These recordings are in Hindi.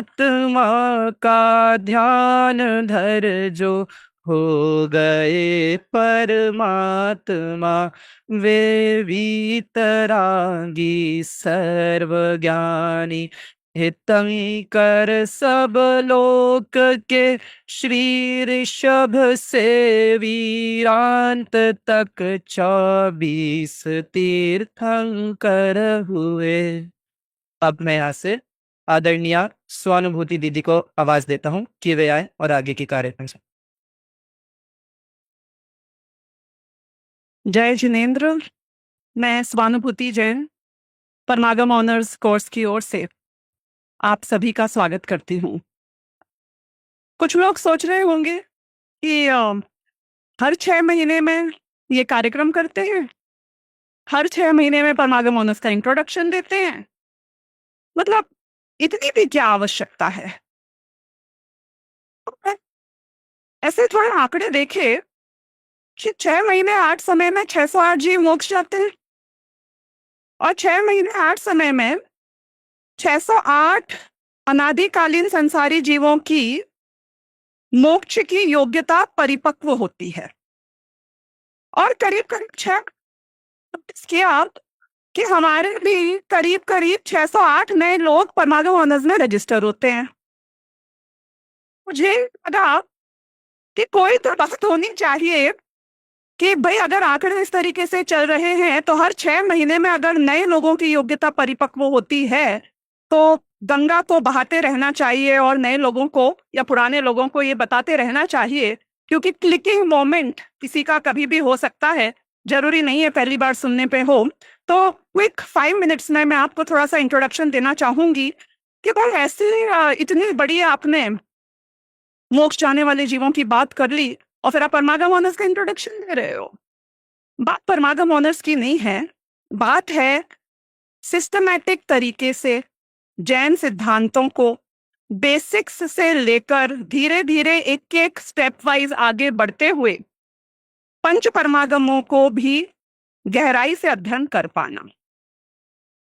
आत्मा का ध्यान धर जो हो गए परमात्मा, वे वीतरागी सर्वज्ञानी। हितमी कर सब लोक के श्री ऋषभ से वीरांत तक 24 तीर्थंकर हुए। अब मैं यहाँ से आदरणीय स्वानुभूति दीदी को आवाज देता हूँ कि वे आए और आगे की कार्यक्रम से। जय जिनेन्द्र। मैं स्वानुभूति जैन परमागम ऑनर्स कोर्स की ओर से आप सभी का स्वागत करती हूँ। कुछ लोग सोच रहे होंगे कि हर 6 महीने में ये कार्यक्रम करते हैं, हर 6 महीने में परमागम ऑनर्स का इंट्रोडक्शन देते हैं, मतलब इतनी भी क्या आवश्यकता है। ऐसे थोड़े आंकड़े देखे कि 6 महीने 8 समय में 608 जीव मोक्ष जाते हैं और 6 महीने 8 समय में 608 अनादिकालीन संसारी जीवों की मोक्ष की योग्यता परिपक्व होती है। और करीब करीब 6 किया कि हमारे भी करीब करीब 608 नए लोग परमागम ऑनर्स में रजिस्टर होते हैं। मुझे लगा कि कोई तो बात होनी चाहिए कि भाई अगर आंकड़े इस तरीके से चल रहे हैं तो हर 6 महीने में अगर नए लोगों की योग्यता परिपक्व होती है तो गंगा को बहाते रहना चाहिए और नए लोगों को या पुराने लोगों को ये बताते रहना चाहिए, क्योंकि क्लिकिंग मोमेंट किसी का कभी भी हो सकता है, जरूरी नहीं है पहली बार सुनने पे हो। तो क्विक 5 मिनट्स में मैं आपको थोड़ा सा इंट्रोडक्शन देना चाहूंगी कि भाई ऐसे इतनी बड़ी आपने मोक्ष जाने वाले जीवों की बात कर ली और फिर आप परमागम ऑनर्स का इंट्रोडक्शन दे रहे हो। बात परमागम ऑनर्स की नहीं है, बात है सिस्टमैटिक तरीके से जैन सिद्धांतों को बेसिक्स से लेकर धीरे धीरे एक एक स्टेप वाइज आगे बढ़ते हुए पंच परमागमों को भी गहराई से अध्ययन कर पाना।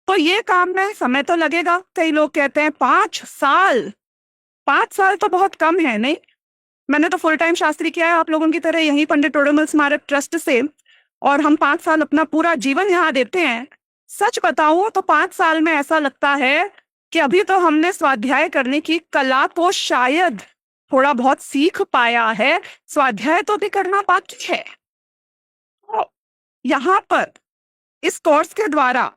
तो ये काम में समय तो लगेगा। कई लोग कहते हैं 5 साल। 5 साल तो बहुत कम है, नहीं? मैंने तो फुल टाइम शास्त्री किया है आप लोगों की तरह यहीं पंडित टोडरमल स्मारक ट्रस्ट से, और हम 5 साल अपना पूरा जीवन यहाँ देते हैं। सच बताऊं तो 5 साल में ऐसा लगता है कि अभी तो हमने स्वाध्याय करने की कला को शायद थोड़ा बहुत सीख पाया है, स्वाध्याय तो भी करना बाकी है। तो यहाँ पर इस कोर्स के द्वारा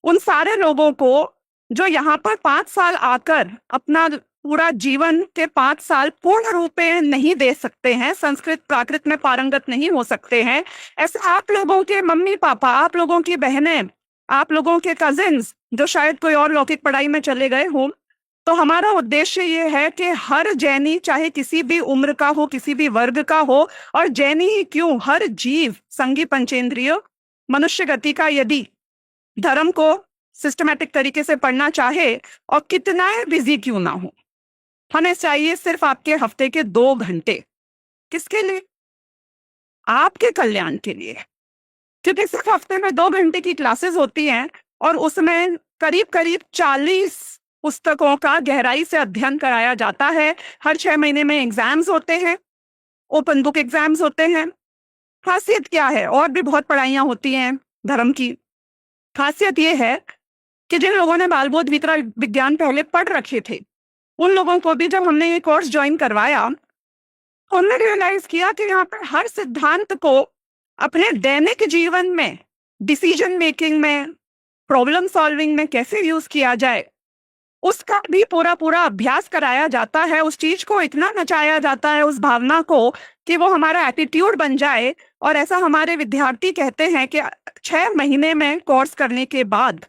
उन सारे लोगों को जो यहाँ पर 5 साल आकर अपना पूरा जीवन के 5 साल पूर्ण रूप में नहीं दे सकते हैं, संस्कृत प्राकृत में पारंगत नहीं हो सकते हैं, ऐसे आप लोगों के मम्मी पापा, आप लोगों की बहनें, आप लोगों के कजिन्स जो शायद कोई और लौकिक पढ़ाई में चले गए हों, तो हमारा उद्देश्य ये है कि हर जैनी चाहे किसी भी उम्र का हो, किसी भी वर्ग का हो, और जैनी ही क्यों, हर जीव संगी पंचेंद्रिय मनुष्य गति का यदि धर्म को सिस्टमैटिक तरीके से पढ़ना चाहे और कितना बिजी क्यों ना हो, हमें चाहिए सिर्फ आपके हफ्ते के 2 घंटे। किसके लिए? आपके कल्याण के लिए। क्योंकि सिर्फ हफ्ते में 2 घंटे की क्लासेस होती हैं और उसमें करीब करीब 40 पुस्तकों का गहराई से अध्ययन कराया जाता है। हर 6 महीने में एग्जाम्स होते हैं, ओपन बुक एग्जाम्स होते हैं। खासियत क्या है? और भी बहुत पढ़ाइयाँ होती हैं धर्म की। खासियत ये है कि जिन लोगों ने बालबोध वितरा विज्ञान पहले पढ़ रखे थे, उन लोगों को भी जब हमने ये कोर्स ज्वाइन करवाया, उन्होंने रियलाइज किया कि यहाँ पर हर सिद्धांत को अपने दैनिक जीवन में, डिसीजन मेकिंग में, प्रॉब्लम सॉल्विंग में कैसे यूज किया जाए, उसका भी पूरा पूरा अभ्यास कराया जाता है। उस चीज को इतना नचाया जाता है, उस भावना को, कि वो हमारा एटीट्यूड बन जाए। और ऐसा हमारे विद्यार्थी कहते हैं कि 6 महीने में कोर्स करने के बाद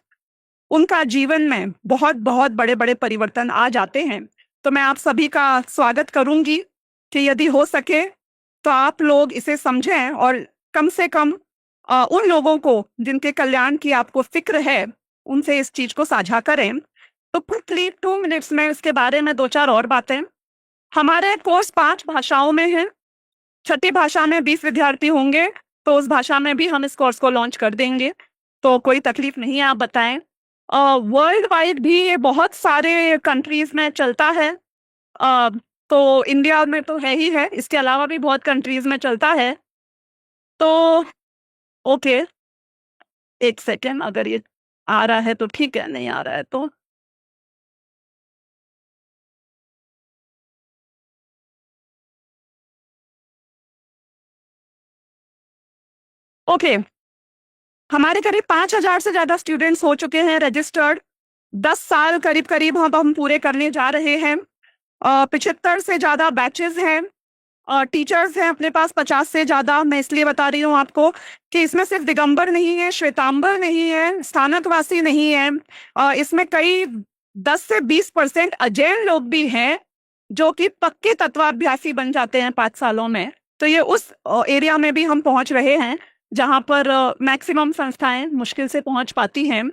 उनका जीवन में बहुत बहुत बड़े बड़े परिवर्तन आ जाते हैं। तो मैं आप सभी का स्वागत करूंगी कि यदि हो सके तो आप लोग इसे समझें और कम से कम उन लोगों को जिनके कल्याण की आपको फिक्र है, उनसे इस चीज को साझा करें। तो क्विकली 2 मिनट्स में इसके बारे में 2-4 और बातें। हमारे कोर्स 5 भाषाओं में है। छठी भाषा में 20 विद्यार्थी होंगे, तो उस भाषा में भी हम इस कोर्स को लॉन्च कर देंगे, तो कोई तकलीफ नहीं है, आप बताएं। वर्ल्ड वाइड भी ये बहुत सारे कंट्रीज में चलता है। अ, तो इंडिया में तो है ही है, इसके अलावा भी बहुत कंट्रीज में चलता है। तो ओके, एक सेकेंड, अगर ये आ रहा है तो ठीक है, नहीं आ रहा है तो ओके। हमारे करीब 5,000 से ज्यादा स्टूडेंट्स हो चुके हैं रजिस्टर्ड। 10 साल करीब करीब हम पूरे करने जा रहे हैं। 75 से ज्यादा बैचेस हैं। टीचर्स हैं अपने पास 50 से ज्यादा। मैं इसलिए बता रही हूँ आपको कि इसमें सिर्फ दिगंबर नहीं है, श्वेतांबर नहीं है, स्थानकवासी नहीं है। इसमें कई 10 से 20% अजैन लोग भी हैं जो कि पक्के तत्वाभ्यासी बन जाते हैं 5 सालों में। तो ये उस एरिया में भी हम पहुंच रहे हैं जहां पर मैक्सिमम संस्थाएं मुश्किल से पहुंच पाती हैं।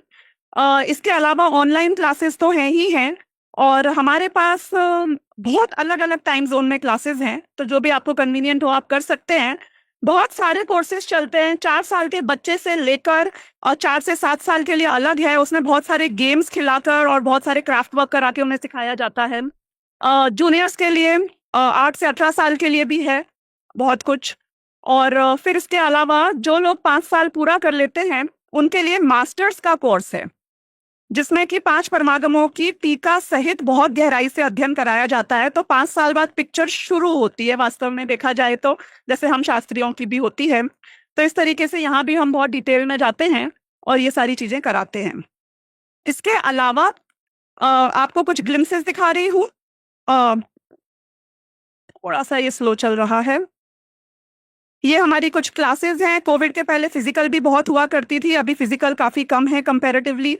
इसके अलावा ऑनलाइन क्लासेस तो हैं ही हैं, और हमारे पास बहुत अलग अलग टाइम जोन में क्लासेस हैं, तो जो भी आपको कन्वीनियंट हो आप कर सकते हैं। बहुत सारे कोर्सेज चलते हैं 4 साल के बच्चे से लेकर, और 4 से 7 साल के लिए अलग है, उसमें बहुत सारे गेम्स खिलाकर और बहुत सारे क्राफ्ट वर्क करा के उन्हें सिखाया जाता है। जूनियर्स के लिए 8 से 18 साल के लिए भी है बहुत कुछ। और फिर इसके अलावा जो लोग 5 साल पूरा कर लेते हैं उनके लिए मास्टर्स का कोर्स है, जिसमें कि 5 परमागमों की टीका सहित बहुत गहराई से अध्ययन कराया जाता है। तो 5 साल बाद पिक्चर शुरू होती है वास्तव में देखा जाए तो, जैसे हम शास्त्रियों की भी होती है। तो इस तरीके से यहाँ भी हम बहुत डिटेल में जाते हैं और ये सारी चीजें कराते हैं। इसके अलावा आपको कुछ ग्लिम्सेस दिखा रही हूँ। थोड़ा सा ये स्लो चल रहा है। ये हमारी कुछ क्लासेस हैं। कोविड के पहले फिजिकल भी बहुत हुआ करती थी, अभी फिजिकल काफी कम है कंपैरेटिवली।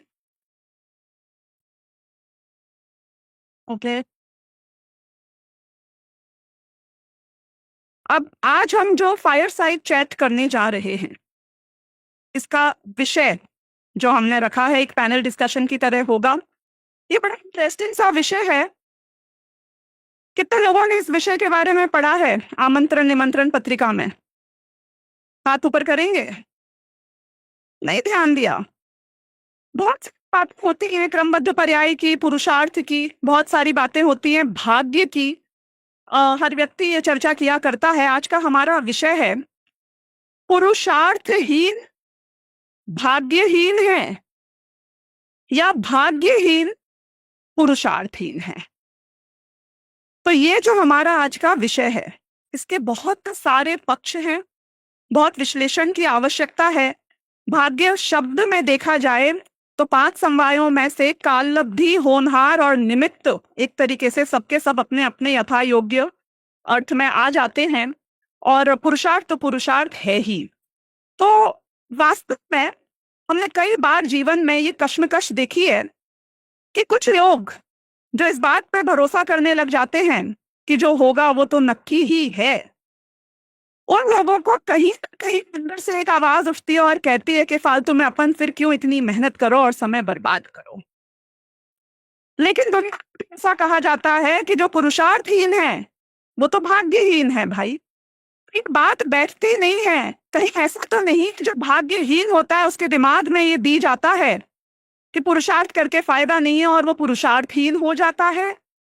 ओके, अब आज हम जो फायर साइड चैट करने जा रहे हैं, इसका विषय जो हमने रखा है एक पैनल डिस्कशन की तरह होगा। ये बड़ा इंटरेस्टिंग सा विषय है। कितने लोगों ने इस विषय के बारे में पढ़ा है आमंत्रण निमंत्रण पत्रिका में? हाथ ऊपर करेंगे? नहीं ध्यान दिया। बहुत सारी बातें होती हैं क्रमबद्ध पर्याय की, पुरुषार्थ की, बहुत सारी बातें होती हैं भाग्य की। हर व्यक्ति ये चर्चा किया करता है। आज का हमारा विषय है पुरुषार्थहीन भाग्यहीन है या भाग्यहीन पुरुषार्थहीन है। तो ये जो हमारा आज का विषय है, इसके बहुत सारे पक्ष हैं, बहुत विश्लेषण की आवश्यकता है। भाग्य शब्द में देखा जाए तो 5 समवायों में से काललब्धि, होनहार और निमित्त एक तरीके से सबके सब अपने अपने यथा योग्य अर्थ में आ जाते हैं, और पुरुषार्थ तो पुरुषार्थ है ही। तो वास्तव में हमने कई बार जीवन में ये कश्मकश देखी है कि कुछ लोग जो इस बात पे भरोसा करने लग जाते हैं कि जो होगा वो तो नक्की ही है, उन लोगों को कहीं न कहीं अंदर से एक आवाज उठती है और कहती है कि फालतू में अपन फिर क्यों इतनी मेहनत करो और समय बर्बाद करो। लेकिन दुनिया में ऐसा कहा जाता है कि जो पुरुषार्थहीन है वो तो भाग्यहीन है। भाई, एक बात बैठती नहीं है। कहीं ऐसा तो नहीं कि जो भाग्यहीन होता है उसके दिमाग में ये दी जाता है कि पुरुषार्थ करके फायदा नहीं है और वो पुरुषार्थहीन हो जाता है।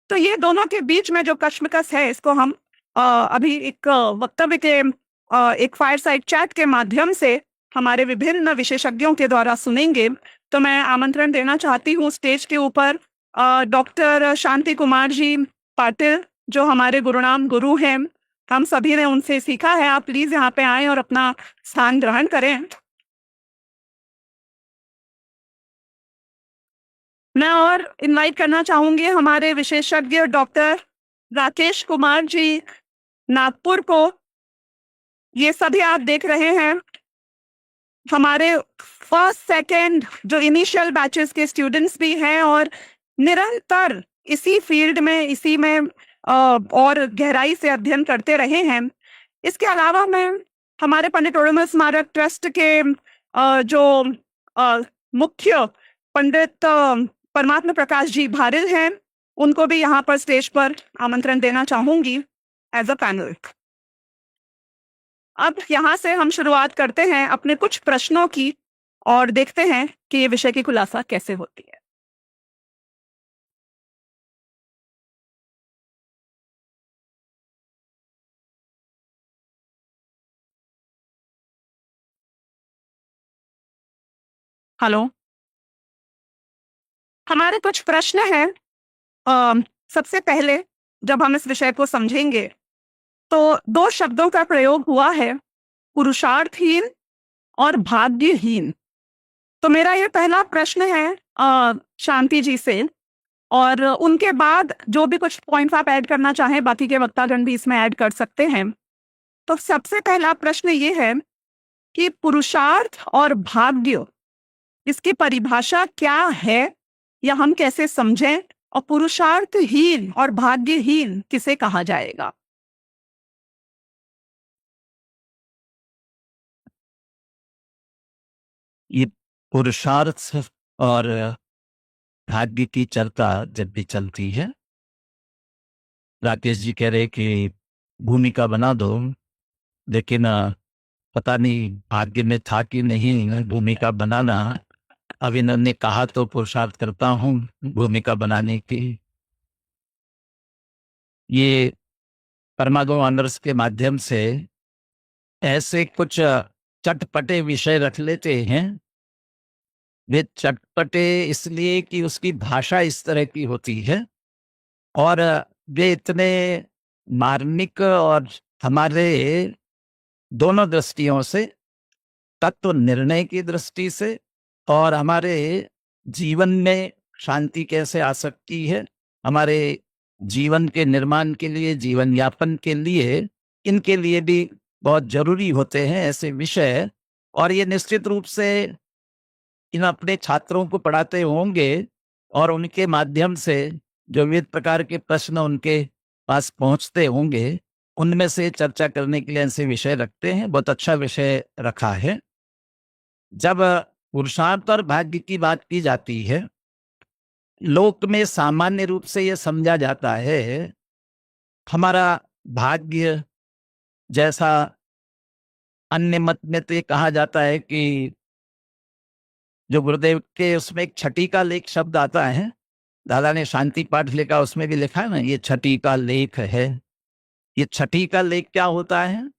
तो ये दोनों के बीच में जो कश्मकश है, इसको हम अभी एक वक्तव्य के एक फायरसाइड चैट के माध्यम से हमारे विभिन्न विशेषज्ञों के द्वारा सुनेंगे। तो मैं आमंत्रण देना चाहती हूँ स्टेज के ऊपर डॉक्टर शांति कुमार जी पाटिल, जो हमारे गुरुनाम गुरु हैं। हम सभी ने उनसे सीखा है। आप प्लीज यहाँ पे आए और अपना स्थान ग्रहण करें। मैं और इनवाइट करना चाहूंगी हमारे विशेषज्ञ डॉक्टर राकेश कुमार जी नागपुर को। ये सभी आप देख रहे हैं हमारे फर्स्ट सेकंड जो इनिशियल बैचेस के स्टूडेंट्स भी हैं, और निरंतर इसी फील्ड में, इसी में और गहराई से अध्ययन करते रहे हैं। इसके अलावा मैं हमारे पंडित ओडोमल स्मारक ट्रस्ट के जो मुख्य पंडित परमात्मा प्रकाश जी भारिल हैं, उनको भी यहाँ पर स्टेज पर आमंत्रण देना चाहूंगी एज अ पैनल। अब यहाँ से हम शुरुआत करते हैं अपने कुछ प्रश्नों की, और देखते हैं कि ये विषय की खुलासा कैसे होती है। हेलो, हमारे कुछ प्रश्न हैं। सबसे पहले जब हम इस विषय को समझेंगे तो दो शब्दों का प्रयोग हुआ है, पुरुषार्थहीन और भाग्यहीन। तो मेरा ये पहला प्रश्न है शांति जी से, और उनके बाद जो भी कुछ पॉइंट्स आप ऐड करना चाहें बाकी के वक्तागण भी इसमें ऐड कर सकते हैं। तो सबसे पहला प्रश्न ये है कि पुरुषार्थ और भाग्य, इसकी परिभाषा क्या है या हम कैसे समझें, और पुरुषार्थहीन और भाग्यहीन किसे कहा जाएगा? ये पुरुषार्थ और भाग्य की चर्चा जब भी चलती है, राकेश जी कह रहे कि भूमिका बना दो, लेकिन पता नहीं भाग्य में था कि नहीं भूमिका बनाना। अब इन्होंने कहा तो पुरुषार्थ करता हूँ भूमिका बनाने की। ये परमागम ऑनर्स के माध्यम से ऐसे कुछ चटपटे विषय रख लेते हैं। वे चटपटे इसलिए कि उसकी भाषा इस तरह की होती है, और वे इतने मार्मिक और हमारे दोनों दृष्टियों से, तत्व निर्णय की दृष्टि से और हमारे जीवन में शांति कैसे आ सकती है, हमारे जीवन के निर्माण के लिए, जीवन यापन के लिए, इनके लिए भी बहुत जरूरी होते हैं ऐसे विषय। और ये निश्चित रूप से इन अपने छात्रों को पढ़ाते होंगे और उनके माध्यम से जो विविध प्रकार के प्रश्न उनके पास पहुंचते होंगे, उनमें से चर्चा करने के लिए ऐसे विषय रखते हैं। बहुत अच्छा विषय रखा है। जब पुरुषार्थ और भाग्य की बात की जाती है, लोक में सामान्य रूप से यह समझा जाता है हमारा भाग्य, जैसा अन्य मत में तो ये कहा जाता है कि जो गुरुदेव के उसमें एक छठी का लेख शब्द आता है, दादा ने शांति पाठ लिखा, उसमें भी लिखा है ना, ये छठी का लेख है। ये छठी का लेख क्या होता है?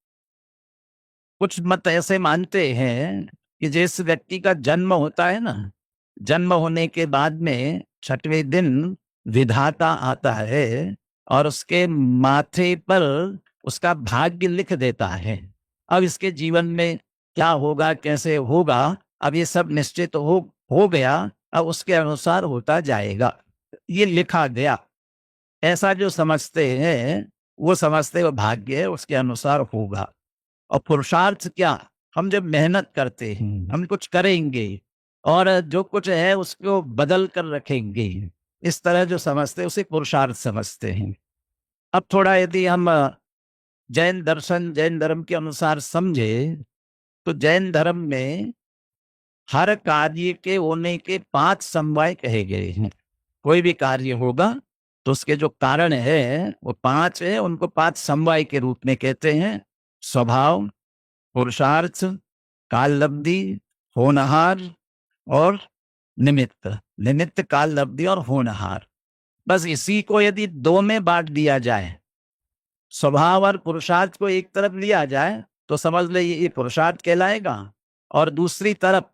कुछ मत ऐसे मानते हैं कि जिस व्यक्ति का जन्म होता है ना, जन्म होने के बाद में छठवें दिन विधाता आता है और उसके माथे पर उसका भाग्य लिख देता है। अब इसके जीवन में क्या होगा, कैसे होगा, अब ये सब निश्चित हो गया, अब उसके अनुसार होता जाएगा। ये लिखा गया, ऐसा जो समझते हैं वो समझते वो भाग्य है, उसके अनुसार होगा। और पुरुषार्थ क्या? हम जब मेहनत करते हैं, हम कुछ करेंगे और जो कुछ है उसको बदल कर रखेंगे, इस तरह जो समझते हैं उसे पुरुषार्थ समझते हैं। अब थोड़ा यदि हम जैन दर्शन, जैन धर्म के अनुसार समझे, तो जैन धर्म में हर कार्य के होने के 5 समवाय कहे गए हैं। कोई भी कार्य होगा तो उसके जो कारण है वो 5 है, उनको 5 समवाय के रूप में कहते हैं। स्वभाव, पुरुषार्थ, काललब्धि, होनहार और निमित्त। निमित्त, काललब्धि और होनहार। बस इसी को यदि 2 में बांट दिया जाए, स्वभाव और पुरुषार्थ को एक तरफ लिया जाए तो समझ ले ये पुरुषार्थ कहलाएगा, और दूसरी तरफ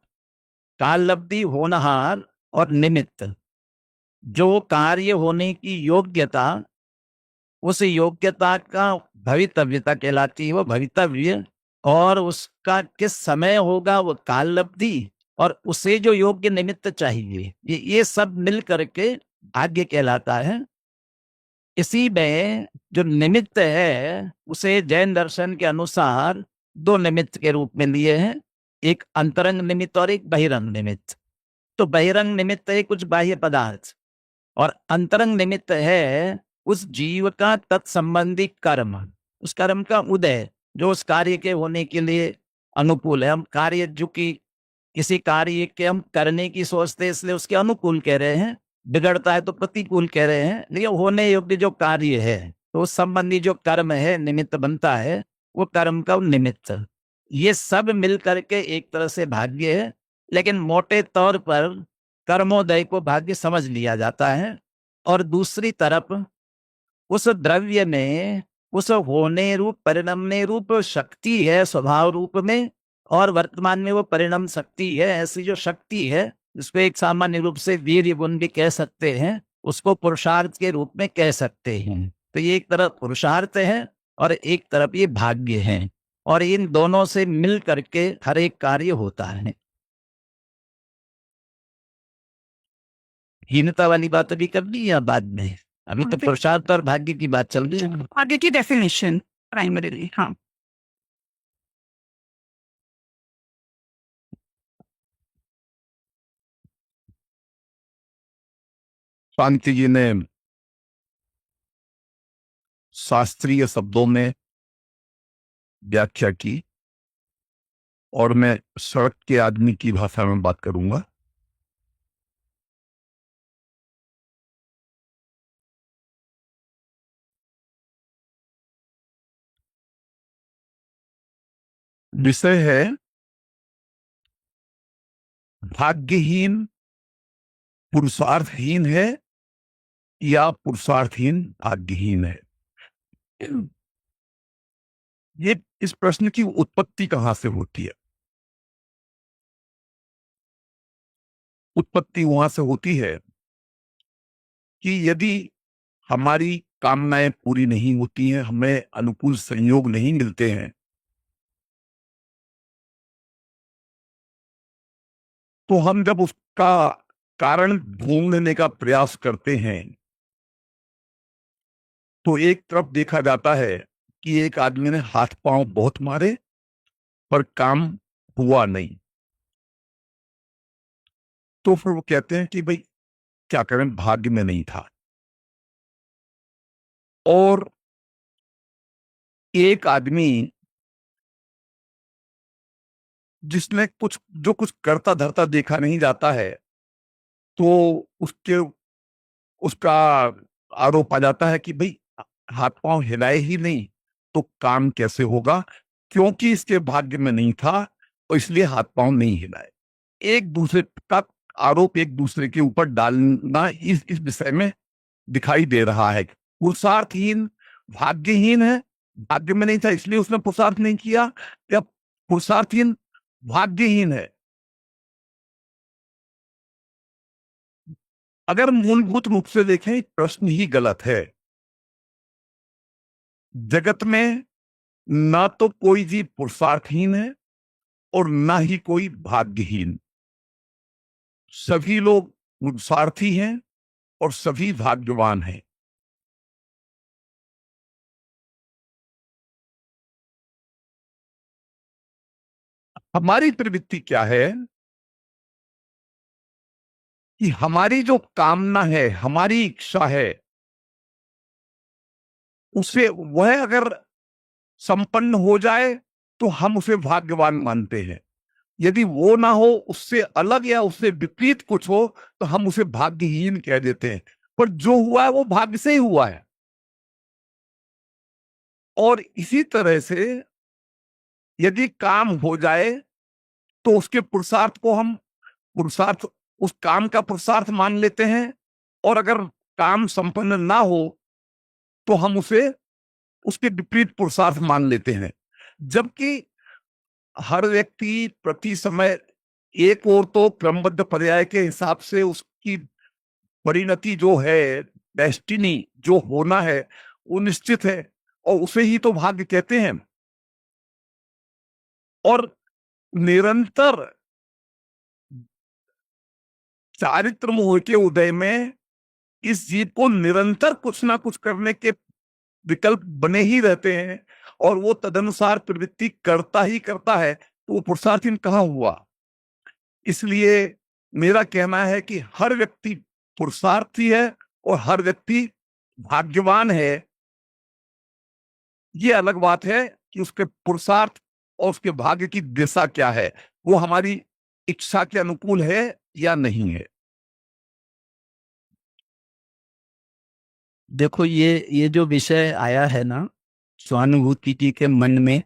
काललब्धि, होनहार और निमित्त, जो कार्य होने की योग्यता, उस योग्यता का भवितव्यता कहलाती है, वो भवितव्य, और उसका किस समय होगा वो काललब्धि, और उसे जो योग्य निमित्त चाहिए, ये सब मिल करके भाग्य कहलाता है। इसी में जो निमित्त है उसे जैन दर्शन के अनुसार 2 निमित्त के रूप में लिए हैं, एक अंतरंग निमित्त और एक बहिरंग निमित्त। तो बहिरंग निमित्त है कुछ बाह्य पदार्थ, और अंतरंग निमित्त है उस जीव का तत्संबंधी कर्म, उस कर्म का उदय जो उस कार्य के होने के लिए अनुकूल है। हम कार्य जो कि किसी कार्य के हम करने की सोचते हैं इसलिए उसके अनुकूल कह रहे हैं, बिगड़ता है तो प्रतिकूल कह रहे हैं। लेकिन होने योग्य जो कार्य है तो उस संबंधी जो कर्म है, निमित्त बनता है, वो कर्म का निमित्त। ये सब मिल करके एक तरह से भाग्य है। लेकिन मोटे तौर पर कर्मोदय को भाग्य समझ लिया जाता है। और दूसरी तरफ उस द्रव्य में उस होने रूप परिणमने रूप शक्ति है स्वभाव रूप में, और वर्तमान में वो परिणम शक्ति है। ऐसी जो शक्ति है जिसको एक सामान्य रूप से वीर्य गुण भी कह सकते हैं, उसको पुरुषार्थ के रूप में कह सकते हैं। तो ये एक तरफ पुरुषार्थ है और एक तरफ ये भाग्य है, और इन दोनों से मिल करके हर एक कार्य होता है। हीनता वाली बात अभी कर ली या बाद में? अभी तो पुरुषार्थ और भाग्य की बात चल रही है। आगे की डेफिनेशन प्राइमरीली। हाँ, शांति जी ने शास्त्रीय शब्दों में व्याख्या की और मैं सड़क के आदमी की भाषा में बात करूंगा। विषय है भाग्यहीन पुरुषार्थहीन है या पुरुषार्थहीन भाग्यहीन है। ये इस प्रश्न की उत्पत्ति कहां से होती है? उत्पत्ति वहां से होती है कि यदि हमारी कामनाएं पूरी नहीं होती हैं, हमें अनुकूल संयोग नहीं मिलते हैं, तो हम जब उसका कारण ढूंढने का प्रयास करते हैं तो एक तरफ देखा जाता है कि एक आदमी ने हाथ पांव बहुत मारे पर काम हुआ नहीं, तो फिर वो कहते हैं कि भाई क्या करें, भाग्य में नहीं था। और एक आदमी जिसने कुछ करता धरता देखा नहीं जाता है, तो उसका आरोप आ जाता है कि भाई हाथ पांव हिलाए ही नहीं तो काम कैसे होगा, क्योंकि इसके भाग्य में नहीं था और इसलिए हाथ पांव नहीं हिलाए। एक दूसरे का आरोप एक दूसरे के ऊपर डालना इस विषय में दिखाई दे रहा है। पुरुषार्थहीन भाग्यहीन है, भाग्य में नहीं था इसलिए उसने पुरुषार्थ नहीं किया, या पुरुषार्थहीन भाग्यहीन है। अगर मूलभूत रूप से देखें प्रश्न ही गलत है। जगत में ना तो कोई जीव पुरुषार्थहीन है और ना ही कोई भाग्यहीन। सभी लोग पुरुषार्थी हैं और सभी भाग्यवान हैं। हमारी प्रवृत्ति क्या है कि हमारी जो कामना है, हमारी इच्छा है, उसे वह अगर संपन्न हो जाए तो हम उसे भाग्यवान मानते हैं। यदि वो ना हो, उससे अलग या उससे विपरीत कुछ हो, तो हम उसे भाग्यहीन कह देते हैं। पर जो हुआ है वो भाग्य से ही हुआ है। और इसी तरह से यदि काम हो जाए तो उसके पुरुषार्थ को हम पुरुषार्थ उस काम का पुरुषार्थ मान लेते हैं, और अगर काम संपन्न ना हो तो हम उसे उसके विपरीत पुरुषार्थ मान लेते हैं। जबकि हर व्यक्ति प्रति समय एक और तो क्रमबद्ध पर्याय के हिसाब से उसकी परिणति जो है, डेस्टिनी जो होना है, वो निश्चित है और उसे ही तो भाग्य कहते हैं। और निरंतर चारित्र मोह के उदय में इस जीव को निरंतर कुछ ना कुछ करने के विकल्प बने ही रहते हैं और वो तदनुसार प्रवृत्ति करता ही करता है, तो वो पुरुषार्थहीन कहाँ हुआ। इसलिए मेरा कहना है कि हर व्यक्ति पुरुषार्थी है और हर व्यक्ति भाग्यवान है। ये अलग बात है कि उसके पुरुषार्थ और उसके भाग्य की दिशा क्या है, वो हमारी इच्छा के अनुकूल है या नहीं है। देखो, ये जो विषय आया है ना स्वानुभूति जी के मन में,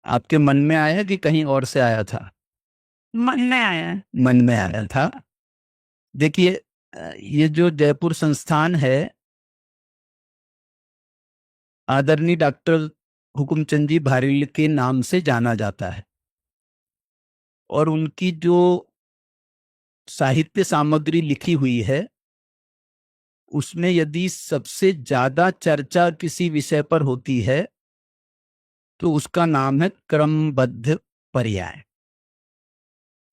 आपके मन में आया कि कहीं और से आया था? मन में आया है। मन में आया था। देखिए ये जो जयपुर संस्थान है आदरणीय डॉक्टर हुकुमचंद जी भारेल के नाम से जाना जाता है और उनकी जो साहित्य सामग्री लिखी हुई है उसमें यदि सबसे ज्यादा चर्चा किसी विषय पर होती है तो उसका नाम है क्रमबद्ध पर्याय।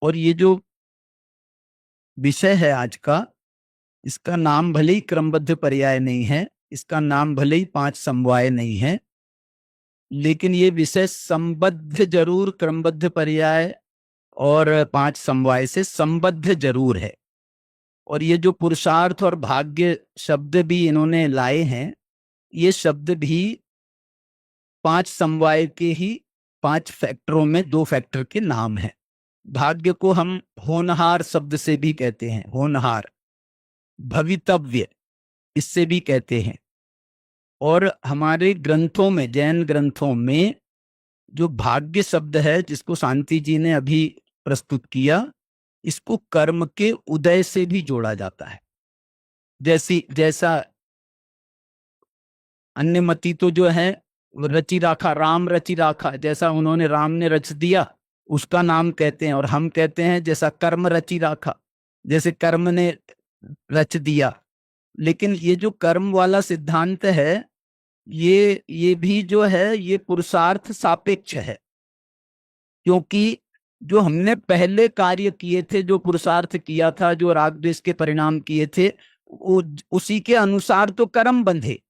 और ये जो विषय है आज का, इसका नाम भले ही क्रमबद्ध पर्याय नहीं है, इसका नाम भले ही 5 समवाय नहीं है, लेकिन ये विषय संबद्ध जरूर क्रमबद्ध पर्याय और 5 समवाय से संबद्ध जरूर है। और ये जो पुरुषार्थ और भाग्य शब्द भी इन्होंने लाए हैं, ये शब्द भी 5 समवाय के ही 5 फैक्टरों में 2 फैक्टर के नाम हैं। भाग्य को हम होनहार शब्द से भी कहते हैं, होनहार, भवितव्य इससे भी कहते हैं। और हमारे ग्रंथों में, जैन ग्रंथों में जो भाग्य शब्द है जिसको शांति जी ने अभी प्रस्तुत किया, इसको कर्म के उदय से भी जोड़ा जाता है। जैसा अन्यमति तो जो है रचि राखा, राम रचि राखा, जैसा उन्होंने राम ने रच दिया उसका नाम कहते हैं। और हम कहते हैं जैसा कर्म रचि राखा, जैसे कर्म ने रच दिया। लेकिन ये जो कर्म वाला सिद्धांत है ये भी जो है ये पुरुषार्थ सापेक्ष है, क्योंकि जो हमने पहले कार्य किए थे, जो पुरुषार्थ किया था, जो राग द्वेष के परिणाम किए थे, उसी के अनुसार तो कर्म बंधे,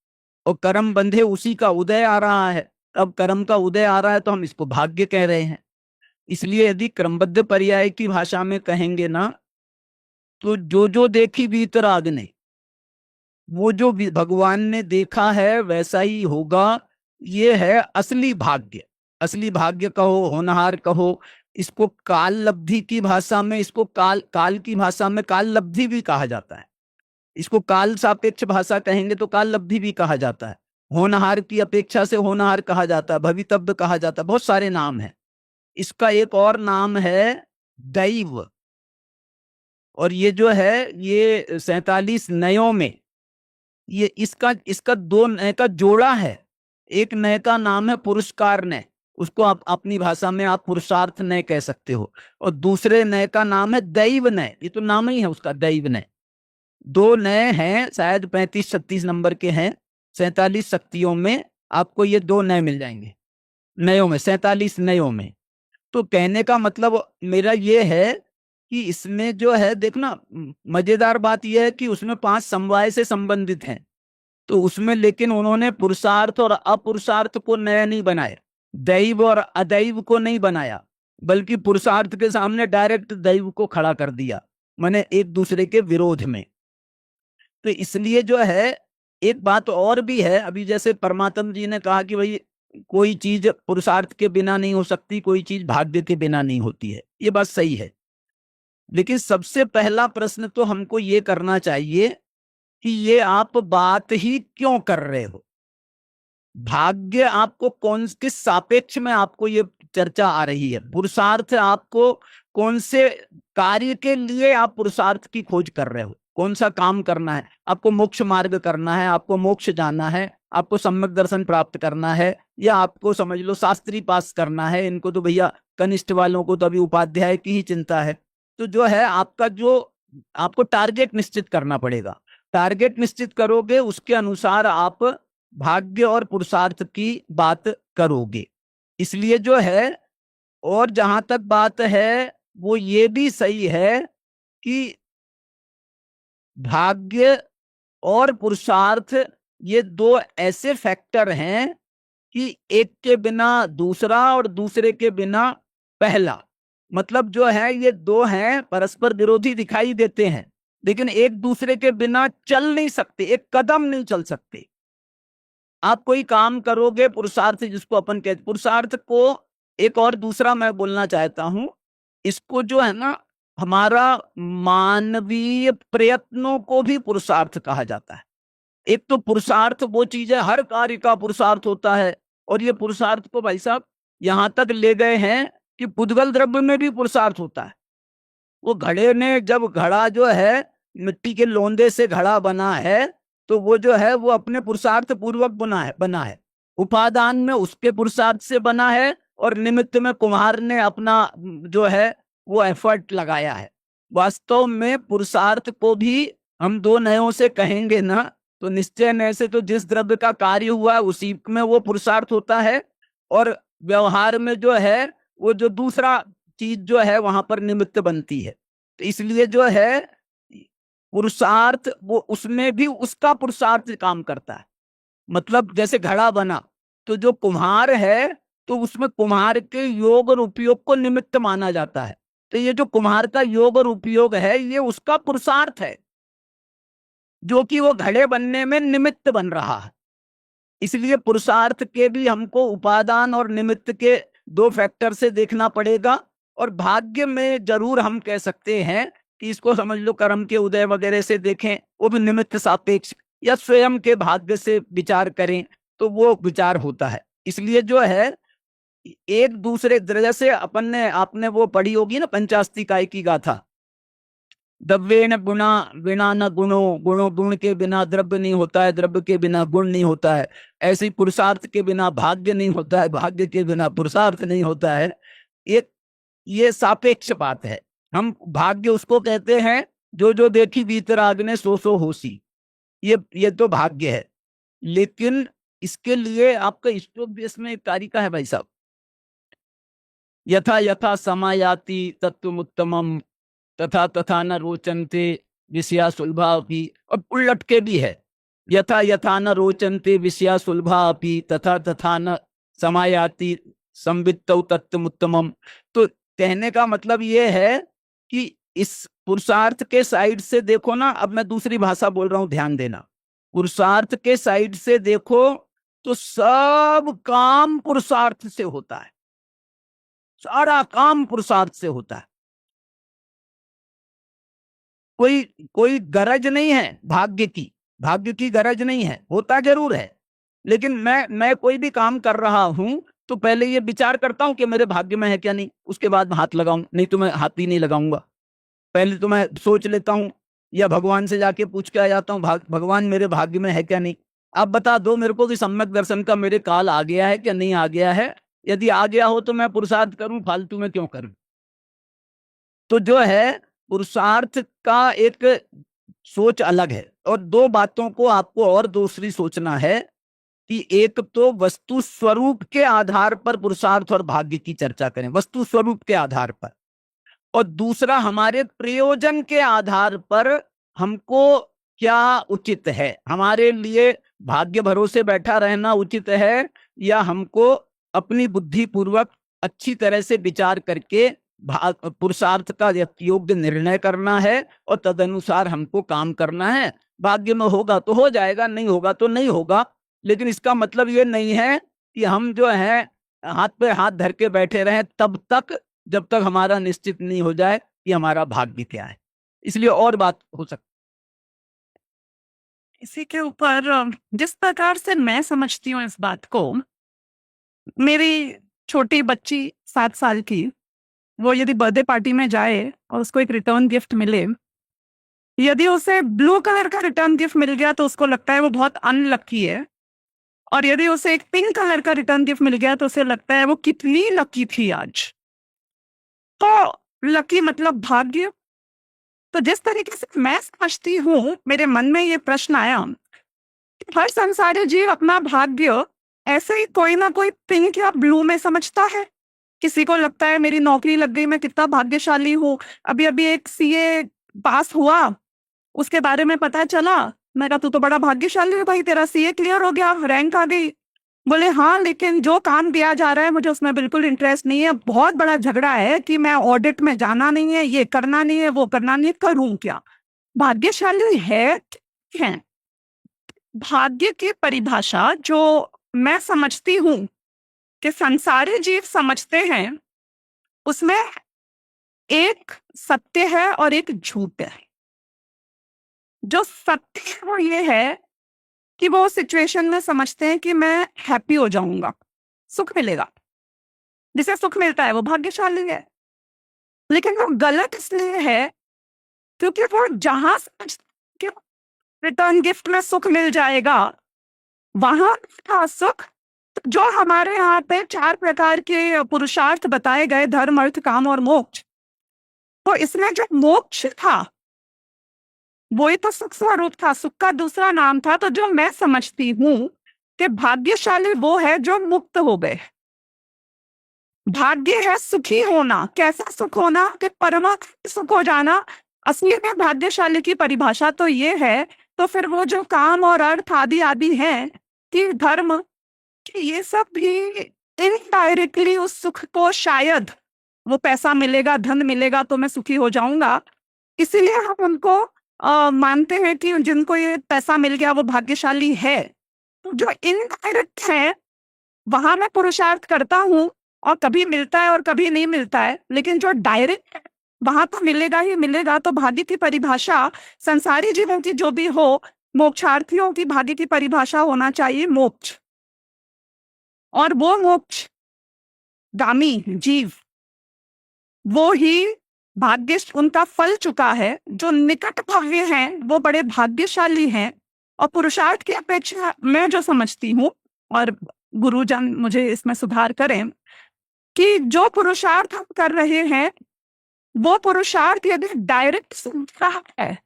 और कर्म बंधे उसी का उदय आ रहा है। अब कर्म का उदय आ रहा है तो हम इसको भाग्य कह रहे हैं। इसलिए यदि क्रमबद्ध पर्याय की भाषा में कहेंगे ना, तो जो देखी वीतराग ने, वो जो भगवान ने देखा है वैसा ही होगा। ये है असली भाग्य। असली भाग्य कहो, होनहार कहो, इसको काल लब्धि की भाषा में, इसको काल की भाषा में काल लब्धि भी कहा जाता है। इसको काल सापेक्ष भाषा कहेंगे तो काल लब्धि भी कहा जाता है। होनहार की अपेक्षा से होनहार कहा जाता है, भवितव्य कहा जाता है, बहुत सारे नाम हैं। इसका एक और नाम है दैव। और ये जो है ये 47 नयों में ये इसका 2 नय का जोड़ा है। एक नय का नाम है पुरस्कार नय, उसको आप अपनी भाषा में आप पुरुषार्थ नय कह सकते हो। और दूसरे नय का नाम है दैव नय, ये तो नाम ही है उसका, दैव नय। 2 नय हैं, शायद 35-36 नंबर के हैं। 47 शक्तियों में आपको ये 2 नय मिल जाएंगे, नयों में, 47 नयों में। तो कहने का मतलब मेरा ये है कि इसमें जो है देखना, मजेदार बात यह है कि उसमें 5 समवाय से संबंधित हैं। तो उसमें लेकिन उन्होंने पुरुषार्थ और अपुरुषार्थ को नया नहीं बनाया, दैव और अदैव को नहीं बनाया, बल्कि पुरुषार्थ के सामने डायरेक्ट दैव को खड़ा कर दिया, माने एक दूसरे के विरोध में। तो इसलिए जो है एक बात और भी है, अभी जैसे परमात्मा जी ने कहा कि भाई कोई चीज पुरुषार्थ के बिना नहीं हो सकती, कोई चीज भाग्य के बिना नहीं होती है, ये बात सही है। लेकिन सबसे पहला प्रश्न तो हमको ये करना चाहिए कि ये आप बात ही क्यों कर रहे हो? भाग्य आपको किस सापेक्ष में आपको ये चर्चा आ रही है? पुरुषार्थ आपको कौन से कार्य के लिए आप पुरुषार्थ की खोज कर रहे हो? कौन सा काम करना है? आपको मोक्ष मार्ग करना है, आपको मोक्ष जाना है, आपको सम्यक दर्शन प्राप्त करना है, या आपको समझ लो शास्त्री पास करना है। इनको तो भैया कनिष्ठ वालों को तो अभी उपाध्याय की ही चिंता है। तो जो है आपका जो आपको टारगेट निश्चित करना पड़ेगा। टारगेट निश्चित करोगे उसके अनुसार आप भाग्य और पुरुषार्थ की बात करोगे। इसलिए जो है, और जहां तक बात है वो ये भी सही है कि भाग्य और पुरुषार्थ ये 2 ऐसे फैक्टर हैं कि एक के बिना दूसरा और दूसरे के बिना पहला, मतलब जो है ये 2 हैं, परस्पर विरोधी दिखाई देते हैं, लेकिन एक दूसरे के बिना चल नहीं सकते, एक कदम नहीं चल सकते। आप कोई काम करोगे, पुरुषार्थ जिसको अपन कहते, पुरुषार्थ को एक और दूसरा मैं बोलना चाहता हूं, इसको जो है ना, हमारा मानवीय प्रयत्नों को भी पुरुषार्थ कहा जाता है। एक तो पुरुषार्थ वो चीज है, हर कार्य का पुरुषार्थ होता है, और ये पुरुषार्थ को भाई साहब यहां तक ले गए हैं कि पुद्गल द्रव्य में भी पुरुषार्थ होता है। वो घड़े ने जब घड़ा जो है मिट्टी के लोंदे से घड़ा बना है, तो वो जो है वो अपने पुरुषार्थ पूर्वक बना है। उपादान में उसके पुरुषार्थ से बना है और निमित्त में कुम्हार ने अपना जो है वो एफर्ट लगाया है। वास्तव में पुरुषार्थ को भी हम दो नयों से कहेंगे ना, तो निश्चय नय से तो जिस द्रव्य का कार्य हुआ उसी में वो पुरुषार्थ होता है, और व्यवहार में जो है वो जो दूसरा चीज जो है वहां पर निमित्त बनती है। तो इसलिए जो है पुरुषार्थ वो उसमें भी उसका पुरुषार्थ काम करता है। मतलब जैसे घड़ा बना तो जो कुम्हार है तो उसमें कुम्हार के योग और उपयोग को निमित्त माना जाता है। तो ये जो कुम्हार का योग और उपयोग है ये उसका पुरुषार्थ है, जो कि वो घड़े बनने में निमित्त बन रहा है। इसलिए पुरुषार्थ के भी हमको उपादान और निमित्त के दो फैक्टर से देखना पड़ेगा। और भाग्य में जरूर हम कह सकते हैं कि इसको समझ लो कर्म के उदय वगैरह से देखें, वो भी निमित्त सापेक्ष, या स्वयं के भाग्य से विचार करें तो वो विचार होता है। इसलिए जो है एक दूसरे जैसे आपने वो पढ़ी होगी ना पंचास्तिकाय की गाथा, द्रव्येण गुणा बिना न गुणो, गुणों गुण के बिना द्रव्य नहीं होता है, द्रव्य के बिना गुण नहीं होता है। ऐसे ही पुरुषार्थ के बिना भाग्य नहीं होता है, भाग्य के बिना पुरुषार्थ नहीं होता है। एक ये सापेक्ष बात है। हम भाग्य उसको कहते हैं जो जो देखी वीतराग ने सो सो होसी, ये तो भाग्य है। लेकिन इसके लिए आपका स्टोक इसमें एक कारिका है भाई साहब, यथा यथा समायाति तत्वमुत्तमम तथा तथा न रोचनते विषया सुलभा अपि, और उलट के भी है, यथा यथा न रोचनते विषया सुलभा अपि तथा तथा न समायाति संवित्तौ तत्वमुत्तमम। तो कहने का मतलब ये है कि इस पुरुषार्थ के साइड से देखो ना, अब मैं दूसरी भाषा बोल रहा हूं, ध्यान देना। पुरुषार्थ के साइड से देखो तो सब काम पुरुषार्थ से होता है, सारा काम पुरुषार्थ से होता है। कोई कोई गरज नहीं है भाग्य की गरज नहीं है, होता जरूर है। लेकिन मैं कोई भी काम कर रहा हूं तो पहले ये विचार करता हूं कि मेरे भाग्य में है क्या नहीं, उसके बाद हाथ लगाऊं, नहीं तो मैं हाथ ही नहीं लगाऊंगा। पहले तो मैं सोच लेता हूं या भगवान से जाके पूछ के आ जाता हूं, भगवान मेरे भाग्य में है क्या नहीं, आप बता दो मेरे को कि सम्यक दर्शन का मेरे काल आ गया है क्या नहीं आ गया है। यदि आ गया हो तो मैं पुरुषार्थ करूं, फालतू में क्यों करूं। तो जो है पुरुषार्थ का एक सोच अलग है। और दो बातों को आपको और दूसरी सोचना है कि एक तो वस्तु स्वरूप के आधार पर पुरुषार्थ और भाग्य की चर्चा करें, वस्तु स्वरूप के आधार पर, और दूसरा हमारे प्रयोजन के आधार पर हमको क्या उचित है, हमारे लिए भाग्य भरोसे बैठा रहना उचित है या हमको अपनी बुद्धि पूर्वक अच्छी तरह से विचार करके पुरुषार्थ का योग्य निर्णय करना है और तदनुसार हमको काम करना है। भाग्य में होगा तो हो जाएगा, नहीं होगा तो नहीं होगा। लेकिन इसका मतलब ये नहीं है कि हम जो है हाथ पे हाथ धर के बैठे रहें तब तक जब तक हमारा निश्चित नहीं हो जाए कि हमारा भाग्य क्या है। इसलिए और बात हो सकती। इसी के ऊपर जिस प्रकार से मैं समझती हूँ इस बात को, मेरी छोटी बच्ची 7 साल की, वो यदि बर्थडे पार्टी में जाए और उसको एक रिटर्न गिफ्ट मिले, यदि उसे ब्लू कलर का रिटर्न गिफ्ट मिल गया तो उसको लगता है वो बहुत अनलकी है, और यदि उसे एक पिंक कलर का रिटर्न गिफ्ट मिल गया तो उसे लगता है वो कितनी लकी थी आज। तो लकी मतलब भाग्य। तो जिस तरीके से मैं समझती हूँ, मेरे मन में ये प्रश्न आया कि हर संसारी जीव अपना भाग्य ऐसे ही कोई ना कोई पिंक या ब्लू में समझता है। किसी को लगता है मेरी नौकरी लग गई, मैं कितना भाग्यशाली हूँ। अभी अभी एक सीए पास हुआ, उसके बारे में पता चला, मैं कहा तू तो बड़ा भाग्यशाली है भाई, तेरा सीए क्लियर हो गया, रैंक आ गई। बोले हाँ, लेकिन जो काम दिया जा रहा है मुझे उसमें बिल्कुल इंटरेस्ट नहीं है, बहुत बड़ा झगड़ा है कि मैं ऑडिट में जाना नहीं है, ये करना नहीं है, वो करना नहीं है, करूं क्या। भाग्यशाली है। भाग्य की परिभाषा जो मैं समझती हूँ कि संसारी जीव समझते हैं, उसमें एक सत्य है और एक झूठ है। जो सत्य है वो ये है कि वो सिचुएशन में समझते हैं कि मैं हैप्पी हो जाऊंगा, सुख मिलेगा। जिसे सुख मिलता है वो भाग्यशाली है। लेकिन वो गलत इसलिए है क्योंकि वो जहां से रिटर्न गिफ्ट में सुख मिल जाएगा वहां था सुख। तो जो हमारे यहाँ पे 4 प्रकार के पुरुषार्थ बताए गए, धर्म अर्थ काम और मोक्ष, तो इसमें जो मोक्ष था वही तो सुख स्वरूप था, सुख का दूसरा नाम था। तो जो मैं समझती हूँ कि भाग्यशाली वो है जो मुक्त हो गए। भाग्य है सुखी होना। कैसा सुख होना? कि परमात्मा सुख हो जाना। असली में भाग्यशाली की परिभाषा तो ये है। तो फिर वो जो काम और अर्थ आदि आदि हैं कि धर्म, कि ये सब भी इनडायरेक्टली उस सुख को, शायद वो पैसा मिलेगा, धन मिलेगा तो मैं सुखी हो जाऊंगा, इसीलिए हम उनको मानते हैं कि जिनको ये पैसा मिल गया वो भाग्यशाली है। तो जो इनडायरेक्ट है वहां मैं पुरुषार्थ करता हूँ और कभी मिलता है और कभी नहीं मिलता है। लेकिन जो डायरेक्ट है वहां तो मिलेगा ही मिलेगा। तो भाग्य की परिभाषा संसारी जीवन की जो भी हो, मोक्षार्थियों की भाग्य की परिभाषा होना चाहिए मोक्ष। और वो मोक्ष गामी जीव वो ही भाग्य उनका फल चुका है। जो निकट भव्य हैं वो बड़े भाग्यशाली हैं। और पुरुषार्थ की अपेक्षा मैं जो समझती हूँ, और गुरुजन मुझे इसमें सुधार करें, कि जो पुरुषार्थ हम कर रहे हैं वो पुरुषार्थ यदि डायरेक्ट सुख रहा है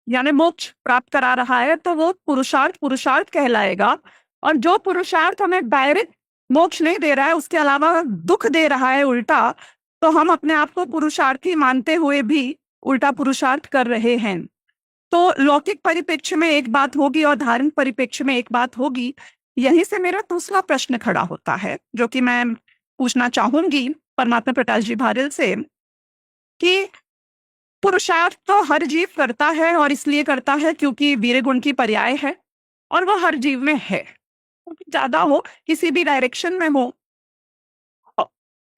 यानी मोक्ष प्राप्त करा रहा है तो वो पुरुषार्थ पुरुषार्थ कहलाएगा। और जो पुरुषार्थ हमें डायरेक्ट मोक्ष नहीं दे रहा है, उसके अलावा दुख दे रहा है उल्टा, तो हम अपने आप को पुरुषार्थी मानते हुए भी उल्टा पुरुषार्थ कर रहे हैं। तो लौकिक परिप्रेक्ष्य में एक बात होगी और धार्मिक परिप्रेक्ष्य में एक बात होगी। यहीं से मेरा दूसरा प्रश्न खड़ा होता है जो कि मैं पूछना चाहूंगी परमात्मा प्रकाश जी भारिल से, कि पुरुषार्थ तो हर जीव करता है और इसलिए करता है क्योंकि वीर गुण की पर्याय है और वो हर जीव में है। ज्यादा हो, किसी भी डायरेक्शन में हो,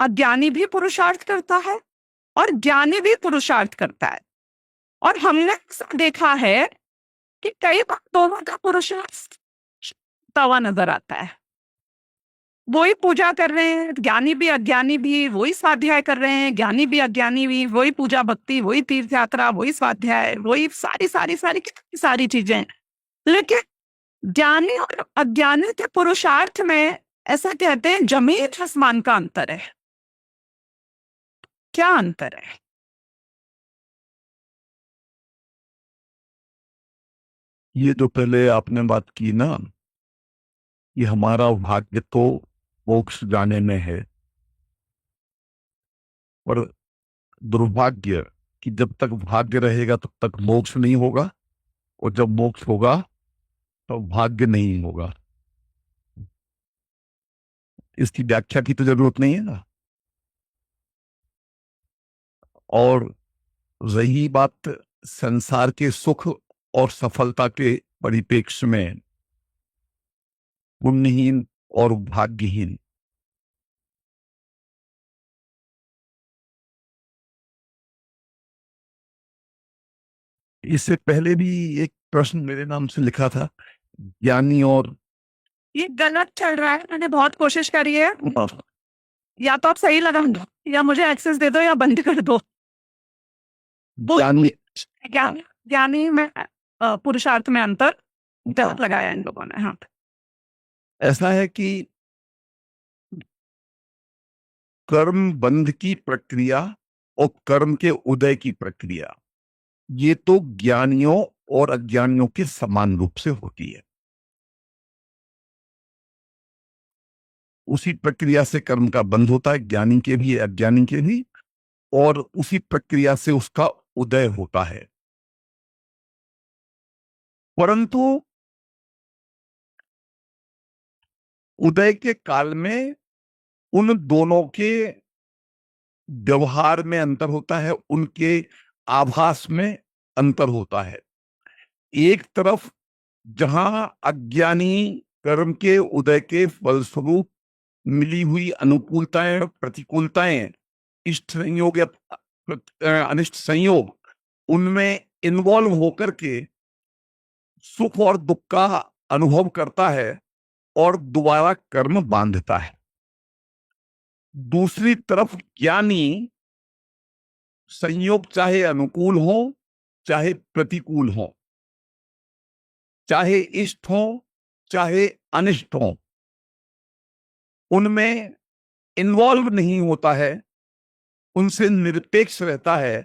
अज्ञानी भी पुरुषार्थ करता है और ज्ञानी भी पुरुषार्थ करता है। और हमने देखा है कि कई बार दोनों का पुरुषार्थ तवा नजर आता है। वही पूजा कर रहे हैं, ज्ञानी भी अज्ञानी भी वही स्वाध्याय कर रहे हैं, ज्ञानी भी अज्ञानी भी वही पूजा भक्ति, वही तीर्थ यात्रा, वही स्वाध्याय, वही सारी सारी सारी कितनी सारी चीजें। लेकिन ज्ञानी और अज्ञानी के पुरुषार्थ में ऐसा कहते हैं जमीन आसमान का अंतर है। क्या अंतर है? ये जो पहले आपने बात की ना, ये हमारा भाग्य तो मोक्ष जाने में है, पर दुर्भाग्य कि जब तक भाग्य रहेगा तब तक मोक्ष नहीं होगा, और जब मोक्ष होगा तो भाग्य नहीं होगा। इसकी व्याख्या की तो जरूरत नहीं है ना। और रही बात संसार के सुख और सफलता के परिप्रेक्ष्य में पुण्यहीन और भाग्यहीन, इससे पहले भी एक प्रश्न मेरे नाम से लिखा था, ज्ञानी और ये गलत चल रहा है, मैंने बहुत कोशिश करी है। या तो आप सही लगा दो या मुझे एक्सेस दे दो या बंद कर दो। ज्ञानी ज्ञानी में पुरुषार्थ में अंतर गलत लगाया इन लोगों ने। हाँ, ऐसा है कि कर्म बंध की प्रक्रिया और कर्म के उदय की प्रक्रिया, ये तो ज्ञानियों और अज्ञानियों के समान रूप से होती है। उसी प्रक्रिया से कर्म का बंध होता है, ज्ञानी के भी अज्ञानी के भी, और उसी प्रक्रिया से उसका उदय होता है। परंतु उदय के काल में उन दोनों के व्यवहार में अंतर होता है, उनके आभास में अंतर होता है। एक तरफ जहां अज्ञानी कर्म के उदय के फलस्वरूप मिली हुई अनुकूलताएं प्रतिकूलताएं, इष्ट संयोग या अनिष्ट संयोग, उनमें इन्वॉल्व होकर के सुख और दुख का अनुभव करता है और दोबारा कर्म बांधता है। दूसरी तरफ ज्ञानी संयोग चाहे अनुकूल हो चाहे प्रतिकूल हो, चाहे इष्ट हो चाहे अनिष्ट हो, उनमें इन्वॉल्व नहीं होता है, उनसे निरपेक्ष रहता है,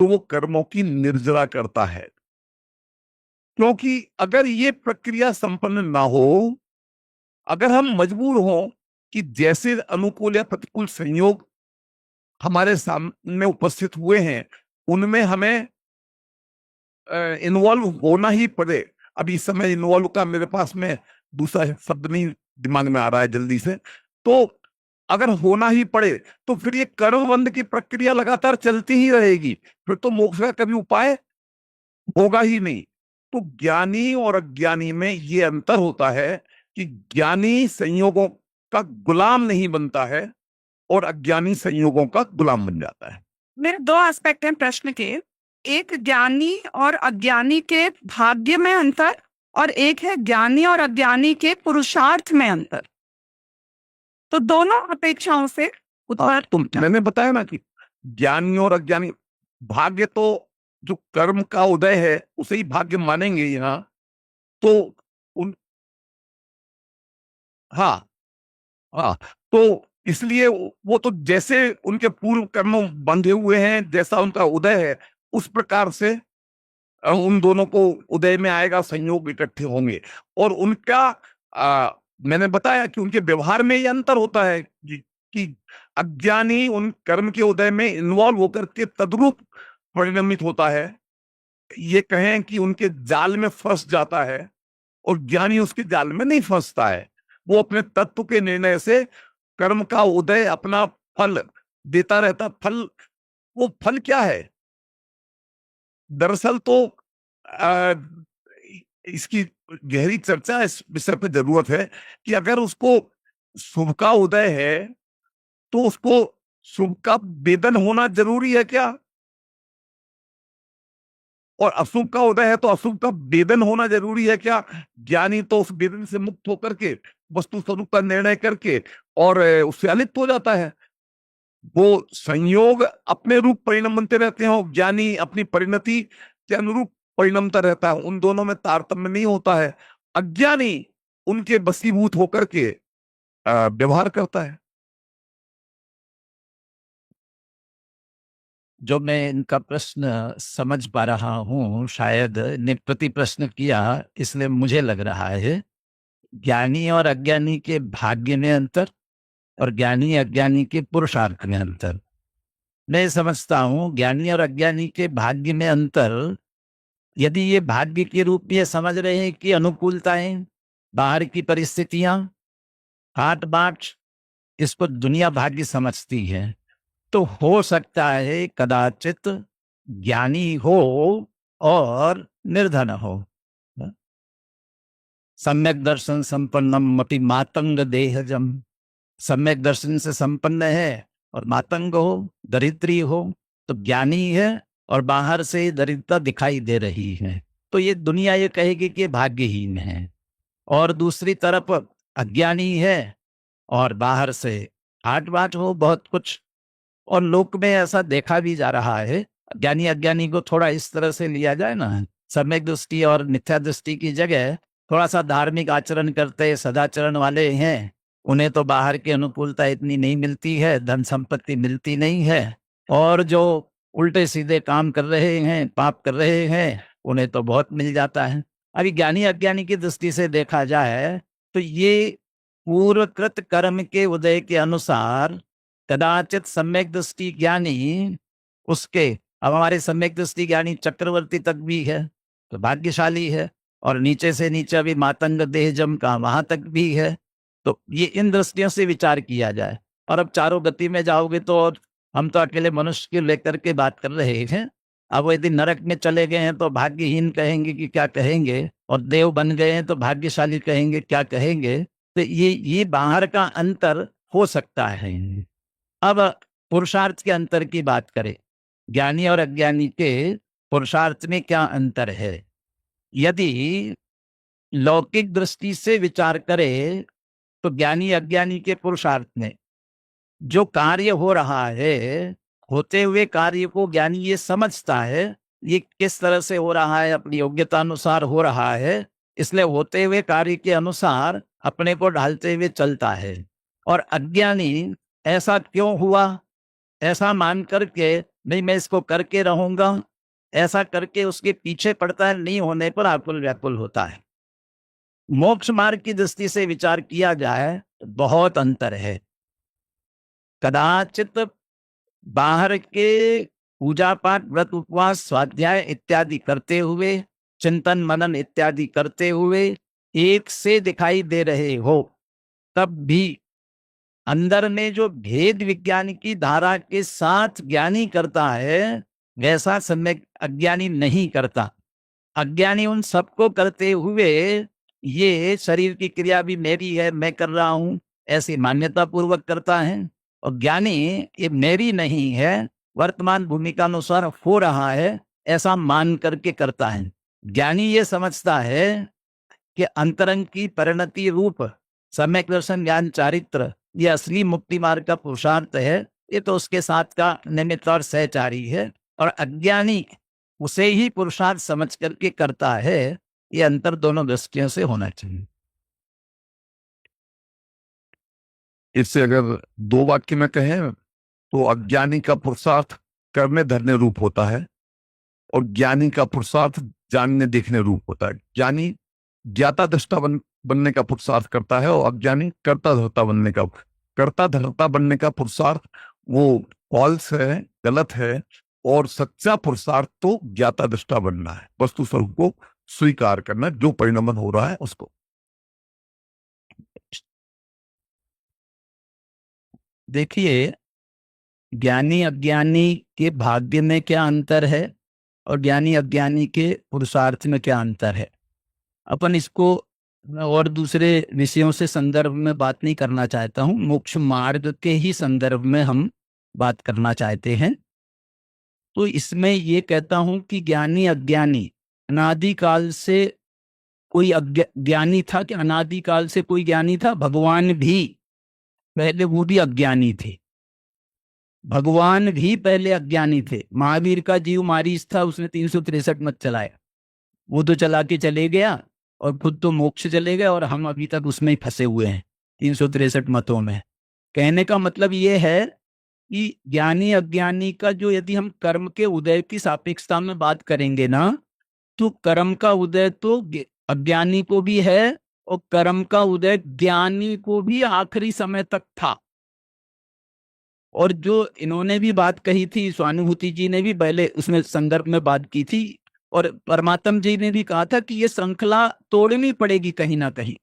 तो वो कर्मों की निर्जरा करता है। क्योंकि अगर ये प्रक्रिया संपन्न ना हो, अगर हम मजबूर हो कि जैसे अनुकूल या प्रतिकूल संयोग हमारे सामने उपस्थित हुए हैं उनमें हमें इन्वॉल्व होना ही पड़े। अभी इस समय इन्वॉल्व का मेरे पास में दूसरा शब्द नहीं दिमाग में आ रहा है जल्दी से। तो अगर होना ही पड़े तो फिर ये कर्मबंध की प्रक्रिया लगातार चलती ही रहेगी, फिर तो मोक्ष का कभी उपाय होगा ही नहीं। तो ज्ञानी और अज्ञानी में ये अंतर होता है कि ज्ञानी संयोगों का गुलाम नहीं बनता है और अज्ञानी संयोगों का गुलाम बन जाता है। मेरे दो एस्पेक्ट हैं प्रश्न के, एक ज्ञानी और अज्ञानी के भाग्य में अंतर और एक है ज्ञानी और अज्ञानी के पुरुषार्थ में अंतर। तो दोनों अपेक्षाओं से उत्तर तुम मैंने बताया ना कि ज्ञानी और अज्ञानी, भाग्य तो जो कर्म का उदय है उसे ही भाग्य मानेंगे यहाँ। तो उन हाँ हाँ, तो इसलिए वो तो जैसे उनके पूर्व कर्म बंधे हुए हैं, जैसा उनका उदय है उस प्रकार से उन दोनों को उदय में आएगा, संयोग इकट्ठे होंगे। और उनका मैंने बताया कि उनके व्यवहार में ये अंतर होता है कि अज्ञानी उन कर्म के उदय में इन्वॉल्व होकर के तद्रूप परिणमित होता है, ये कहें कि उनके जाल में फंस जाता है, और ज्ञानी उसके जाल में नहीं फंसता है। वो अपने तत्व के निर्णय से कर्म का उदय अपना फल देता रहता। फल, वो फल क्या है? दरअसल तो इसकी गहरी चर्चा इस विषय पर जरूरत है कि अगर उसको शुभ का उदय है तो उसको शुभ का वेदन होना जरूरी है क्या? और अशुभ का उदय है तो अशुभ का वेदन होना जरूरी है क्या? ज्ञानी तो उस वेदन से मुक्त होकर के वस्तु स्वरूप का निर्णय करके और उससे अलिप्त हो जाता है। वो संयोग अपने रूप परिणाम बनते रहते हैं, ज्ञानी अपनी परिणति के अनुरूप परिणमता रहता है, उन दोनों में तारतम्य नहीं होता है। अज्ञानी उनके वशीभूत होकर के व्यवहार करता है। जो मैं इनका प्रश्न समझ पा रहा हूँ, शायद ने प्रति प्रश्न किया, इसलिए मुझे लग रहा है ज्ञानी और अज्ञानी के भाग्य में अंतर और ज्ञानी अज्ञानी के पुरुषार्थ में अंतर। मैं समझता हूँ ज्ञानी और अज्ञानी के भाग्य में अंतर, यदि ये भाग्य के रूप में समझ रहे हैं कि अनुकूलताएं, बाहर की परिस्थितियां, हाट बाट, इसको दुनिया भाग्य समझती है, तो हो सकता है कदाचित ज्ञानी हो और निर्धन हो। सम्यक दर्शन संपन्नम अपि मातंग देहजम, सम्यक दर्शन से संपन्न है और मातंग हो, दरिद्री हो, तो ज्ञानी है और बाहर से दरिद्रता दिखाई दे रही है, तो ये दुनिया ये कहेगी कि भाग्यहीन है। और दूसरी तरफ अज्ञानी है और बाहर से आट बाट हो बहुत कुछ। और लोक में ऐसा देखा भी जा रहा है, ज्ञानी अज्ञानी को थोड़ा इस तरह से लिया जाए ना, सम्यक दृष्टि और मिथ्या दृष्टि की जगह थोड़ा सा धार्मिक आचरण करते सदाचरण वाले हैं, उन्हें तो बाहर की अनुकूलता इतनी नहीं मिलती है, धन संपत्ति मिलती नहीं है, और जो उल्टे सीधे काम कर रहे हैं, पाप कर रहे हैं, उन्हें तो बहुत मिल जाता है। अभी ज्ञानी अज्ञानी की दृष्टि से देखा जाए तो ये पूर्वकृत कर्म के उदय के अनुसार कदाचित सम्यक दृष्टि ज्ञानी उसके, अब हमारे सम्यक दृष्टि ज्ञानी चक्रवर्ती तक भी है तो भाग्यशाली है, और नीचे से नीचे अभी मातंग देहजम का वहां तक भी है। तो ये इन दृष्टियों से विचार किया जाए। और अब चारों गति में जाओगे तो हम तो अकेले मनुष्य के लेकर के बात कर रहे हैं, अब वो यदि नरक में चले गए हैं तो भाग्यहीन कहेंगे कि क्या कहेंगे, और देव बन गए हैं तो भाग्यशाली कहेंगे क्या कहेंगे। तो ये बाहर का अंतर हो सकता है। अब पुरुषार्थ के अंतर की बात करें, ज्ञानी और अज्ञानी के पुरुषार्थ में क्या अंतर है? यदि लौकिक दृष्टि से विचार करें तो ज्ञानी अज्ञानी के पुरुषार्थ में जो कार्य हो रहा है, होते हुए कार्य को ज्ञानी ये समझता है ये किस तरह से हो रहा है, अपनी योग्यता अनुसार हो रहा है, इसलिए होते हुए कार्य के अनुसार अपने को ढालते हुए चलता है। और अज्ञानी ऐसा क्यों हुआ, ऐसा मान करके नहीं मैं इसको करके रहूंगा, ऐसा करके उसके पीछे पड़ता है, नहीं होने पर आकुल व्याकुल होता है। मोक्ष मार्ग की दृष्टि से विचार किया जाए तो बहुत अंतर है। कदाचित बाहर के पूजा पाठ व्रत उपवास स्वाध्याय इत्यादि करते हुए, चिंतन मनन इत्यादि करते हुए एक से दिखाई दे रहे हो, तब भी अंदर में जो भेद विज्ञान की धारा के साथ ज्ञानी करता है वैसा सम्यक अज्ञानी नहीं करता। अज्ञानी उन सबको करते हुए ये शरीर की क्रिया भी मेरी है, मैं कर रहा हूं, ऐसी मान्यता पूर्वक करता है। और ज्ञानी ये मेरी नहीं है, वर्तमान भूमिका अनुसार हो रहा है, ऐसा मान करके करता है। ज्ञानी ये समझता है कि अंतरंग की परिणति रूप सम्यक दर्शन ज्ञान चारित्र ये असली मुक्ति मार्ग का पुरुषार्थ है, ये तो उसके साथ का निमित्त और सहचारी है। और अज्ञानी उसे ही पुरुषार्थ समझ करके करता है। ये अंतर दोनों दृष्टियों से होना चाहिए। इससे अगर दो वाक्य में कहें तो अज्ञानी का पुरुषार्थ करने धरने रूप होता है और ज्ञानी का पुरुषार्थ जानने देखने रूप होता है। ज्ञानी ज्ञाता दृष्टा बनने का पुरुषार्थ करता है और अज्ञानी कर्ता धर्ता बनने का पुरुषार्थ वो फॉल्स है, गलत है। और सच्चा पुरुषार्थ तो ज्ञाता दृष्टा बनना है, वस्तु स्वरूप को स्वीकार करना, जो परिणमन हो रहा है उसको। देखिए, ज्ञानी अज्ञानी के भाग्य में क्या अंतर है और ज्ञानी अज्ञानी के पुरुषार्थ में क्या अंतर है। अपन इसको और दूसरे विषयों से संदर्भ में बात नहीं करना चाहता हूँ, मोक्ष मार्ग के ही संदर्भ में हम बात करना चाहते हैं। तो इसमें ये कहता हूं कि ज्ञानी अज्ञानी, अनादिकाल से कोई ज्ञानी था कि अनादिकाल से कोई ज्ञानी था? भगवान भी पहले वो भी अज्ञानी थे, भगवान भी पहले अज्ञानी थे। महावीर का जीव मारीच था, उसने 363 मत चलाया, वो तो चला के चले गया और खुद तो मोक्ष चले गए, और हम अभी तक उसमें ही फंसे हुए हैं 363 मतों में। कहने का मतलब ये है कि ज्ञानी अज्ञानी का जो, यदि हम कर्म के उदय की सापेक्षता में बात करेंगे ना, तो कर्म का उदय तो अज्ञानी को भी है और कर्म का उदय ज्ञानी को भी आखिरी समय तक था। और जो इन्होंने भी बात कही थी, स्वानुभूति जी ने भी पहले उसमें संदर्भ में बात की थी, और परमात्मा जी ने भी कहा था कि ये श्रृंखला तोड़नी पड़ेगी कहीं ना कहीं।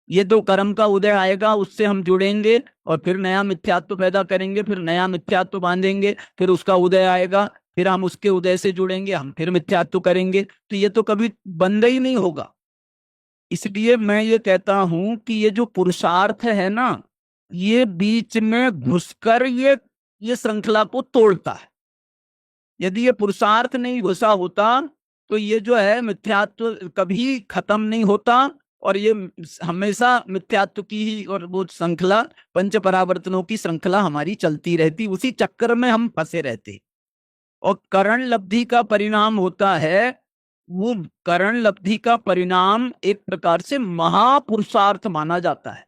ये तो कर्म का उदय आएगा, उससे हम जुड़ेंगे और फिर नया मिथ्यात्व पैदा करेंगे, फिर नया मिथ्यात्व बांधेंगे, फिर उसका उदय आएगा, फिर हम उसके उदय से जुड़ेंगे, हम फिर मिथ्यात्व करेंगे, तो ये तो कभी बंद ही नहीं होगा। इसलिए मैं ये कहता हूं कि ये जो पुरुषार्थ है ना, ये बीच में घुसकर ये श्रृंखला को तोड़ता है। यदि ये पुरुषार्थ नहीं घुसा होता तो ये जो है मिथ्यात्व कभी खत्म नहीं होता, और ये हमेशा मिथ्यात्व की ही और वो श्रृंखला, पंच परावर्तनों की श्रृंखला हमारी चलती रहती, उसी चक्कर में हम फंसे रहते। और करण लब्धि का परिणाम होता है, वो करण लब्धि का परिणाम एक प्रकार से महापुरुषार्थ माना जाता है।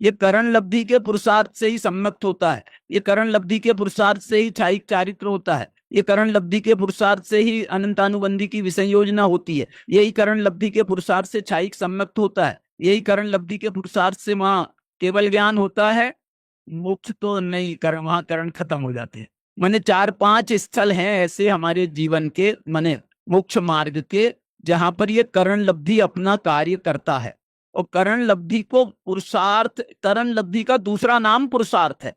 ये करण लब्धि के पुरुषार्थ से ही सम्मत होता है, ये करण लब्धि के पुरुषार्थ से ही छायिक चारित्र होता है, ये करण लब्धि के पुरुषार्थ से ही अनंतानुबंधी की विषय योजना होती है, यही करण लब्धि के पुरुषार्थ से छायिक सम्मत होता है, यही करण लब्धि के पुरुषार्थ से वहां केवल ज्ञान होता है। मोक्ष तो नहीं, वहां करण खत्म हो जाते हैं। माने 4-5 स्थल हैं ऐसे हमारे जीवन के, माने मोक्ष मार्ग के, जहां पर ये करण लब्धि अपना कार्य करता है। और करण लब्धि को पुरुषार्थ, करण लब्धि का दूसरा नाम पुरुषार्थ है।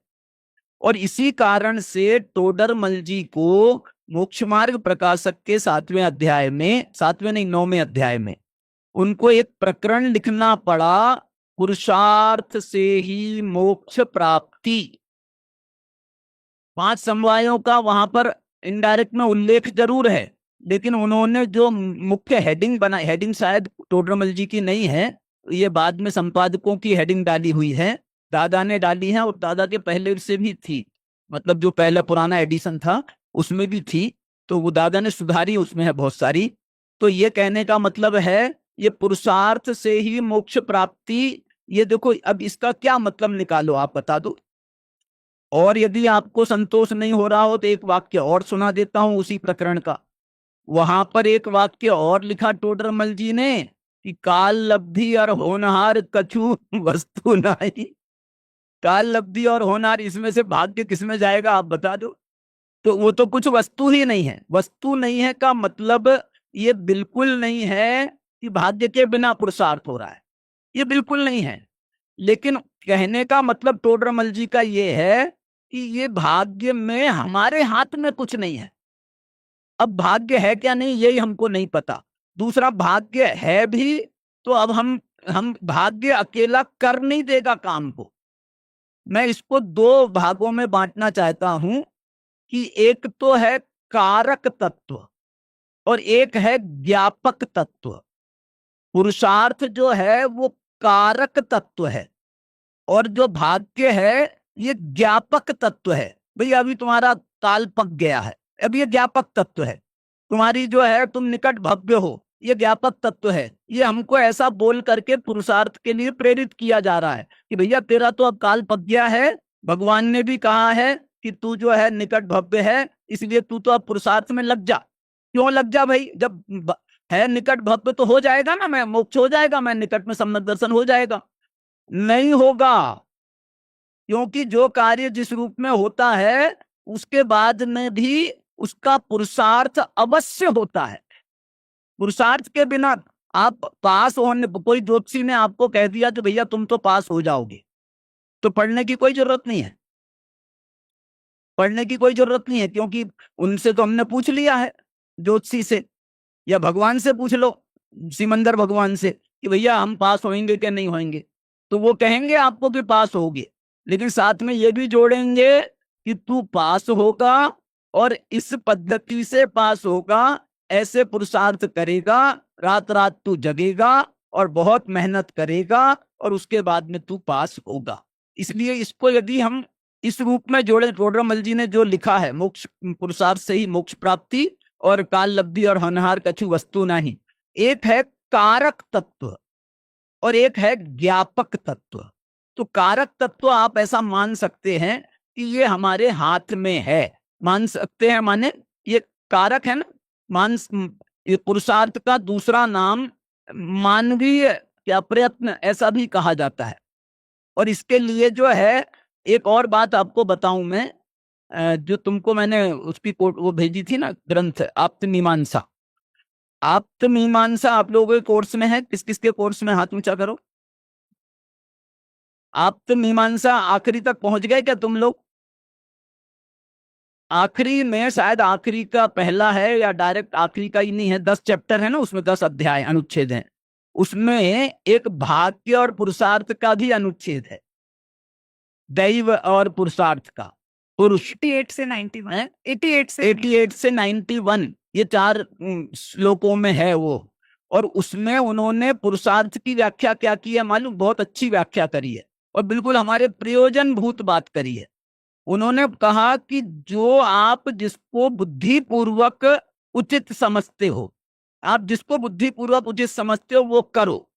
और इसी कारण से टोडरमल जी को मोक्ष मार्ग प्रकाशक के 7वें अध्याय में, 7वें नहीं 9वें अध्याय में, उनको एक प्रकरण लिखना पड़ा, पुरुषार्थ से ही मोक्ष प्राप्ति। 5 समवायों का वहां पर इनडायरेक्ट में उल्लेख जरूर है, लेकिन उन्होंने जो मुख्य हेडिंग बनाई, हेडिंग शायद टोडरमल जी की नहीं है, ये बाद में संपादकों की हेडिंग डाली हुई है, दादा ने डाली है, और दादा के पहले से भी थी, मतलब जो पहला पुराना एडिशन था उसमें भी थी, तो वो दादा ने सुधारी, उसमें है बहुत सारी। तो ये कहने का मतलब है ये पुरुषार्थ से ही मोक्ष प्राप्ति। ये देखो, अब इसका क्या मतलब निकालो, आप बता दो। और यदि आपको संतोष नहीं हो रहा हो तो एक वाक्य और सुना देता हूं उसी प्रकरण का। वहां पर एक वाक्य और लिखा टोडरमल जी ने कि काल लब्धि और होनहार कछु वस्तु नहीं। काल लब्धि और होनहार, इसमें से भाग्य किसमें जाएगा आप बता दो। तो वो तो कुछ वस्तु ही नहीं है। वस्तु नहीं है का मतलब ये बिल्कुल नहीं है कि भाग्य के बिना पुरुषार्थ हो रहा है, ये बिल्कुल नहीं है। लेकिन कहने का मतलब टोडरमल जी का ये है कि ये भाग्य में हमारे हाथ में कुछ नहीं है। अब भाग्य है क्या नहीं यही हमको नहीं पता। दूसरा, भाग्य है भी तो अब हम भाग्य अकेला कर नहीं देगा काम को। मैं इसको दो भागों में बांटना चाहता हूं कि एक तो है कारक तत्व और एक है ज्ञापक तत्व। पुरुषार्थ जो है वो कारक तत्व है और जो भाग्य है ये ज्ञापक तत्व है। भाई अभी तुम्हारा काल पक गया है, अब ये ज्ञापक तत्व है। तुम्हारी जो है तुम निकट भव्य हो, ये ज्ञापक तत्व है। ये हमको ऐसा बोल करके पुरुषार्थ के लिए प्रेरित किया जा रहा है कि भैया तेरा तो अब काल पक गया है, भगवान ने भी कहा है कि तू जो है निकट भव्य है, इसलिए तू तो अब पुरुषार्थ में लग जा। क्यों लग जा भाई, जब है निकट भव्य तो हो जाएगा ना, मैं मोक्ष हो जाएगा, मैं निकट में सम्यक दर्शन हो जाएगा। नहीं होगा, क्योंकि जो कार्य जिस रूप में होता है उसके बाद में भी उसका पुरुषार्थ अवश्य होता है। पुरुषार्थ के बिना आप पास होने, कोई ज्योतिषी ने आपको कह दिया कि भैया तुम तो पास हो जाओगे, तो पढ़ने की कोई जरूरत नहीं है। पढ़ने की कोई जरूरत नहीं है, क्योंकि उनसे तो हमने पूछ लिया है, ज्योतिषी से या भगवान से पूछ लो, सिमंदर भगवान से, कि भैया हम पास होंगे कि नहीं होंगे। तो वो कहेंगे आपको कि पास होगे, लेकिन साथ में ये भी जोड़ेंगे कि तू पास होगा और इस पद्धति से पास होगा, ऐसे पुरुषार्थ करेगा, रात रात तू जगेगा और बहुत मेहनत करेगा और उसके बाद में तू पास होगा। इसलिए इसको यदि हम इस रूप में जोड़े, टोडरमल जी ने जो लिखा है, मोक्ष पुरुषार्थ से ही मोक्ष प्राप्ति और काल लब्धि और होनहार कछु वस्तु नहीं। एक है कारक तत्व और एक है ज्ञापक तत्व। तो कारक तत्व आप ऐसा मान सकते हैं कि ये हमारे हाथ में है, मान सकते हैं, माने ये कारक है ना। ये पुरुषार्थ का दूसरा नाम मानवीय क्या प्रयत्न ऐसा भी कहा जाता है। और इसके लिए जो है एक और बात आपको बताऊं मैं, जो तुमको मैंने उसकी वो भेजी थी ना ग्रंथ आप्त मीमांसा। आप्त मीमांसा आप लोगों के कोर्स में है, किस किस के कोर्स में, हाथ ऊंचा करो। आप्त मीमांसा आखिरी तक पहुंच गए क्या तुम लोग? आखिरी में शायद आखिरी का पहला है या डायरेक्ट आखिरी का ही नहीं है, 10 चैप्टर है ना, उसमें 10 अध्याय अनुच्छेद हैं। उसमें एक भाग्य और पुरुषार्थ का भी अनुच्छेद है, दैव और पुरुषार्थ का। पुरुष 88 से 91, 88 से 91 ये 4 श्लोकों में है वो। और उसमें उन्होंने पुरुषार्थ की व्याख्या क्या की है मालूम? बहुत अच्छी व्याख्या करी है और बिल्कुल हमारे प्रयोजन भूत बात करी है। उन्होंने कहा कि जो आप जिसको बुद्धिपूर्वक उचित समझते हो, आप जिसको बुद्धिपूर्वक उचित समझते हो वो करो,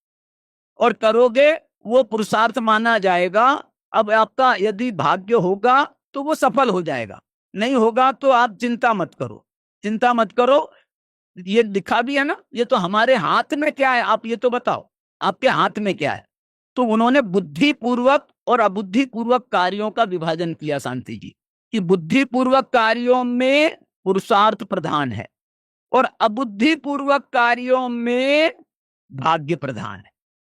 और करोगे वो पुरुषार्थ माना जाएगा। अब आपका यदि भाग्य होगा तो वो सफल हो जाएगा, नहीं होगा तो आप चिंता मत करो, चिंता मत करो। ये लिखा भी है ना, ये तो हमारे हाथ में क्या है, आप ये तो बताओ आपके हाथ में क्या है। तो उन्होंने बुद्धिपूर्वक और अबुद्धिपूर्वक कार्यों का विभाजन किया शांति जी, कि बुद्धिपूर्वक कार्यों में पुरुषार्थ प्रधान है और अबुद्धिपूर्वक कार्यों में भाग्य प्रधान है।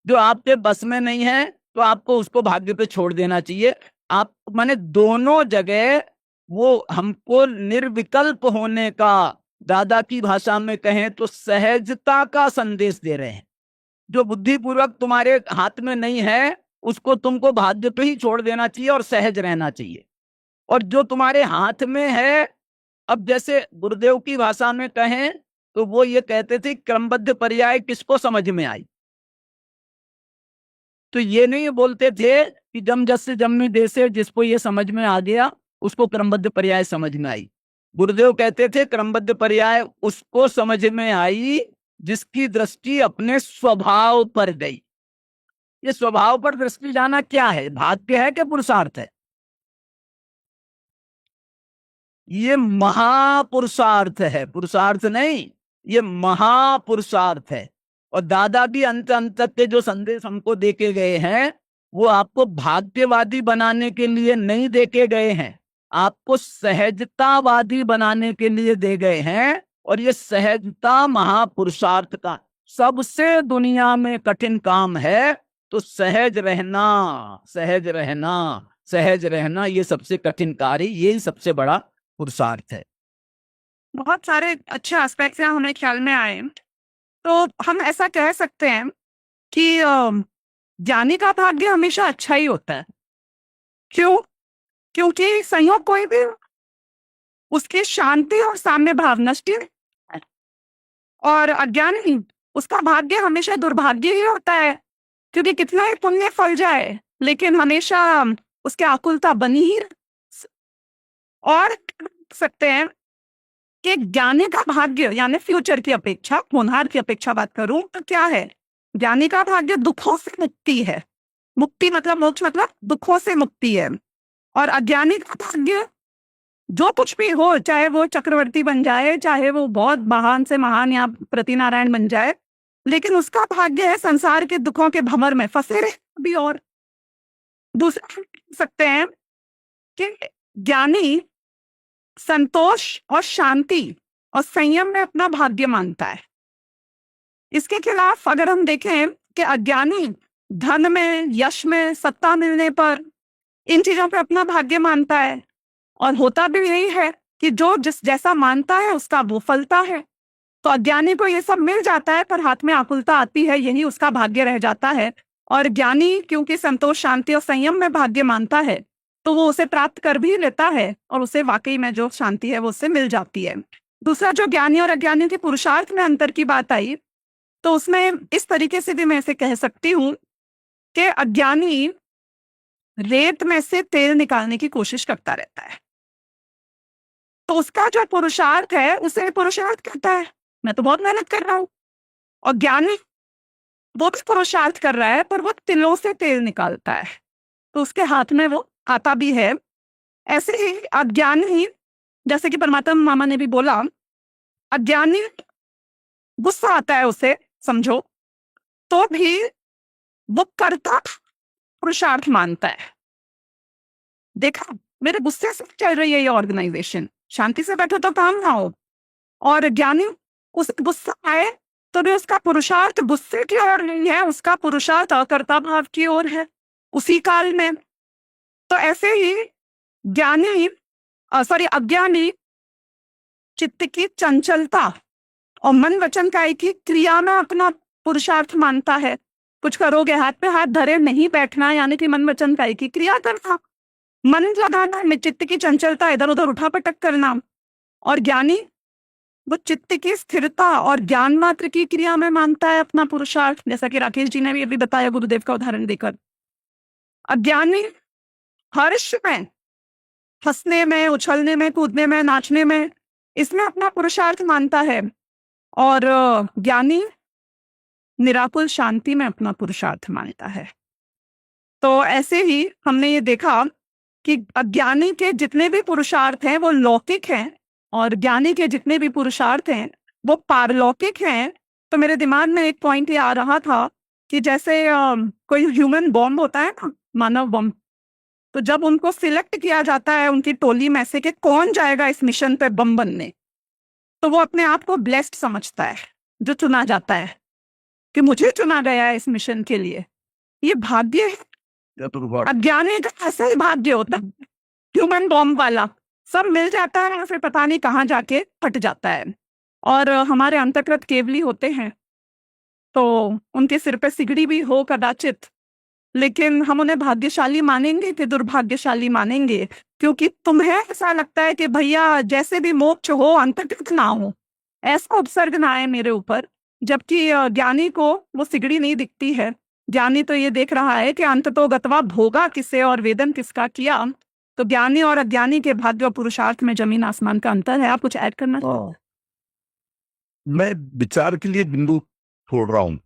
जो आपके बस में नहीं है तो आपको उसको भाग्य पे छोड़ देना चाहिए। आप माने दोनों जगह वो हमको निर्विकल्प होने का, दादा की भाषा में कहें तो सहजता का संदेश दे रहे हैं। जो बुद्धिपूर्वक तुम्हारे हाथ में नहीं है उसको तुमको भाग्य पे ही छोड़ देना चाहिए और सहज रहना चाहिए। और जो तुम्हारे हाथ में है, अब जैसे गुरुदेव की भाषा में कहें तो वो ये कहते थे क्रमबद्ध पर्याय किसको समझ में आई? तो ये नहीं बोलते थे कि जम जस जम्मी देसे, जिसको ये समझ में आ गया उसको क्रमबद्ध पर्याय समझ में आई। गुरुदेव कहते थे क्रमबद्ध पर्याय उसको समझ में आई जिसकी दृष्टि अपने स्वभाव पर गई। ये स्वभाव पर दृष्टि जाना क्या है? भाग्य है कि पुरुषार्थ है? ये महापुरुषार्थ है, पुरुषार्थ नहीं, ये महापुरुषार्थ है। और दादा भी अंत अंत तक के जो संदेश हमको देके गए हैं वो आपको भाग्यवादी बनाने के लिए नहीं देके गए हैं, आपको सहजतावादी बनाने के लिए दे गए हैं। और ये सहजता महापुरुषार्थ का सबसे दुनिया में कठिन काम है। तो सहज रहना, सहज रहना, सहज रहना, ये सबसे कठिन कार्य, ये सबसे बड़ा पुरुषार्थ है। बहुत सारे अच्छे एस्पेक्ट्स यहाँ हमें ख्याल में आए। तो हम ऐसा कह सकते हैं कि ज्ञानी का भाग्य हमेशा अच्छा ही होता है। क्यों? क्योंकि संयोग कोई भी उसकी शांति और साम्य भाव नष्ट है, और अज्ञानी उसका भाग्य हमेशा दुर्भाग्य ही होता है, क्योंकि कितना ही पुण्य फल जाए लेकिन हमेशा उसके आकुलता बनी ही और सकते हैं कि ज्ञानी का भाग्य यानी फ्यूचर की अपेक्षा, होनहार की अपेक्षा बात करूं तो क्या है, ज्ञानी का भाग्य दुखों से मुक्ति है। मुक्ति मतलब मोक्ष, मतलब दुखों से मुक्ति है। और अज्ञानी का भाग्य जो कुछ भी हो, चाहे वो चक्रवर्ती बन जाए, चाहे वो बहुत महान से महान या प्रतिनारायण बन जाए, लेकिन उसका भाग्य है संसार के दुखों के भंवर में फंसे रहे अभी। और दूसरा सकते हैं कि ज्ञानी संतोष और शांति और संयम में अपना भाग्य मानता है। इसके खिलाफ अगर हम देखें कि अज्ञानी धन में, यश में, सत्ता मिलने पर इन चीजों पे अपना भाग्य मानता है। और होता भी यही है कि जो जिस जैसा मानता है उसका वो फलता है। तो अज्ञानी को ये सब मिल जाता है पर हाथ में आकुलता आती है, यही उसका भाग्य रह जाता है। और ज्ञानी क्योंकि संतोष, शांति और संयम में भाग्य मानता है तो वो उसे प्राप्त कर भी लेता है और उसे वाकई में जो शांति है वो उससे मिल जाती है। दूसरा, जो ज्ञानी और अज्ञानी के पुरुषार्थ में अंतर की बात आई तो उसमें इस तरीके से भी मैं इसे कह सकती हूँ कि अज्ञानी रेत में से तेल निकालने की कोशिश करता रहता है, तो उसका जो पुरुषार्थ है उसे पुरुषार्थ कहता है, मैं तो बहुत मेहनत कर रहा हूँ। और ज्ञानी वो भी पुरुषार्थ कर रहा है पर वो तिलों से तेल निकालता है, तो उसके हाथ में वो आता भी है। ऐसे ही अज्ञानी, जैसे कि परमात्मा मामा ने भी बोला, अज्ञानी गुस्सा आता है उसे, समझो, तो भी वो करता पुरुषार्थ मानता है। देखा, मेरे गुस्से से चल रही है ये ऑर्गेनाइजेशन, शांति से बैठो तो काम ना हो। और ज्ञानी उस गुस्सा आए तो भी उसका पुरुषार्थ गुस्से की ओर नहीं है, उसका पुरुषार्थ अकर्ता भाव की ओर है उसी काल में। तो ऐसे ही अज्ञानी चित्त की चंचलता और मन वचन काया की क्रिया में अपना पुरुषार्थ मानता है। कुछ करोगे, हाथ पे हाथ धरे नहीं बैठना, यानी कि मन वचन काया की क्रिया करना, मन लगाना, चित्त की चंचलता, इधर उधर उठा पटक करना। और ज्ञानी वो चित्त की स्थिरता और ज्ञान मात्र की क्रिया में मानता है अपना पुरुषार्थ, जैसा कि राकेश जी ने भी अभी बताया गुरुदेव का उदाहरण देकर। अज्ञानी हर्ष में, हंसने में, उछलने में, कूदने में, नाचने में, इसमें अपना पुरुषार्थ मानता है। और ज्ञानी निराकुल शांति में अपना पुरुषार्थ मानता है। तो ऐसे ही हमने ये देखा कि अज्ञानी के जितने भी पुरुषार्थ हैं वो लौकिक हैं और ज्ञानी के जितने भी पुरुषार्थ हैं वो पारलौकिक हैं। तो मेरे दिमाग में एक पॉइंट ये आ रहा था कि जैसे कोई ह्यूमन बॉम्ब होता है ना, मानव बॉम्ब, तो जब उनको सिलेक्ट किया जाता है उनकी टोली में से कि कौन जाएगा इस मिशन पे बम बनने, तो वो अपने आप को ब्लेस्ड समझता है जो चुना जाता है कि मुझे चुना गया है इस मिशन के लिए। ये भाग्य है। अज्ञानी का ऐसा ही भाग्य होता है, ह्यूमन बॉम्ब वाला, सब मिल जाता है और फिर पता नहीं कहाँ जाके फट जाता है। और हमारे अंतकृत केवली होते हैं तो उनके सिर पे सिगड़ी भी हो कदाचित, लेकिन हम उन्हें भाग्यशाली मानेंगे कि दुर्भाग्यशाली मानेंगे? क्योंकि तुम्हें ऐसा लगता है कि भैया जैसे भी मोक्ष हो अंतकृत ना हो, ऐसा उपसर्ग ना आए मेरे ऊपर, जबकि ज्ञानी को वो सिगड़ी नहीं दिखती है, ज्ञानी तो ये देख रहा है कि अंततो गत्वा भोगा किसे और वेदन किसका किया। तो ज्ञानी और अज्ञानी के भाग्य और पुरुषार्थ में जमीन आसमान का अंतर है। आप कुछ ऐड करना चाहते मैं विचार के लिए बिंदु छोड़ रहा हूं।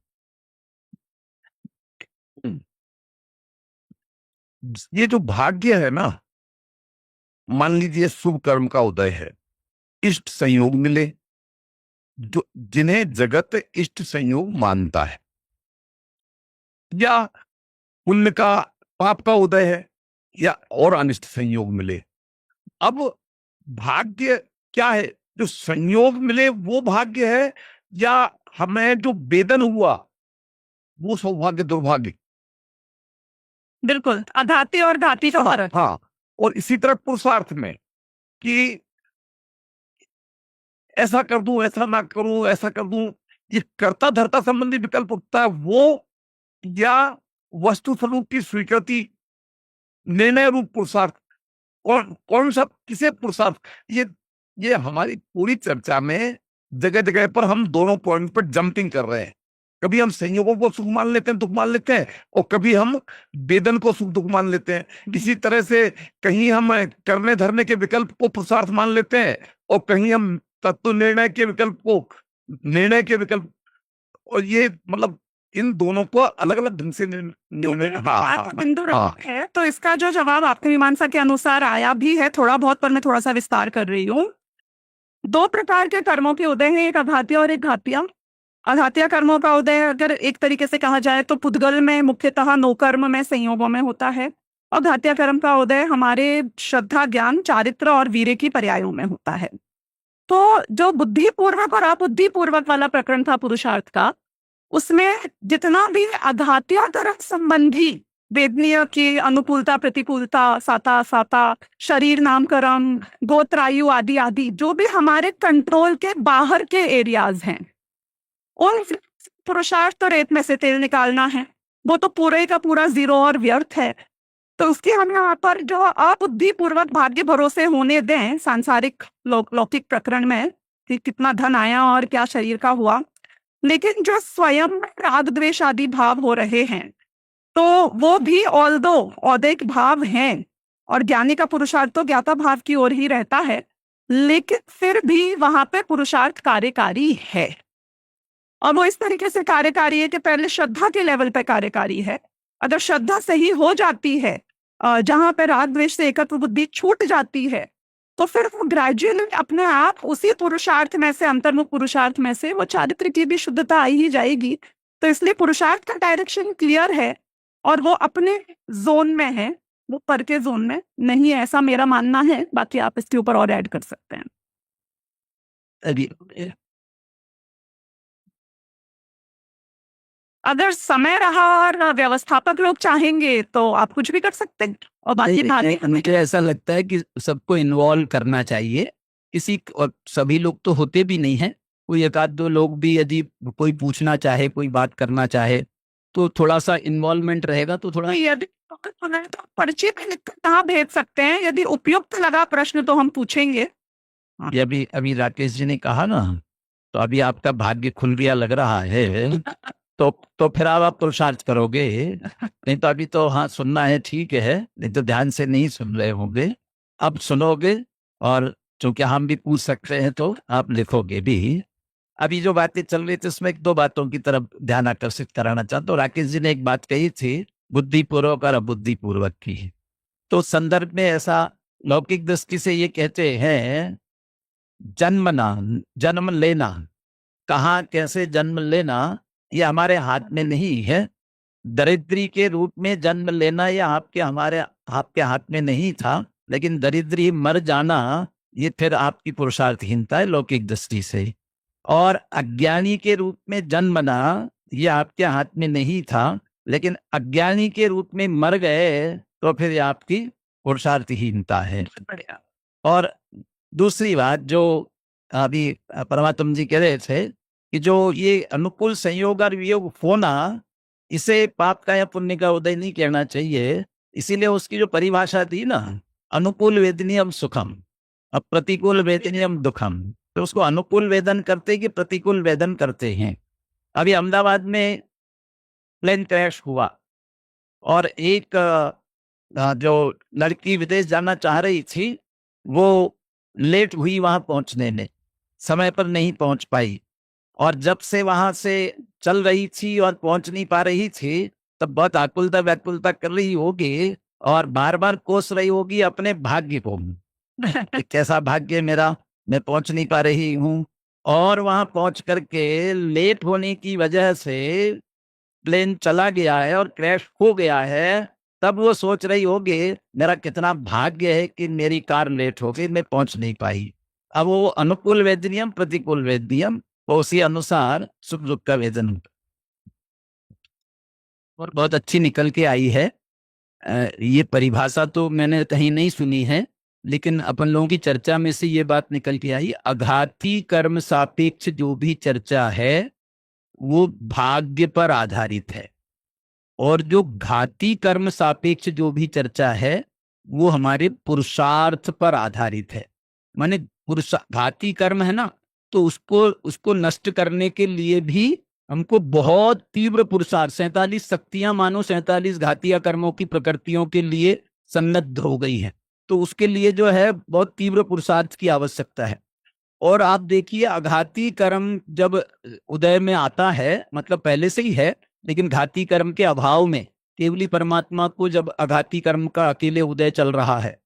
ये जो भाग्य है ना, मान लीजिए शुभ कर्म का उदय है, इष्ट संयोग मिले, जो जिन्हें जगत इष्ट संयोग मानता है, या पुण्य का पाप का उदय है, या और अनिष्ट संयोग मिले। अब भाग्य क्या है? जो संयोग मिले वो भाग्य है, या हमें जो वेदन हुआ वो सौभाग्य दुर्भाग्य? बिल्कुल, अघाती और घाती का फर्क। हाँ, और इसी तरह पुरुषार्थ में कि ऐसा कर दूं, ऐसा ना करूं, ऐसा कर दूं, ये कर्ता धर्ता संबंधी विकल्प उठता है वो, या वस्तु स्वरूप की स्वीकृति, निर्णय रूप पुरुषार्थ? कौन कौन सा किसे पुरुषार्थ? ये हमारी पूरी चर्चा में जगह जगह पर हम दोनों पॉइंट पर जंपिंग कर रहे हैं। कभी हम संयोगों को सुख मान लेते हैं, दुख मान लेते हैं, और कभी हम वेदन को सुख दुख मान लेते हैं। इसी तरह से कहीं हम करने धरने के विकल्प को पुरुषार्थ मान लेते हैं, और कहीं हम तत्व निर्णय के विकल्प को निर्णय के विकल्प, और ये मतलब इन दोनों को अलग अलग ढंग से बिंदु है। तो इसका जो जवाब आपकी मीमांसा के अनुसार आया भी है थोड़ा बहुत, पर मैं थोड़ा सा विस्तार कर रही हूँ। दो प्रकार के कर्मों के उदय हैं, एक अघातीय और एक घातीय। अघातीय कर्मों का उदय अगर एक तरीके से कहा जाए तो पुद्गल में, मुख्यतः नौकर्म में, संयोगों में होता है। और घातीय कर्म का उदय हमारे श्रद्धा, ज्ञान, चारित्र और वीर्य की पर्यायों में होता है। तो जो बुद्धिपूर्वक और अबुद्धिपूर्वक वाला प्रकरण था पुरुषार्थ का, उसमें जितना भी अघातीय कर्म संबंधी वेदनीय की अनुकूलता, प्रतिकूलता, साता साता, शरीर नामकरण, गोत्रायु आदि आदि, जो भी हमारे कंट्रोल के बाहर के एरियाज हैं, उन पुरुषार्थ तो रेत में से तेल निकालना है, वो तो पूरे का पूरा जीरो और व्यर्थ है। तो उसकी हम यहाँ पर जो अबुद्धिपूर्वक भाग्य भरोसे होने दें सांसारिक लौकिक प्रकरण में कि कितना धन आया और क्या शरीर का हुआ, लेकिन जो स्वयं राग द्वेष आदि भाव हो रहे हैं, तो वो भी ऑल्दो औदैक भाव हैं, और ज्ञानी का पुरुषार्थ तो ज्ञाता भाव की ओर ही रहता है, लेकिन फिर भी वहां पे पुरुषार्थ कार्यकारी है। और वो इस तरीके से कार्यकारी है कि पहले श्रद्धा के लेवल पे कार्यकारी है। अगर श्रद्धा सही हो जाती है, जहां पे राग द्वेष से एकत्व बुद्धि छूट जाती है, तो फिर वो ग्रेजुअली अपने आप उसी पुरुषार्थ में से, अंतर्मुख पुरुषार्थ में से, वो चारित्र की भी शुद्धता आई ही जाएगी। तो इसलिए पुरुषार्थ का डायरेक्शन क्लियर है, और वो अपने जोन में है, वो पर के जोन में नहीं है, ऐसा मेरा मानना है। बाकी आप इसके ऊपर और ऐड कर सकते हैं। अभी अगर समय रहा और व्यवस्थापक लोग चाहेंगे तो आप कुछ भी कर सकते हैं, और बाकी मुझे ऐसा लगता है कि सबको इन्वॉल्व करना चाहिए। किसी और सभी लोग तो होते भी नहीं हैं, कोई एक आध दो लोग भी यदि कोई पूछना चाहे, कोई बात करना चाहे, तो थोड़ा सा इन्वॉल्वमेंट रहेगा तो थोड़ा। यदि तो पर्ची पे लिख कर कहाँ भेज सकते हैं, यदि उपयुक्त लगा प्रश्न तो हम पूछेंगे। अभी अभी राकेश जी ने कहा ना, तो अभी आपका भाग्य खुल गया लग रहा है, तो फिर आप पुरुषार्थ करोगे। नहीं तो अभी तो हाँ सुनना है, ठीक है, नहीं तो ध्यान से नहीं सुन रहे होंगे, अब सुनोगे, और चूंकि हम भी पूछ सकते हैं तो आप लिखोगे भी। अभी जो बातें चल रही थी उसमें एक दो बातों की तरफ ध्यान आकर्षित कराना चाहता हूँ। राकेश जी ने एक बात कही थी बुद्धिपूर्वक और अबुद्धिपूर्वक की, तो संदर्भ में ऐसा लौकिक दृष्टि से ये कहते हैं जन्मना, जन्म लेना, कहाँ कैसे जन्म लेना ये हमारे हाथ में नहीं है। दरिद्री के रूप में जन्म लेना ये आपके हाथ में नहीं था, लेकिन दरिद्री मर जाना ये फिर आपकी पुरुषार्थहीनता है लौकिक दृष्टि से। और अज्ञानी के रूप में जन्मना ये आपके हाथ में नहीं था, लेकिन अज्ञानी के रूप में मर गए तो फिर ये आपकी पुरुषार्थहीनता है। और दूसरी बात जो अभी परमात्मा जी कह रहे थे कि जो ये अनुकूल संयोग और वियोग होना, इसे पाप का या पुण्य का उदय नहीं कहना चाहिए। इसीलिए उसकी जो परिभाषा थी ना, अनुकूल वेदनीयम सुखम, अब प्रतिकूल वेदनीयम दुखम, तो उसको अनुकूल वेदन करते कि प्रतिकूल वेदन करते हैं। अभी अहमदाबाद में प्लेन क्रैश हुआ और एक जो लड़की विदेश जाना चाह रही थी वो लेट हुई वहां पहुंचने में, समय पर नहीं पहुंच पाई। और जब से वहां से चल रही थी और पहुंच नहीं पा रही थी, तब बहुत आकुलता व्याकुलता कर रही होगी और बार बार कोस रही होगी अपने भाग्य को कि कैसा भाग्य मेरा, मैं पहुंच नहीं पा रही हूँ। और वहां पहुंच करके लेट होने की वजह से प्लेन चला गया है और क्रैश हो गया है, तब वो सोच रही होगी मेरा कितना भाग्य है कि मेरी कार लेट हो गई, मैं पहुंच नहीं पाई। अब वो अनुकूल वेदनियम प्रतिकूल वेदनियम, वो उसी अनुसार सुख दुख का वेदन होता और बहुत अच्छी निकल के आई है। ये परिभाषा तो मैंने कहीं नहीं सुनी है, लेकिन अपन लोगों की चर्चा में से ये बात निकल के आई, अघाती कर्म सापेक्ष जो भी चर्चा है वो भाग्य पर आधारित है, और जो घाती कर्म सापेक्ष जो भी चर्चा है वो हमारे पुरुषार्थ पर आधारित है। माने घाती कर्म है ना, तो उसको नष्ट करने के लिए भी हमको बहुत तीव्र पुरुषार्थ, 47 शक्तियां मानो 47 घातीय कर्मों की प्रकृतियों के लिए सन्नद्ध हो गई है, तो उसके लिए जो है बहुत तीव्र पुरुषार्थ की आवश्यकता है। और आप देखिए अघाती कर्म जब उदय में आता है, मतलब पहले से ही है, लेकिन घाती कर्म के अभाव में केवली परमात्मा को जब अघाती कर्म का अकेले उदय चल रहा है,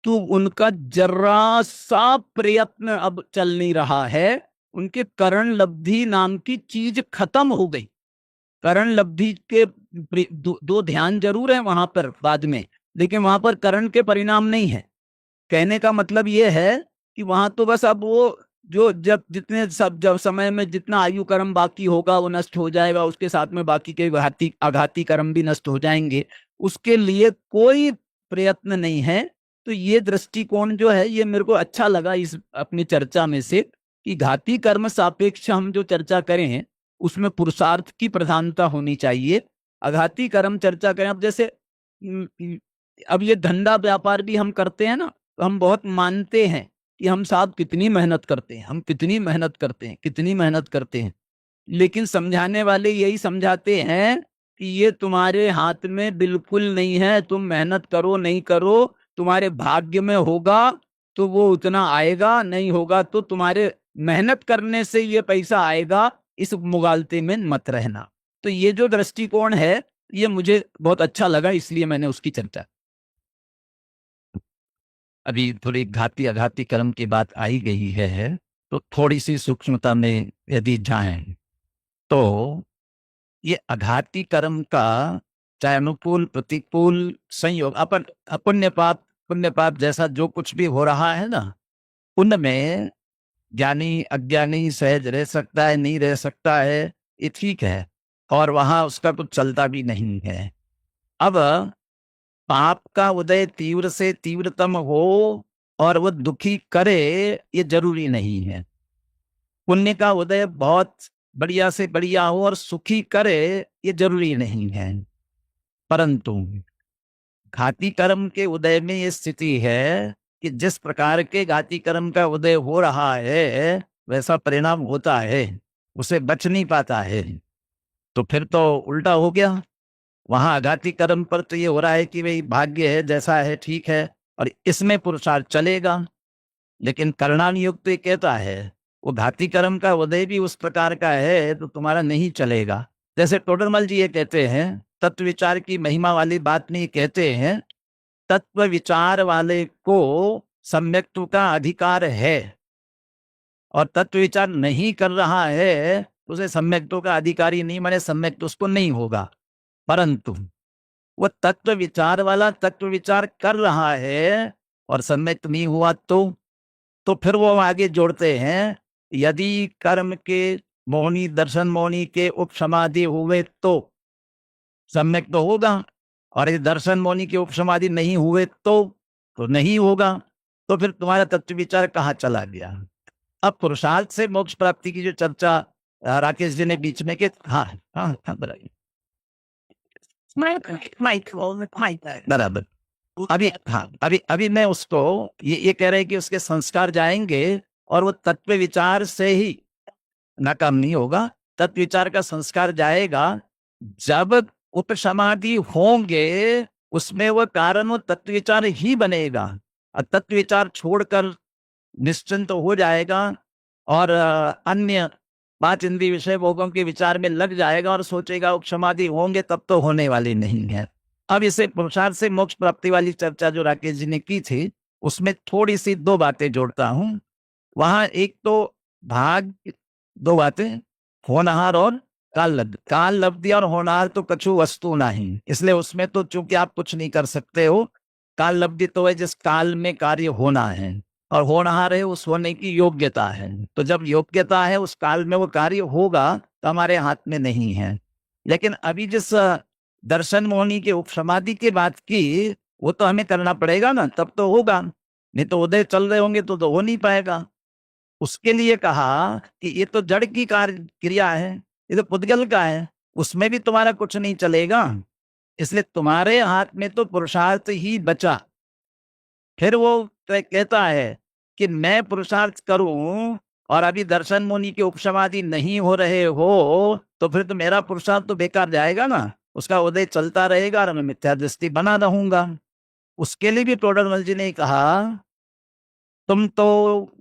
तो उनका जरा सा प्रयत्न अब चल नहीं रहा है, उनके करण लब्धि नाम की चीज खत्म हो गई। करण लब्धि के दो ध्यान जरूर है वहां पर बाद में, लेकिन वहां पर करण के परिणाम नहीं है। कहने का मतलब ये है कि वहां तो बस अब वो जो जब समय में जितना आयु कर्म बाकी होगा वो नष्ट हो जाएगा, उसके साथ में बाकी के आघाती कर्म भी नष्ट हो जाएंगे, उसके लिए कोई प्रयत्न नहीं है। तो ये दृष्टिकोण जो है ये मेरे को अच्छा लगा इस अपनी चर्चा में से, कि घाती कर्म सापेक्ष हम जो चर्चा करें हैं उसमें पुरुषार्थ की प्रधानता होनी चाहिए। अघाती कर्म चर्चा करें, अब जैसे अब ये धंधा व्यापार भी हम करते हैं ना, तो हम बहुत मानते हैं कि हम साहब कितनी मेहनत करते हैं, हम कितनी मेहनत करते हैं, कितनी मेहनत करते हैं, लेकिन समझाने वाले यही समझाते हैं कि ये तुम्हारे हाथ में बिल्कुल नहीं है, तुम मेहनत करो नहीं करो, तुम्हारे भाग्य में होगा तो वो उतना आएगा, नहीं होगा तो तुम्हारे मेहनत करने से ये पैसा आएगा, इस मुगालते में मत रहना। तो ये जो दृष्टिकोण है ये मुझे बहुत अच्छा लगा, इसलिए मैंने उसकी चर्चा। अभी थोड़ी घाती अघाती कर्म की बात आई गई है, तो थोड़ी सी सूक्ष्मता में यदि जाएं तो ये अघाती कर्म का चाहे अनुकूल प्रतिकूल संयोग, अपन पुण्य पाप जैसा जो कुछ भी हो रहा है ना, उनमें ज्ञानी अज्ञानी सहज रह सकता है, नहीं रह सकता है, ये ठीक है, और वहां उसका कुछ चलता भी नहीं है। अब पाप का उदय तीव्र से तीव्रतम हो और वो दुखी करे ये जरूरी नहीं है। पुण्य का उदय बहुत बढ़िया से बढ़िया हो और सुखी करे ये जरूरी नहीं है। परंतु घाती कर्म के उदय में ये स्थिति है कि जिस प्रकार के घाती कर्म का उदय हो रहा है वैसा परिणाम होता है, उसे बच नहीं पाता है, तो फिर तो उल्टा हो गया। वहां अघाती कर्म पर तो ये हो रहा है कि भाई भाग्य है जैसा है ठीक है और इसमें पुरुषार्थ चलेगा, लेकिन करणानुयुक्त ये कहता है वो घाती कर्म का उदय भी उस प्रकार का है तो तुम्हारा नहीं चलेगा। जैसे टोडरमल जी ये कहते हैं, तत्व विचार की महिमा वाली बात नहीं, कहते हैं तत्व विचार वाले को सम्यक्त्व का अधिकार है, और तत्व विचार नहीं कर रहा है उसे सम्यक्त्व का अधिकारी नहीं, माने सम्यक्त्व उसको नहीं होगा। परंतु वो तत्व विचार वाला तत्व विचार कर रहा है और सम्यक्त नहीं हुआ तो फिर वो आगे जोड़ते हैं, यदि कर्म के मोहनी दर्शन मोहनी के उपसमाधि हुए तो सम्यक तो होगा, और यदि दर्शन मोहनी के उपसमाधि नहीं हुए तो नहीं होगा, तो फिर तुम्हारा तत्व विचार कहाँ चला गया। अब पुरुषार्थ से मोक्ष प्राप्ति की जो चर्चा राकेश जी ने बीच में के, हाँ हाँ हाँ बताइए। बराबर। अभी मैं उसको ये कह रहे कि उसके संस्कार जाएंगे और वो तत्व विचार से ही नाकाम नहीं होगा, तत्व विचार का संस्कार जाएगा जब उपसमाधि होंगे उसमें वो कारण वो तत्व विचार ही बनेगा, और तत्व विचार छोड़कर निश्चिंत हो जाएगा और अन्य पांच इंद्रिय विषय भोगों के विचार में लग जाएगा और सोचेगा उपसमाधि होंगे, तब तो होने वाली नहीं है। अब इसे पुरुषार्थ से मोक्ष प्राप्ति वाली चर्चा जो राकेश जी ने की थी, उसमें थोड़ी सी दो बातें जोड़ता हूं। वहां एक तो भाग, दो बातें, होनहार और काल लब्धि और होनहार तो कछु वस्तु नहीं, इसलिए उसमें तो चूंकि आप कुछ नहीं कर सकते हो। काल लब्धि तो है जिस काल में कार्य होना है, और होनहार है उस होने की योग्यता है। तो जब योग्यता है उस काल में वो कार्य होगा तो हमारे हाथ में नहीं है। लेकिन अभी जिस दर्शन मोहनी के उपसमाधि की बात की, वो तो हमें करना पड़ेगा ना, तब तो होगा, नहीं तो उदय चल रहे होंगे तो हो नहीं पाएगा। उसके लिए कहा कि ये तो जड़ की कार्य क्रिया है, ये तो पुद्गल का है, उसमें भी तुम्हारा कुछ नहीं चलेगा, इसलिए तुम्हारे हाथ में तो पुरुषार्थ ही बचा। फिर वो कहता है कि मैं पुरुषार्थ करूं और अभी दर्शन मुनि के उपसमाधि नहीं हो रहे हो, तो फिर तो मेरा पुरुषार्थ तो बेकार जाएगा ना, उसका उदय चलता रहेगा और मैं मिथ्या दृष्टि बना रहूंगा। उसके लिए भी टोडरमल जी ने कहा तुम तो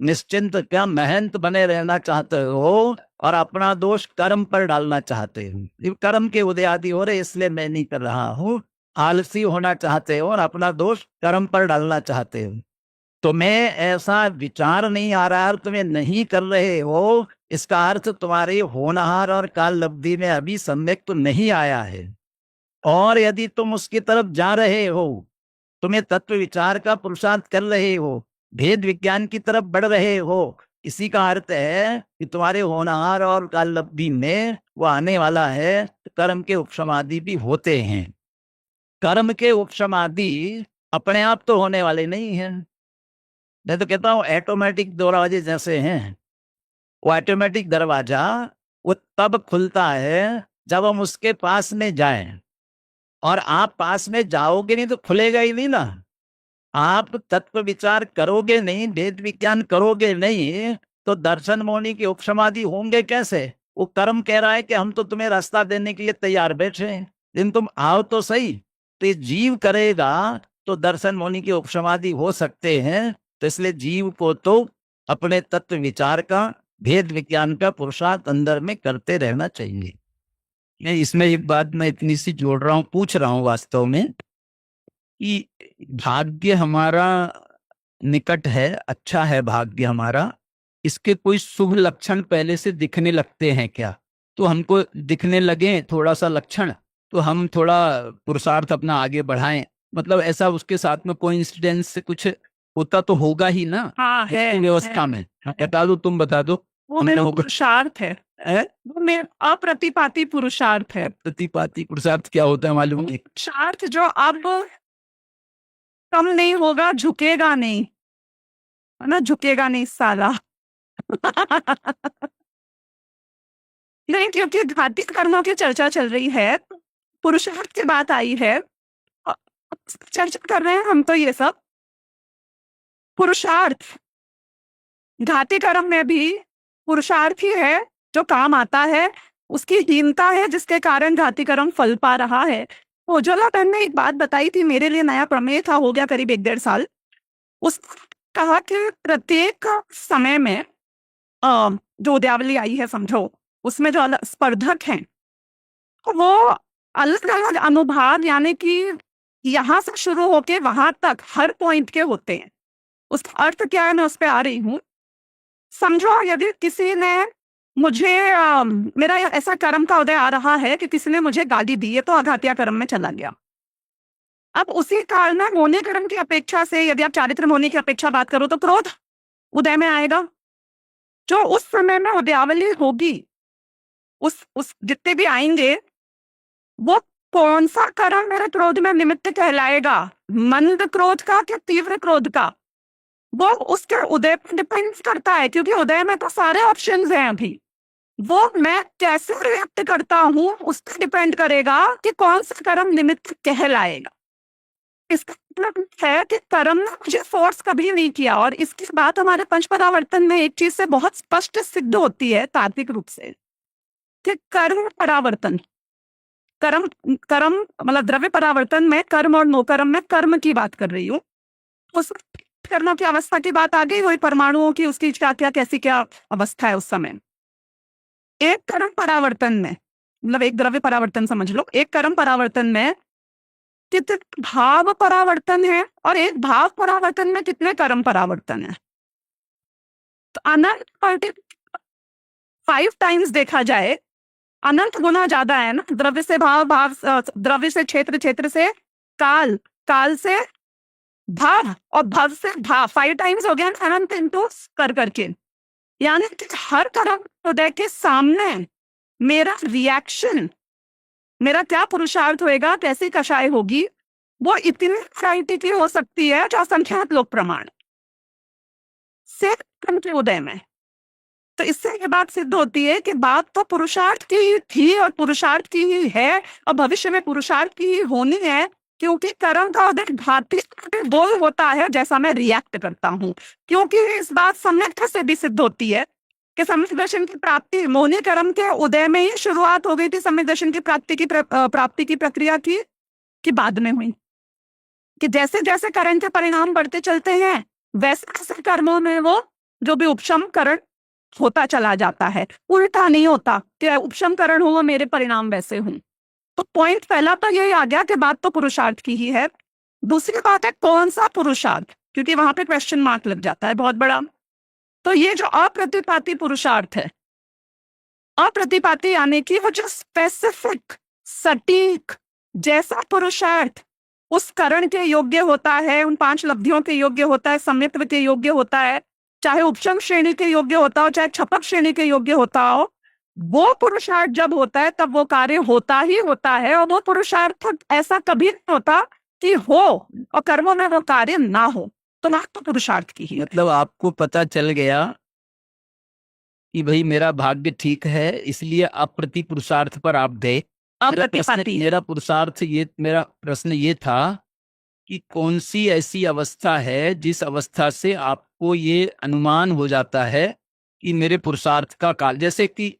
निश्चिंत क्या महंत बने रहना चाहते हो और अपना दोष कर्म पर डालना चाहते हो। ये कर्म के उदय आदि हो रहे इसलिए मैं नहीं कर रहा हूँ। आलसी होना चाहते हो और अपना दोष कर्म पर डालना चाहते हो। तुम्हें ऐसा विचार नहीं आ रहा है, तुम्हें नहीं कर रहे हो, इसका अर्थ तुम्हारे होनहार और काल लब्धि में अभी सम्यक तो नहीं आया है। और यदि तुम उसकी तरफ जा रहे हो, तुम्हें तत्व विचार का पुरुषार्थ कर रहे हो, भेद विज्ञान की तरफ बढ़ रहे हो, इसी का अर्थ है कि तुम्हारे होनहार और काल लब्धि में वो आने वाला है। कर्म के उपसमाधि भी होते हैं। कर्म के उपसमाधि अपने आप तो होने वाले नहीं हैं। मैं तो कहता हूं ऑटोमेटिक दरवाजे जैसे हैं। वो ऑटोमेटिक दरवाजा वो तब खुलता है जब हम उसके पास में जाएं, और आप पास में जाओगे नहीं तो खुलेगा ही नहीं ना। आप तत्व विचार करोगे नहीं, भेद विज्ञान करोगे नहीं, तो दर्शन मोहनी के उपसमाधि होंगे कैसे? वो कर्म कह रहा है कि हम तो तुम्हें रास्ता देने के लिए तैयार बैठे हैं, लेकिन तुम आओ तो सही। तो ये जीव करेगा तो दर्शन मोहनी के उपसमाधि हो सकते हैं। तो इसलिए जीव को तो अपने तत्व विचार का, भेद विज्ञान का पुरुषार्थ अंदर में करते रहना चाहिए। मैं इसमें एक बात मैं इतनी सी जोड़ रहा हूँ, पूछ रहा हूँ वास्तव में कि भाग्य हमारा निकट है, अच्छा है भाग्य हमारा, इसके कोई शुभ लक्षण पहले से दिखने लगते हैं क्या? तो हमको दिखने लगे थोड़ा सा लक्षण, तो हम थोड़ा पुरुषार्थ अपना आगे बढ़ाएं, मतलब ऐसा उसके साथ में कोइंसिडेंस से कुछ होता तो होगा ही ना। हाँ है, व्यवस्था में बता दो, तुम बता दो। वो मेरा पुरुषार्थ है, वो मेरा अप्रतिपाती पुरुषार्थ है। प्रतिपाती पुरुषार्थ क्या होता है मालूम है? पुरुषार्थ जो अब कम नहीं होगा, झुकेगा नहीं, है ना, झुकेगा नहीं साला। नहीं, क्योंकि घाती कर्मों की चर्चा चल रही है, पुरुषार्थ की बात आई है, चर्चा कर रहे हैं हम तो ये सब पुरुषार्थ। घाती कर्म में भी पुरुषार्थ ही है जो काम आता है, उसकी हीनता है जिसके कारण घाती कर्म फल पा रहा है। उज्ज्वला बहन ने एक बात बताई थी, मेरे लिए नया प्रमेय था, हो गया करीब 1-1.5 साल। उसने कहा कि प्रत्येक समय में जो उद्यावली आई है समझो, उसमें जो अलग स्पर्धक हैं वो अलग अलग अनुभाग, यानी कि यहाँ से शुरू होके वहां तक हर पॉइंट के होते हैं। उसका अर्थ क्या है मैं उस पर आ रही हूँ। समझो यदि किसी ने मुझे मेरा ऐसा कर्म का उदय आ रहा है कि किसी ने मुझे गाली दी है, तो अघातिया कर्म में चला गया। अब उसी काल में मोने कर्म की अपेक्षा से, यदि आप चारित्र मोने की अपेक्षा बात करो, तो क्रोध उदय में आएगा। जो उस समय में उदयावली होगी, उस जितने भी आएंगे, वो कौन सा कर्म मेरे क्रोध में निमित्त कहलाएगा, मंद क्रोध का कि तीव्र क्रोध का, वो उसके उदय पर डिपेंड करता है। क्योंकि उदय में तो सारे ऑप्शंस हैं अभी, वो मैं कैसे रिएक्ट करता हूं उस पर डिपेंड करेगा कि कौन सा कर्म निमित्त कहलाएगा। इसका मतलब है कि कर्म ने मुझे फोर्स कभी नहीं किया। और इसकी बात हमारे पंच परावर्तन में एक चीज से बहुत स्पष्ट सिद्ध होती है तात्विक रूप से, कि कर्म परावर्तन, कर्म कर्म मतलब द्रव्य परावर्तन में कर्म और नो कर्म में कर्म की बात कर रही हूँ। उस कर्म की अवस्था की बात आ गई, वही परमाणुओं की, उसकी क्या क्या कैसी क्या अवस्था है उस समय। एक कर्म परावर्तन में मतलब एक द्रव्य परावर्तन समझ लो, एक कर्म परावर्तन में कितने भाव परावर्तन है और एक भाव परावर्तन में कितने कर्म परावर्तन है। तो अनंत 5 टाइम्स देखा जाए, अनंत गुना ज्यादा है ना। द्रव्य से भाव, भाव द्रव्य से क्षेत्र, क्षेत्र से काल, काल से भाव और भाव से भाव, 5 टाइम्स हो गया अनंत इंटू कर करके। यानी कि हर कर्म हृदय के सामने मेरा रिएक्शन, मेरा क्या पुरुषार्थ होएगा, कैसी कषाय होगी, वो इतनी वैरायटी की हो सकती है जो असंख्यात लोक प्रमाण से कर्म के उदय में। तो इससे ये बात सिद्ध होती है कि बात तो पुरुषार्थ की ही थी और पुरुषार्थ की ही है और भविष्य में पुरुषार्थ की ही होनी है, क्योंकि कर्म का उदय भारतीय बोल होता है जैसा मैं रिएक्ट करता हूँ। क्योंकि इस बात सम्यक से भी सिद्ध होती है कि सम्यक दर्शन की प्राप्ति मोहनी कर्म के उदय में ही शुरुआत हो गई थी। सम्यक दर्शन की प्राप्ति की प्रक्रिया की बाद में हुई, कि जैसे जैसे करण के परिणाम बढ़ते चलते हैं वैसे वैसे कर्मों में वो जो भी उपशम करण होता चला जाता है। उल्टा नहीं होता कि उपशम करण हुआ मेरे परिणाम वैसे हूं। तो पॉइंट पहला तो यही आ गया कि बात तो पुरुषार्थ की ही है। दूसरी बात है कौन सा पुरुषार्थ, क्योंकि वहां पे क्वेश्चन मार्क लग जाता है बहुत बड़ा। तो ये जो अप्रतिपाती पुरुषार्थ है, अप्रतिपाती यानी कि वो जो स्पेसिफिक सटीक जैसा पुरुषार्थ उस करण के योग्य होता है, उन 5 लब्धियों के योग्य होता है, सम्यक्त्व के योग्य होता है, चाहे उपशम श्रेणी के योग्य होता हो चाहे छपक श्रेणी के योग्य होता हो, वो पुरुषार्थ जब होता है तब वो कार्य होता ही होता है। और वो पुरुषार्थ ऐसा कभी नहीं होता कि हो और कर्मों में वो कार्य ना हो। तो ना तो पुरुषार्थ की ही। मतलब आपको पता चल गया कि भाई मेरा भाग्य ठीक है, इसलिए अप्रति पुरुषार्थ पर आप गए। मेरा प्रश्न ये था कि कौन सी ऐसी अवस्था है जिस अवस्था से आपको ये अनुमान हो जाता है कि मेरे पुरुषार्थ का काल, जैसे कि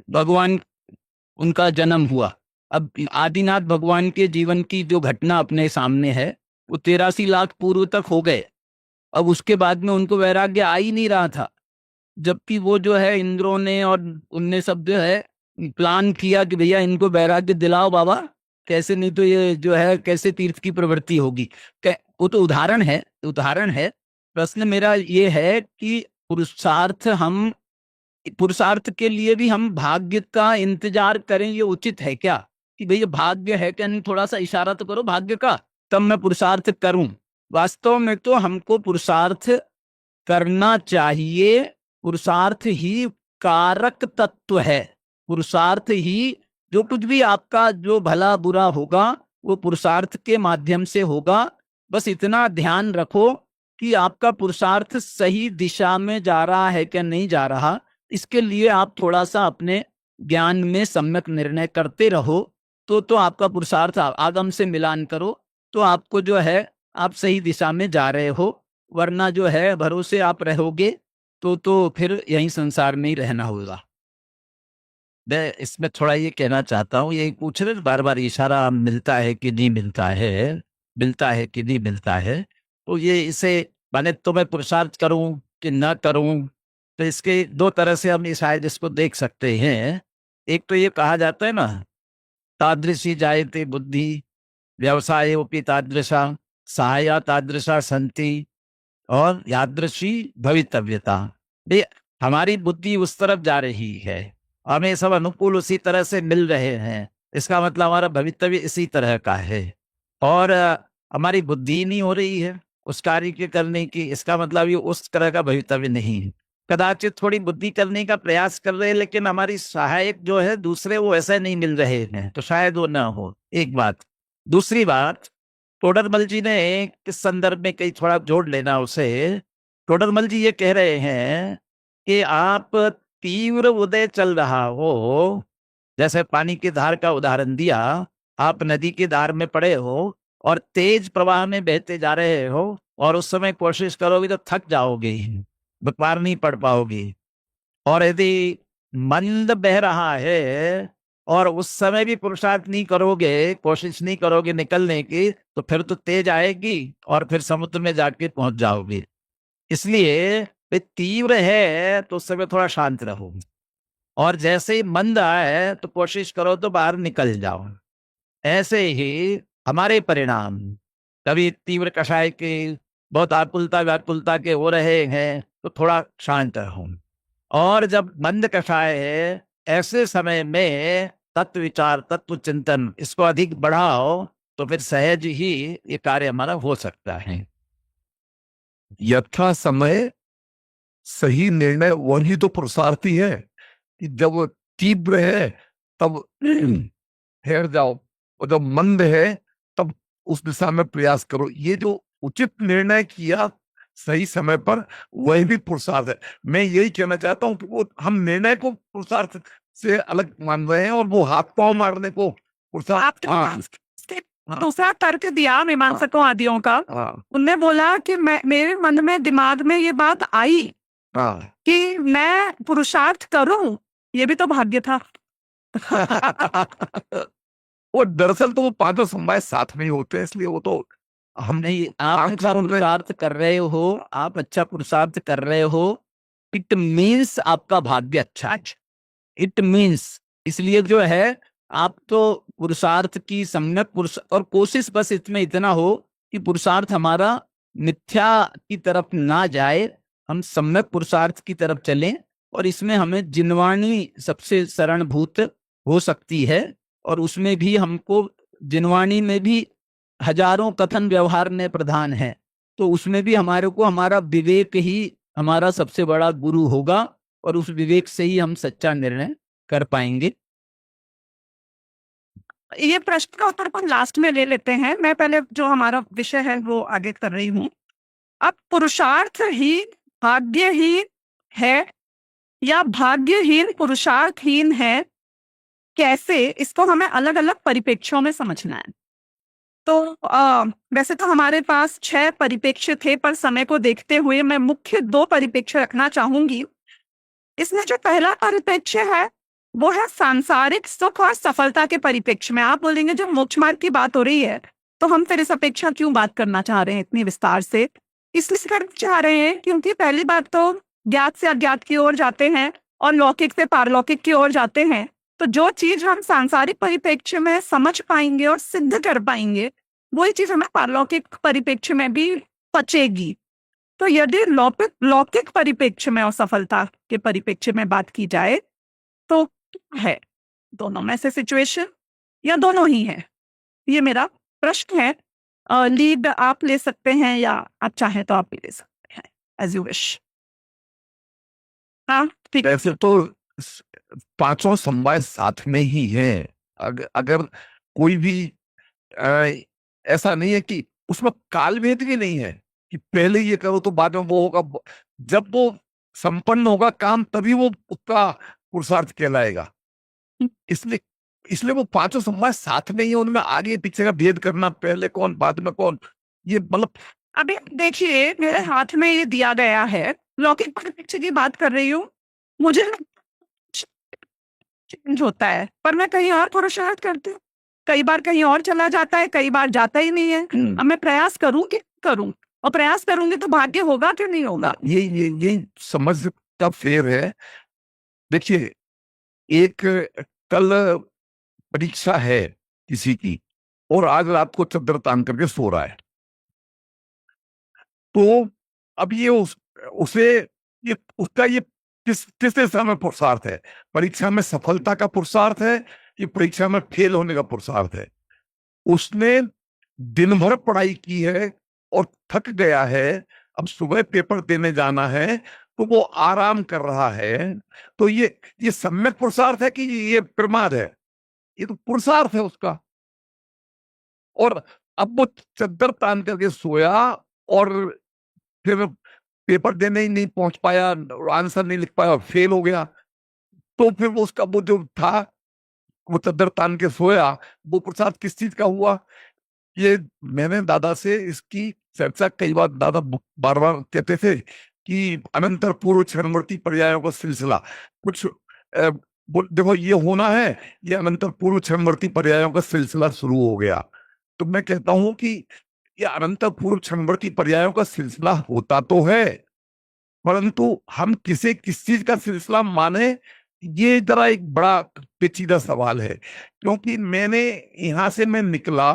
भगवान उनका जन्म हुआ, अब आदिनाथ भगवान के जीवन की जो घटना अपने सामने है वो 83 लाख पूर्व तक हो गए। अब उसके बाद में उनको वैराग्य आ ही नहीं रहा था, जबकि वो जो है इंद्रों ने और उनने सब जो है प्लान किया कि भैया इनको वैराग्य दिलाओ बाबा, कैसे नहीं तो ये जो है कैसे तीर्थ की प्रवृत्ति होगी। वो तो उदाहरण है। प्रश्न मेरा ये है कि पुरुषार्थ के लिए भी हम भाग्य का इंतजार करें, ये उचित है क्या? कि भैया भाग्य है क्या नहीं, थोड़ा सा इशारा तो करो भाग्य का, तब मैं पुरुषार्थ करूं। वास्तव में तो हमको पुरुषार्थ करना चाहिए। पुरुषार्थ ही कारक तत्व है। पुरुषार्थ ही जो कुछ भी आपका जो भला बुरा होगा वो पुरुषार्थ के माध्यम से होगा। बस इतना ध्यान रखो कि आपका पुरुषार्थ सही दिशा में जा रहा है क्या नहीं जा रहा। इसके लिए आप थोड़ा सा अपने ज्ञान में सम्यक निर्णय करते रहो, तो आपका पुरुषार्थ आगम से मिलान करो तो आपको जो है आप सही दिशा में जा रहे हो। वरना जो है भरोसे आप रहोगे तो फिर यही संसार में ही रहना होगा। मैं इसमें थोड़ा ये कहना चाहता हूँ, ये पूछ रहे बार बार इशारा मिलता है कि नहीं मिलता है, मिलता है कि नहीं मिलता है। तो ये इसे माने तो मैं पुरुषार्थ करूं कि ना करूं, तो इसके 2 तरह से हम शायद इसको देख सकते हैं। एक तो ये कहा जाता है ना, तादृशी जायते बुद्धि व्यवसाय उपी तादृशा सहाया तादृशा संति और यादृशी भवितव्यता। ये हमारी बुद्धि उस तरफ जा रही है, हमें सब अनुकूल उसी तरह से मिल रहे हैं, इसका मतलब हमारा भवितव्य इसी तरह का है। और हमारी बुद्धि नहीं हो रही है उस कार्य के करने की, इसका मतलब ये उस तरह का भवितव्य नहीं है। कदाचित थोड़ी बुद्धि करने का प्रयास कर रहे हैं लेकिन हमारी सहायक जो है दूसरे वो ऐसे नहीं मिल रहे हैं, तो शायद वो ना हो। एक बात। दूसरी बात, टोडरमल जी ने किस संदर्भ में कहीं थोड़ा जोड़ लेना उसे। टोडरमल जी ये कह रहे हैं कि आप तीव्र उदय चल रहा हो, जैसे पानी की धार का उदाहरण दिया, आप नदी की धार में पड़े हो और तेज प्रवाह में बहते जा रहे हो और उस समय कोशिश करोगे तो थक जाओगे, पार नहीं पड़ पाओगे। और यदि मंद बह रहा है और उस समय भी पुरुषार्थ नहीं करोगे, कोशिश नहीं करोगे निकलने की, तो फिर तो तेज आएगी और फिर समुद्र में जाके पहुंच जाओगे। इसलिए भाई तीव्र है तो उस समय थोड़ा शांत रहो, और जैसे ही मंद आए तो कोशिश करो तो बाहर निकल जाओ। ऐसे ही हमारे परिणाम कभी तीव्र कषाय के, बहुत आकुलता व्याकुलता के हो रहे हैं तो थोड़ा शांत रहो, और जब मंद कषाय है ऐसे समय में तत्व विचार, तत्व चिंतन इसको अधिक बढ़ाओ, तो फिर सहज ही ये कार्य हमारा हो सकता है। यथा समय सही निर्णय वही तो पुरुषार्थी है कि जब वो तीव्र है तब ठहर जाओ, और जब मंद है तब उस दिशा में प्रयास करो। ये जो उचित निर्णय किया सही समय पर, वही भी पुरुषार्थ है। मैं यही कहना चाहता हूँ कि वो हम निर्णय को पुरुषार्थ से अलग मान रहे हैं, और वो हाथ पांव मारने को पुरुषार्थ। हाँ, दूसरा तर्क दिया मीमांसकों आदियों का, हाँ, उनने बोला कि मेरे मन में, दिमाग में ये बात आई हाँ। कि मैं पुरुषार्थ करूं, ये भी तो भाग्य था। वो दरअसल तो वो पांचों समवाय साथ में ही होते हैं, इसलिए वो तो हम नहीं, आप अच्छा पुरुषार्थ कर रहे हो, आप अच्छा पुरुषार्थ कर रहे हो, इट मीन्स आपका भाग्य अच्छा है। इट मीन्स, इसलिए जो है आप तो पुरुषार्थ की सम्यक पुरुष, और कोशिश बस इसमें इतना हो कि पुरुषार्थ हमारा मिथ्या की तरफ ना जाए, हम सम्यक पुरुषार्थ की तरफ चलें, और इसमें हमें जिनवाणी सबसे शरणभूत हो सकती है, और उसमें भी हमको जिनवाणी में भी हजारों कथन व्यवहार में प्रधान है, तो उसमें भी हमारे को हमारा विवेक ही हमारा सबसे बड़ा गुरु होगा, और उस विवेक से ही हम सच्चा निर्णय कर पाएंगे। ये प्रश्न का उत्तर अपन लास्ट में ले लेते हैं, मैं पहले जो हमारा विषय है वो आगे कर रही हूँ। अब पुरुषार्थहीन भाग्यहीन है या भाग्यहीन पुरुषार्थहीन है, कैसे, इसको हमें अलग अलग परिप्रेक्ष्यों में समझना है। तो वैसे तो हमारे पास 6 परिप्रेक्ष्य थे, पर समय को देखते हुए मैं मुख्य 2 परिप्रेक्ष्य रखना चाहूंगी। इसमें जो पहला परिप्रेक्ष्य है वो है सांसारिक सुख और सफलता के परिप्रेक्ष्य में। आप बोलेंगे जब मोक्ष मार्ग की बात हो रही है तो हम फिर इस अपेक्षा क्यों बात करना चाह रहे हैं इतनी विस्तार से? इसलिए करना चाह रहे हैं क्योंकि पहली बात तो ज्ञात से अज्ञात की ओर जाते हैं और लौकिक से पारलौकिक की ओर जाते हैं। तो जो चीज हम सांसारिक परिप्रेक्ष्य में समझ पाएंगे और सिद्ध कर पाएंगे, वही चीज हमें पारलौकिक परिप्रेक्ष्य में भी पचेगी। तो यदि लौकिक परिप्रेक्ष्य में और सफलता के परिप्रेक्ष्य में बात की जाए तो है दोनों में से सिचुएशन, या दोनों ही है? ये मेरा प्रश्न है। लीड आप ले सकते हैं या आप चाहें तो आप भी ले सकते हैं, एज यू विश। हाँ ठीक है। वैसे तो पांचों समवाय साथ में ही है। अगर कोई भी ऐसा नहीं है कि उसमें काल भेद भी नहीं है कि पहले ये करो तो बाद में वो होगा। जब वो संपन्न होगा काम, तभी वो उसका पुरुषार्थ कहलाएगा। इसलिए इसलिए वो पांचों समवाय साथ में ही है, उनमें आगे पीछे का भेद करना, पहले कौन बाद में कौन, ये मतलब। अभी देखिए मेरे हाथ में ये दिया गया है, लौकिक परिप्रेक्ष्य की बात कर रही हूँ। मुझे चेंज होता है, पर मैं कहीं और पुरुषार्थ करती हूँ, कई बार कहीं और चला जाता है, कई बार जाता ही नहीं है। अब मैं प्रयास करूं कि करूं, और प्रयास करूंगी तो भाग्य होगा कि नहीं होगा? ये समझ का फेर है। देखिए, एक कल परीक्षा है किसी की, और आज रात को चद्दर तान करके सो रहा है, तो अब ये उसे ये उसका ये किस दिशा में पुरुषार्थ है? परीक्षा में सफलता का पुरुषार्थ है, ये परीक्षा में फेल होने का पुरुषार्थ है? उसने दिन भर पढ़ाई की है और थक गया है, अब सुबह पेपर देने जाना है, तो वो आराम कर रहा है। तो ये सम्यक पुरुषार्थ है कि ये प्रमाद है? ये तो पुरुषार्थ है उसका। और अब वो चद्दर तान करके सोया और फिर पेपर देने ही नहीं पहुंच पाया, आंसर नहीं लिख पाया, फेल हो गया। तो फिर वो उसका वो जो था, वो चद्दर तान के सोया, वो पुरुषार्थ किस चीज का हुआ? ये मैंने दादा से इसकी चर्चा कई बार, दादा बार बार कहते थे कि अनंतर पूर्व क्षणवर्ती पर्यायों का सिलसिला। कुछ देखो ये होना है, ये अनंतर पूर्व क्षणवर्ती पर्यायों का सिलसिला शुरू हो गया। तो मैं कहता हूं कि ये अनंतर पूर्व क्षणवर्ती पर्यायों का सिलसिला होता तो है, परंतु हम किसे किस चीज का सिलसिला माने, ये जरा एक बड़ा पेचीदा सवाल है। क्योंकि यहां से मैं निकला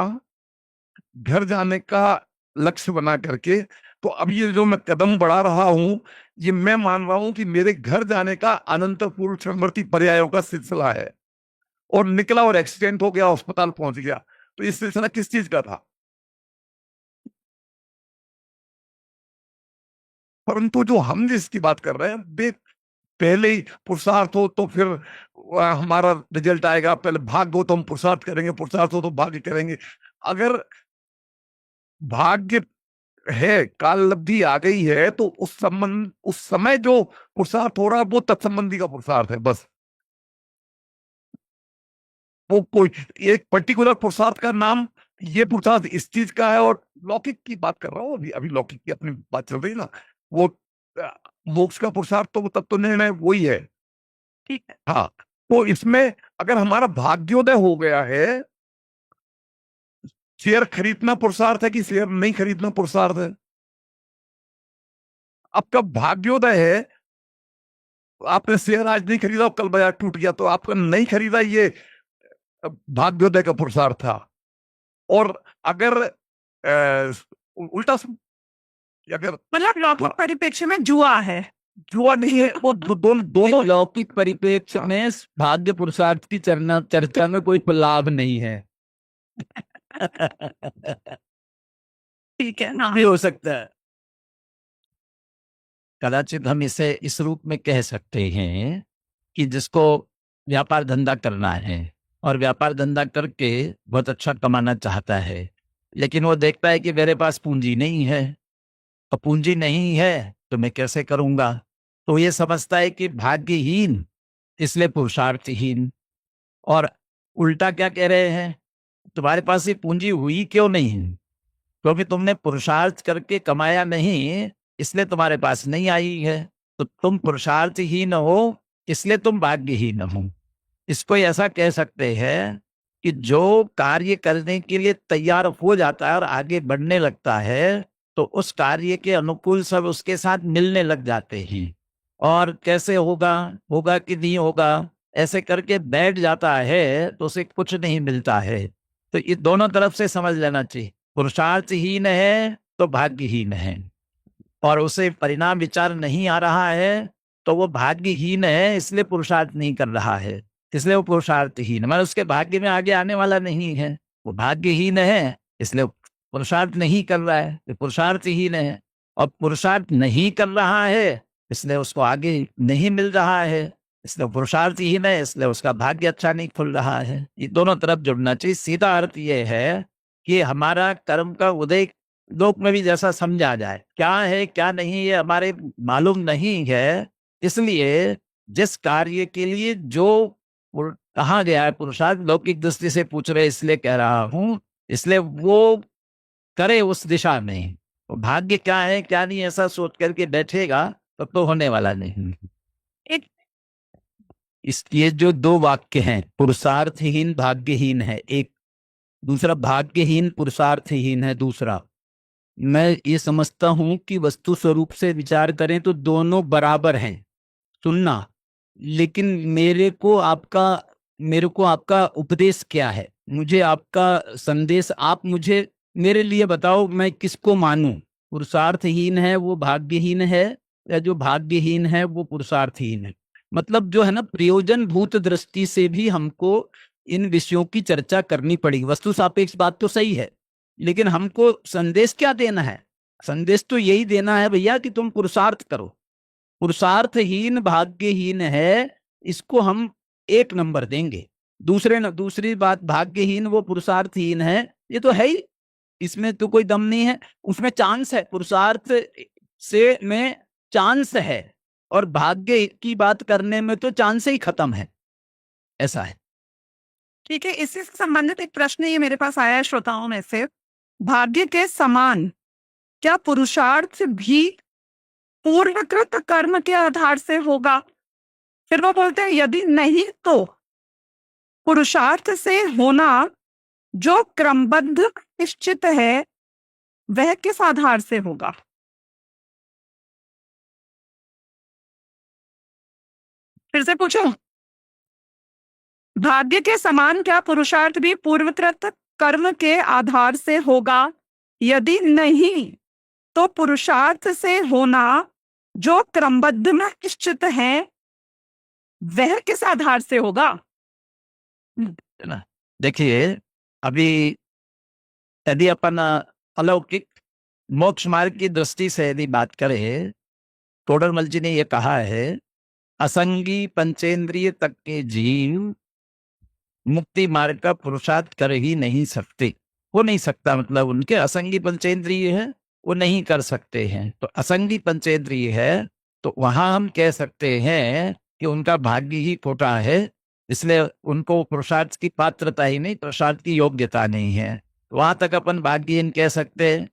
घर जाने का लक्ष्य बना करके, तो अब ये जो मैं कदम बढ़ा रहा हूं, ये मैं मान रहा हूं कि मेरे घर जाने का अनंत पूर्व क्षणवर्ती पर्यायों का सिलसिला है। और निकला और एक्सीडेंट हो गया, अस्पताल पहुंच गया, तो ये सिलसिला किस चीज का था? परंतु जो हम जिसकी बात कर रहे हैं, वे पहले ही पुरुषार्थ हो तो फिर हमारा रिजल्ट आएगा, पहले भाग्य हो तो हम पुरुषार्थ करेंगे, पुरुषार्थ हो तो भाग्य करेंगे। अगर भाग्य है, काल लब्धि आ गई है, तो उस समय जो पुरुषार्थ हो रहा है वो तत्संबंधी का पुरुषार्थ है बस। वो कोई एक पर्टिकुलर पुरुषार्थ का नाम, ये पुरुषार्थ इस चीज का है। और लौकिक की बात कर रहा हूँ, अभी अभी लौकिक की अपनी बात चल रही है ना, वो मोक्ष का पुरुषार्थ तो वो तत्व निर्णय वही है। ठीक है। हाँ, तो इसमें अगर हमारा भाग्योदय हो गया है, शेयर खरीदना पुरुषार्थ है कि शेयर नहीं खरीदना पुरुषार्थ है? आपका भाग्योदय है, आपने शेयर आज नहीं खरीदा, कल बाजार टूट गया, तो आपका नहीं खरीदा, ये भाग्योदय का पुरुषार्थ था। और अगर उल्टा अगर मतलब लौकिक परिप्रेक्ष्य में जुआ है। जुआ नहीं है, वो दोनों लौकिक परिप्रेक्ष्य में भाग्य पुरुषार्थ की चर्चा में कोई लाभ नहीं है। ठीक है ना। नहीं हो सकता है। कदाचित हम इसे इस रूप में कह सकते हैं कि जिसको व्यापार धंधा करना है और व्यापार धंधा करके बहुत अच्छा कमाना चाहता है, लेकिन वो देखता है कि मेरे पास पूंजी नहीं है, और पूंजी नहीं है तो मैं कैसे करूंगा, तो ये समझता है कि भाग्यहीन इसलिए पुरुषार्थहीन। और उल्टा क्या कह रहे हैं, तुम्हारे पास ये पूंजी हुई क्यों नहीं है, क्योंकि तुमने पुरुषार्थ करके कमाया नहीं, इसलिए तुम्हारे पास नहीं आई है। तो तुम पुरुषार्थहीन हो, इसलिए तुम भाग्यहीन हो। इसको ऐसा कह सकते हैं कि जो कार्य करने के लिए तैयार हो जाता है और आगे बढ़ने लगता है, तो उस कार्य के अनुकूल सब उसके साथ मिलने लग जाते हैं। और कैसे होगा, होगा कि नहीं होगा, ऐसे करके बैठ जाता है तो उसे कुछ नहीं मिलता है। तो ये दोनों तरफ से समझ लेना चाहिए, पुरुषार्थहीन है तो भाग्यहीन है, और उसे परिणाम विचार नहीं आ रहा है तो वो भाग्यहीन है, इसलिए पुरुषार्थ नहीं कर रहा है, इसलिए वो पुरुषार्थहीन, मतलब उसके भाग्य में आगे आने वाला नहीं है। वो भाग्यहीन है इसलिए पुरुषार्थ नहीं कर रहा है, तो पुरुषार्थहीन है। और पुरुषार्थ नहीं कर रहा है इसलिए उसको आगे नहीं मिल रहा है, इसलिए पुरुषार्थहीन है, इसलिए उसका भाग्य अच्छा नहीं खुल रहा है। ये दोनों तरफ जुड़ना चाहिए। सीधा अर्थ ये है कि हमारा कर्म का उदय लोक में भी जैसा समझा जाए, क्या है क्या नहीं ये हमारे मालूम नहीं है, इसलिए जिस कार्य के लिए जो कहा गया है पुरुषार्थ, लौकिक दृष्टि से पूछ रहे इसलिए कह रहा हूं, इसलिए वो करे उस दिशा में। तो भाग्य क्या है क्या नहीं ऐसा सोच करके बैठेगा तब तो होने वाला नहीं। एक ये जो दो वाक्य हैं, पुरुषार्थहीन भाग्यहीन है एक, दूसरा भाग्यहीन पुरुषार्थहीन है दूसरा। मैं ये समझता हूं कि वस्तु स्वरूप से विचार करें तो दोनों बराबर हैं, सुनना, लेकिन मेरे को आपका उपदेश क्या है, मुझे आपका संदेश, आप मुझे मेरे लिए बताओ मैं किसको मानूं, पुरुषार्थहीन है वो भाग्यहीन है, या जो भाग्यहीन है वो पुरुषार्थहीन है। मतलब जो है ना, प्रयोजन भूत दृष्टि से भी हमको इन विषयों की चर्चा करनी पड़ेगी। वस्तु सापेक्ष बात तो सही है, लेकिन हमको संदेश क्या देना है, संदेश तो यही देना है भैया कि तुम पुरुषार्थ करो। पुरुषार्थहीन भाग्यहीन है, इसको हम 1 नंबर देंगे। दूसरी बात, भाग्यहीन वो पुरुषार्थहीन है, ये तो है ही, इसमें तो कोई दम नहीं है, उसमें चांस है, पुरुषार्थ से में चांस है, और भाग्य की बात करने में तो चांस ही खत्म है, ऐसा है। ठीक है, इससे संबंधित एक प्रश्न ये मेरे पास आया है श्रोताओं में से, भाग्य के समान क्या पुरुषार्थ भी पूर्वकृत कर्म के आधार से होगा? फिर वो बोलते हैं यदि नहीं तो पुरुषार्थ से होना जो क्रमबद्ध निश्चित है वह किस आधार से होगा? फिर से पूछो। भाग्य के समान क्या पुरुषार्थ भी पूर्वकृत कर्म के आधार से होगा? यदि नहीं तो पुरुषार्थ से होना जो क्रमबद्ध में निश्चित है वह किस आधार से होगा? है ना। देखिए, अभी यदि अपन अलौकिक मोक्ष मार्ग की दृष्टि से यदि बात करें, टोडरमल जी ने ये कहा है, असंगी पंचेंद्रिय तक के जीव मुक्ति मार्ग का पुरुषार्थ कर ही नहीं सकते। वो नहीं सकता, मतलब उनके असंगी पंचेंद्रिय है, वो नहीं कर सकते हैं। तो असंगी पंचेंद्रिय है तो वहां हम कह सकते हैं कि उनका भाग्य ही खोटा है, इसलिए उनको पुरुषार्थ की पात्रता ही नहीं, पुरुषार्थ की योग्यता नहीं है। वहां तक अपन भाग्यहीन कह सकते हैं।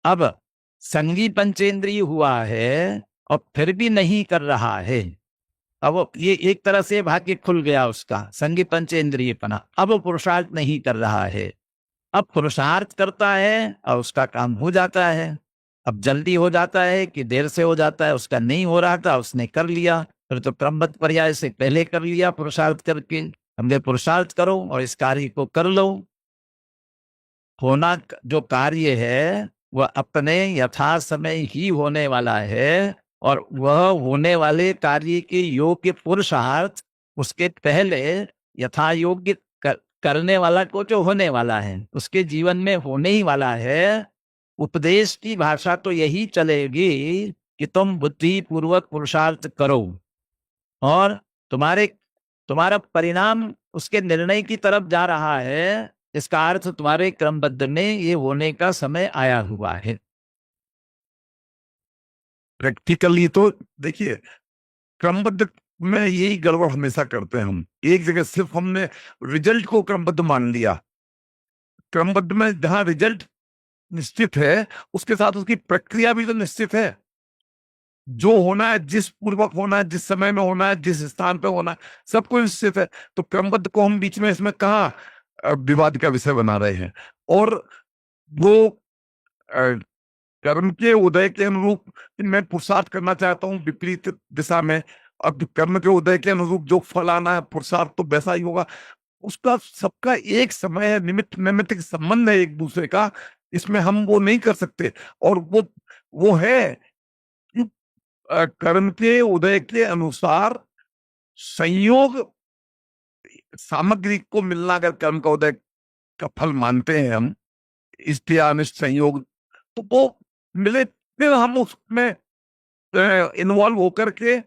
अब संगी पंचेंद्रिय हुआ है और फिर भी नहीं कर रहा है, अब वो ये एक तरह से भाग्य खुल गया उसका, संगी पंचेंद्रियपना। अब वो पुरुषार्थ नहीं कर रहा है, अब पुरुषार्थ करता है और उसका काम हो जाता है। अब जल्दी हो जाता है कि देर से हो जाता है, उसका नहीं हो रहा था उसने कर लिया, फिर तो क्रमबद्ध पर्याय से पहले कर लिया पुरुषार्थ करके। हमने पुरुषार्थ करो और इस कार्य को कर लो। होना जो कार्य है वह अपने यथा समय ही होने वाला है, और वह होने वाले कार्य के योग्य पुरुषार्थ उसके पहले यथा योग्य करने वाला को जो होने वाला है उसके जीवन में होने ही वाला है। उपदेश की भाषा तो यही चलेगी कि तुम बुद्धि पूर्वक पुरुषार्थ करो और तुम्हारा परिणाम उसके निर्णय की तरफ जा रहा है। इसका अर्थ तुम्हारे क्रमबद्ध में ये होने का समय आया हुआ है। प्रैक्टिकली तो देखिए, क्रमबद्ध में यही गड़बड़ हमेशा करते हैं हम। एक जगह सिर्फ हमने रिजल्ट को क्रमबद्ध मान लिया। क्रमबद्ध में जहां रिजल्ट निश्चित है उसके साथ उसकी प्रक्रिया भी तो निश्चित है। जो होना है, जिस पूर्वक होना है, जिस समय में होना है, जिस स्थान पे होना है, सब कुछ निश्चित है। तो क्रमबद्ध को हम बीच में इसमें कहाँ विवाद का विषय बना रहे हैं। और वो कर्म के उदय के अनुरूप मैं पुरुषार्थ करना चाहता हूँ विपरीत दिशा में, अब कर्म के उदय के अनुरूप जो फल आना है पुरुषार्थ तो वैसा ही होगा। उसका सबका एक समय है, निमित्त नैमित्तिक संबंध है एक दूसरे का, इसमें हम वो नहीं कर सकते। और वो है कि कर्म के उदय के अनुसार संयोग सामग्री को मिलना, अगर कर्म का उदय का फल मानते हैं हम, इष्ट या अनिष्ट संयोग, तो वो मिले, फिर हम उसमें इन्वॉल्व होकर के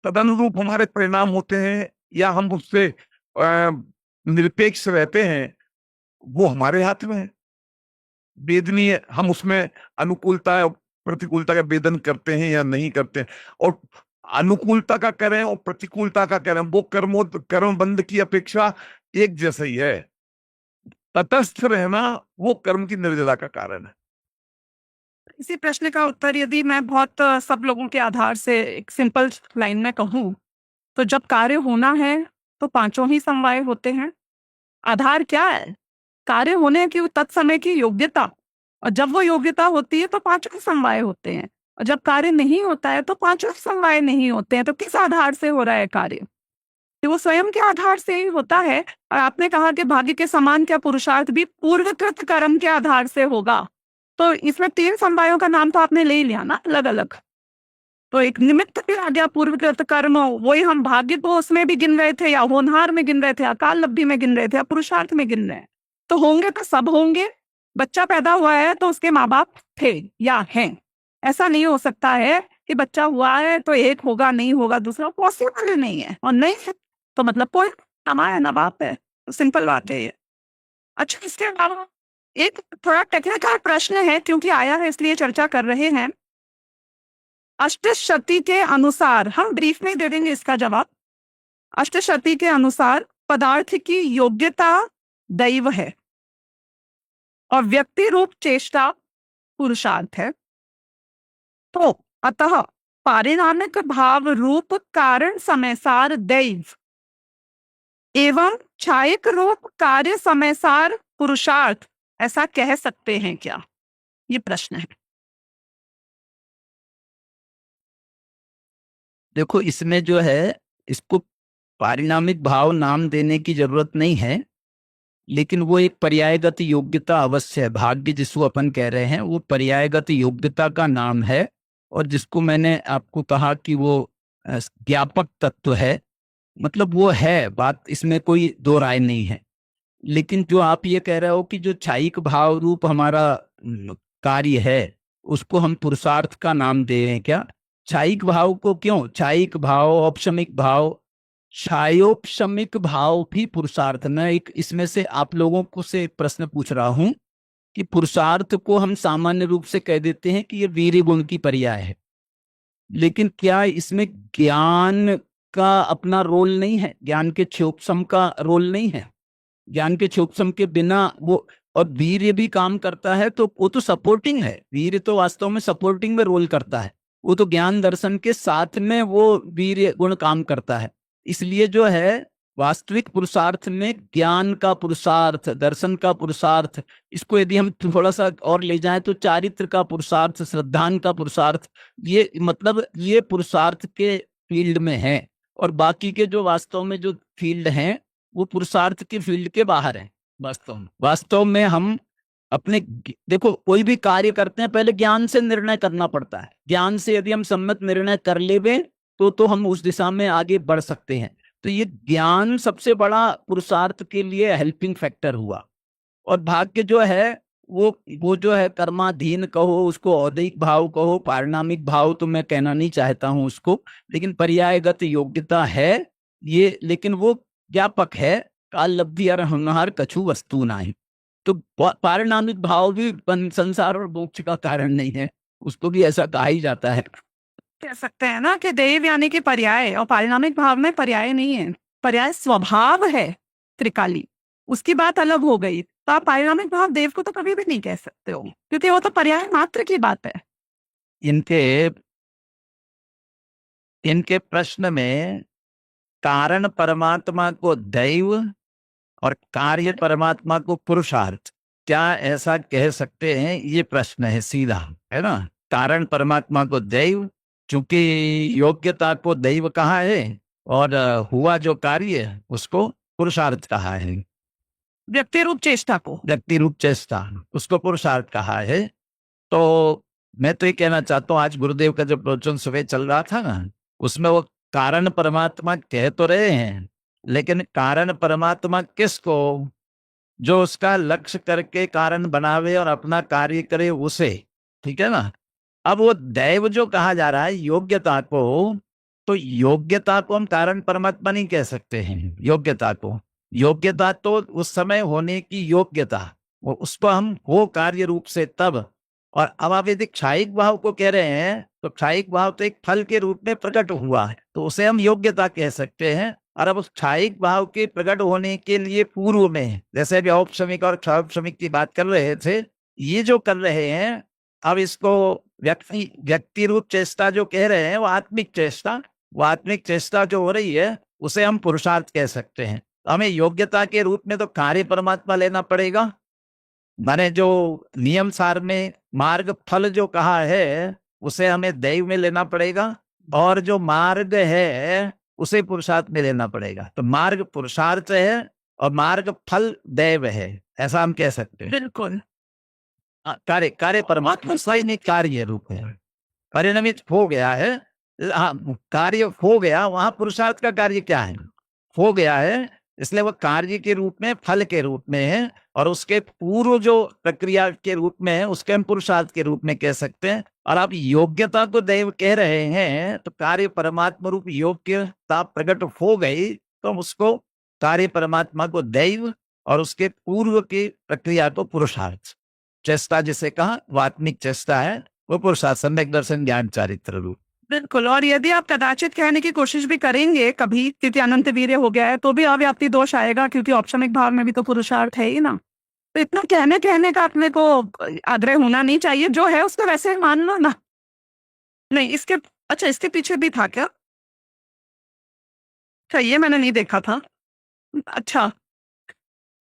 तदनुरूप हमारे परिणाम होते हैं या हम उससे निरपेक्ष रहते हैं, वो हमारे हाथ में है। वेदनीय, हम उसमें अनुकूलता और प्रतिकूलता का वेदन करते हैं या नहीं करते हैं। और अनुकूलता का करें और प्रतिकूलता का करें, वो कर्म बंध की अपेक्षा एक जैसा ही है। तटस्थ रहना वो कर्म की निर्जला का कारण है। इसी प्रश्न का उत्तर यदि मैं बहुत सब लोगों के आधार से एक सिंपल लाइन में कहूं तो जब कार्य होना है तो पांचों ही समवाय होते हैं। आधार क्या है? कार्य होने की तत्समय की योग्यता, और जब वो योग्यता होती है तो पांचों ही समवाय होते हैं, और जब कार्य नहीं होता है तो पांचों ही समवाय नहीं होते हैं। तो किस आधार से हो रहा है कार्य? तो वो स्वयं के आधार से ही होता है। और आपने कहा कि भाग्य के समान क्या पुरुषार्थ भी पूर्वकृत कर्म के आधार से होगा, तो इसमें तीन समवायों का नाम तो आपने ले ही लिया ना अलग अलग। तो एक निमित्त भी आ गया पूर्वकृत कर्म, वही हम भाग्य को उसमें भी गिन रहे थे, या होनहार में गिन रहे थे, अकाल लब्धि में गिन रहे थे, या पुरुषार्थ में गिन रहे हैं। तो होंगे तो सब होंगे। बच्चा पैदा हुआ है तो उसके माँ बाप थे या हैं। ऐसा नहीं हो सकता है कि बच्चा हुआ है तो एक होगा, नहीं होगा दूसरा, पॉसिबल नहीं है। और नहीं है तो मतलब कोई ना है ना बाप है। तो सिंपल बात है ये। अच्छा, इसके अलावा एक थोड़ा टेक्निकल प्रश्न है, क्योंकि आया है इसलिए चर्चा कर रहे हैं। अष्टशती के अनुसार, हम ब्रीफ में दे देंगे इसका जवाब। अष्टशती के अनुसार पदार्थ की योग्यता दैव है और व्यक्ति रूप चेष्टा पुरुषार्थ है। तो अतः पारिणामिक भाव रूप कारण समयसार दैव एवं छायिक रूप कार्य समयसार पुरुषार्थ, ऐसा कह सकते हैं क्या? ये प्रश्न है। देखो, इसमें जो है, इसको पारिणामिक भाव नाम देने की जरूरत नहीं है, लेकिन वो एक पर्यायगत योग्यता अवश्य है। भाग्य जिसको अपन कह रहे हैं वो पर्यायगत योग्यता का नाम है, और जिसको मैंने आपको कहा कि वो ज्ञापक तत्व है, मतलब वो है बात, इसमें कोई दो राय नहीं है। लेकिन जो आप ये कह रहे हो कि जो छायिक भाव रूप हमारा कार्य है, उसको हम पुरुषार्थ का नाम दे रहे हैं क्या? छायिक भाव को क्यों? छायिक भाव, औपशमिक भाव, छायोपशमिक भाव भी पुरुषार्थ। मैं एक इसमें से आप लोगों को से एक प्रश्न पूछ रहा हूं कि पुरुषार्थ को हम सामान्य रूप से कह देते हैं कि ये वीर्य गुण की पर्याय है, लेकिन क्या इसमें ज्ञान का अपना रोल नहीं है? ज्ञान के क्षोपसम का रोल नहीं है? ज्ञान के क्षोपसम के बिना वो, और वीर्य भी काम करता है, तो वो तो सपोर्टिंग है। वीर्य तो वास्तव में सपोर्टिंग में रोल करता है, वो तो ज्ञान दर्शन के साथ में वो वीर्य गुण काम करता है। इसलिए जो है वास्तविक पुरुषार्थ में ज्ञान का पुरुषार्थ, दर्शन का पुरुषार्थ, इसको यदि हम थोड़ा सा और ले जाएं तो चारित्र का पुरुषार्थ, श्रद्धान का पुरुषार्थ, ये मतलब ये पुरुषार्थ के फील्ड में है, और बाकी के जो वास्तव में जो फील्ड हैं वो पुरुषार्थ के फील्ड के बाहर हैं। वास्तव में हम अपने, देखो, कोई भी कार्य करते हैं पहले ज्ञान से निर्णय करना पड़ता है। ज्ञान से यदि हम सम्मत निर्णय कर लेवे तो हम उस दिशा में आगे बढ़ सकते हैं। तो ये ज्ञान सबसे बड़ा पुरुषार्थ के लिए हेल्पिंग फैक्टर हुआ। और भाग्य जो है वो जो है कर्माधीन कहो, उसको औदैहिक भाव कहो, पारिणामिक भाव तो मैं कहना नहीं चाहता हूं उसको, लेकिन पर्यायगत योग्यता है ये, लेकिन वो ज्ञापक है। काल लब्धि और होनहार कछु वस्तु नाही। तो पारिणामिक भाव भी संसार और मोक्ष का कारण नहीं है, उसको भी ऐसा कहा ही जाता है। कह सकते हैं ना कि देव यानी कि पर्याय, और पारिणामिक भाव में पर्याय नहीं है, पर्याय स्वभाव है त्रिकाली, उसकी बात अलग हो गई। तो आप पारिणामिक भाव देव को तो कभी भी नहीं कह सकते हो, क्योंकि वो तो पर्याय मात्र की बात है। इनके प्रश्न में कारण परमात्मा को दैव और कार्य परमात्मा को पुरुषार्थ, क्या ऐसा कह सकते हैं? ये प्रश्न है सीधा, है ना। कारण परमात्मा को दैव, चूंकि योग्यता को दैव कहा है, और हुआ जो कार्य उसको पुरुषार्थ कहा है। व्यक्ति रूप चेष्टा को, व्यक्ति रूप चेष्टा, उसको पुरुषार्थ कहा है। तो मैं तो ये कहना चाहता हूँ, आज गुरुदेव का जो प्रवचन सुबह चल रहा था ना, उसमें वो कारण परमात्मा कह तो रहे हैं, लेकिन कारण परमात्मा किसको? जो उसका लक्ष्य करके कारण बनावे और अपना कार्य करे उसे, ठीक है ना। अब वो दैव जो कहा जा रहा है योग्यता को, तो योग्यता को हम कारण परमात्मा नहीं कह सकते हैं। योग्यता तो उस समय होने की योग्यता, वो उसको हम हो कार्य रूप से तब। और अब आप यदि क्षायिक भाव को कह रहे हैं, तो क्षायिक भाव तो एक फल के रूप में प्रकट हुआ है, तो उसे हम योग्यता कह सकते हैं। और अब उस क्षायिक भाव के प्रकट होने के लिए पूर्व में, जैसे अभी औपशमिक और क्षौपशमिक की बात कर रहे थे, ये जो कर रहे हैं, अब इसको व्यक्ति रूप चेष्टा जो कह रहे हैं, वो आत्मिक चेष्टा जो हो रही है, उसे हम पुरुषार्थ कह सकते हैं। हमें योग्यता के रूप में तो कार्य परमात्मा लेना पड़ेगा, माने जो नियम सार में मार्ग फल जो कहा है उसे हमें दैव में लेना पड़ेगा, और जो मार्ग है उसे पुरुषार्थ में लेना पड़ेगा। तो मार्ग पुरुषार्थ है और मार्ग फल दैव है, ऐसा हम कह सकते हैं। बिल्कुल। कार्य परमात्मा सही नहीं, कार्य रूप है, परिणमित हो गया है। कार्य हो गया, वहां पुरुषार्थ का कार्य क्या है? हो गया है, इसलिए वो कार्य के रूप में, फल के रूप में है, और उसके पूर्व जो प्रक्रिया के रूप में है उसके हम पुरुषार्थ के रूप में कह सकते हैं। और आप योग्यता को दैव कह रहे हैं, तो कार्य परमात्मा रूप योग्यता प्रकट हो गई, तो हम उसको कार्य परमात्मा को दैव और उसके पूर्व की प्रक्रिया को पुरुषार्थ, चेष्टा जिसे कहा वो आत्मिक चेष्टा है, वो पुरुषार्थ, सम्यक दर्शन, ज्ञान, चारित्र रूप। बिल्कुल। और यदि आप कदाचित कहने की कोशिश भी करेंगे कभी, क्योंकि अनंत वीर्य हो गया है, तो भी अव्याप्ति दोष आएगा, क्योंकि औपशमिक भाव में भी तो पुरुषार्थ है ही ना। तो इतना कहने का अपने को आग्रह होना नहीं चाहिए, जो है उसको वैसे मान लो ना। नहीं, इसके अच्छा, इसके पीछे भी था क्या? अच्छा, ये मैंने नहीं देखा था। अच्छा,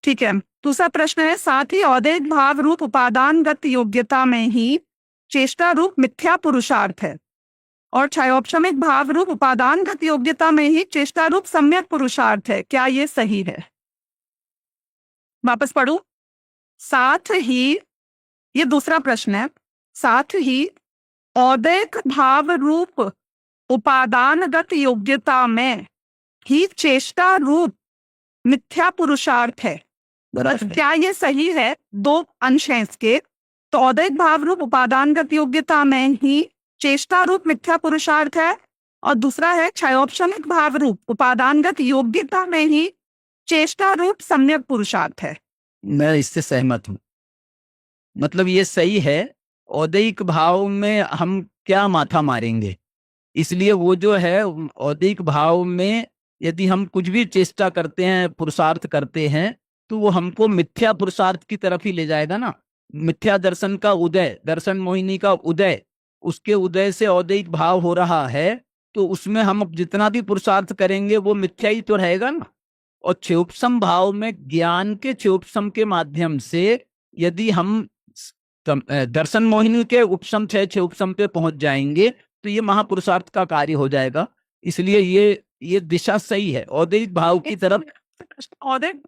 ठीक है। दूसरा प्रश्न है, साथ ही औदैहिक भाव रूप उपादानगत योग्यता में ही चेष्टा रूप मिथ्या पुरुषार्थ है, और क्षयोपशमिक भाव रूप उपादानगत योग्यता में ही चेष्टा रूप सम्यक पुरुषार्थ है। क्या ये सही है? वापस पढ़ूं? साथ ही, ये दूसरा प्रश्न है, साथ ही औदैहिक भाव रूप उपादानगत योग्यता में ही चेष्टा रूप मिथ्या पुरुषार्थ है। क्या ये सही है? दो अंश हैं इसके। तो औदैहिक भाव रूप उपादानगत योग्यता में ही चेष्टा रूप मिथ्या पुरुषार्थ है, और दूसरा है क्षयोपशमिक भाव रूप उपादानगत योग्यता में ही चेष्टा रूप सम्यक पुरुषार्थ है। मैं इससे सहमत हूँ। मतलब ये सही है। औदैहिक भाव में हम क्या माथा मारेंगे, इसलिए वो जो है औदैहिक भाव में यदि हम कुछ भी चेष्टा करते हैं, पुरुषार्थ करते हैं, तो वो हमको मिथ्या पुरुषार्थ की तरफ ही ले जाएगा ना। मिथ्या दर्शन का उदय, दर्शन मोहिनी का उदय, उसके उदय से औदैहिक भाव हो रहा है, तो उसमें हम जितना भी पुरुषार्थ करेंगे वो मिथ्या ही तो रहेगा ना। और क्षयोपशम भाव में ज्ञान के क्षयोपशम के माध्यम से यदि हम दर्शन मोहिनी के उपशम से क्षयोपशम पे पहुंच जाएंगे, तो ये महापुरुषार्थ का कार्य हो जाएगा। इसलिए ये दिशा सही है औदैहिक भाव की तरफ। औदैहिक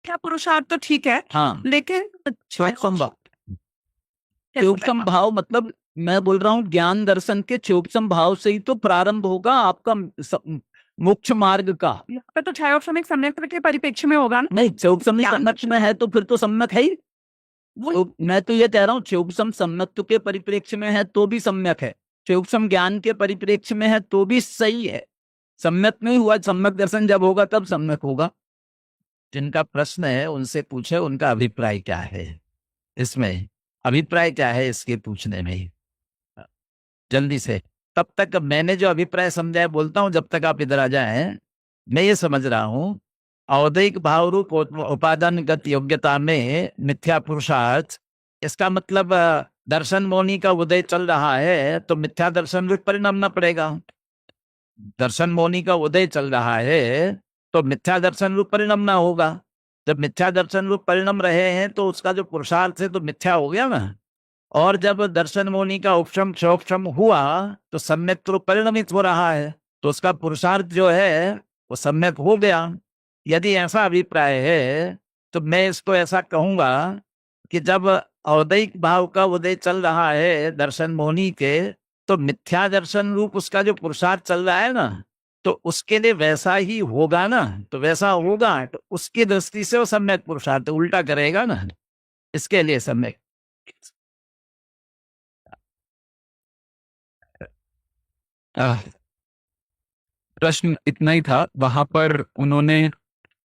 क्या पुरुषार्थ तो ठीक है, हाँ, लेकिन क्षयोपशम भाव, क्षयोपशम भाव मतलब मैं बोल रहा हूँ ज्ञान दर्शन के क्षयोपशम भाव से ही तो प्रारंभ होगा आपका मोक्ष मार्ग का। पे तो क्षयोपशमिक सम्यक के परिप्रेक्ष्य में होगा ना। नहीं, क्षयोपशम सम्यक में है तो फिर तो सम्यक है ही। तो मैं तो ये कह रहा हूँ क्षयोपशम सम्यक के परिप्रेक्ष्य में है तो भी सम्यक है, क्षयोपशम ज्ञान के परिप्रेक्ष्य में है तो भी सही है। सम्यक नहीं हुआ, सम्यक दर्शन जब होगा तब सम्यक होगा। जिनका प्रश्न है उनसे पूछे उनका अभिप्राय क्या है, इसमें अभिप्राय क्या है इसके पूछने में जल्दी से। तब तक मैंने जो अभिप्राय समझाया बोलता हूँ, जब तक आप इधर आ जाए। मैं ये समझ रहा हूँ औदैहिक भाव रूप उपादानगत योग्यता में मिथ्या पुरुषार्थ, इसका मतलब दर्शन मोनी का उदय चल रहा है तो मिथ्या दर्शन रूप परिणाम न पड़ेगा। दर्शन मोनी का उदय चल रहा है तो मिथ्या दर्शन रूप परिणाम ना होगा। जब मिथ्या दर्शन रूप परिणाम रहे हैं तो उसका जो पुरुषार्थ है तो मिथ्या हो गया ना। और जब दर्शन मोनी का उपशम क्षोपशम हुआ तो सम्यक रूप परिणमित हो रहा है, तो उसका पुरुषार्थ जो है वो सम्यक हो गया। यदि ऐसा अभिप्राय है तो मैं इसको ऐसा कहूंगा कि जब औदैहिक भाव का उदय चल रहा है दर्शन मोनी के, तो मिथ्या दर्शन रूप उसका जो पुरुषार्थ चल रहा है ना, तो उसके लिए वैसा ही होगा ना। तो वैसा होगा तो उसकी दृष्टि से वो सम्यक पुरुषार्थ उल्टा करेगा ना, इसके लिए सम्यक। प्रश्न इतना ही था। वहां पर उन्होंने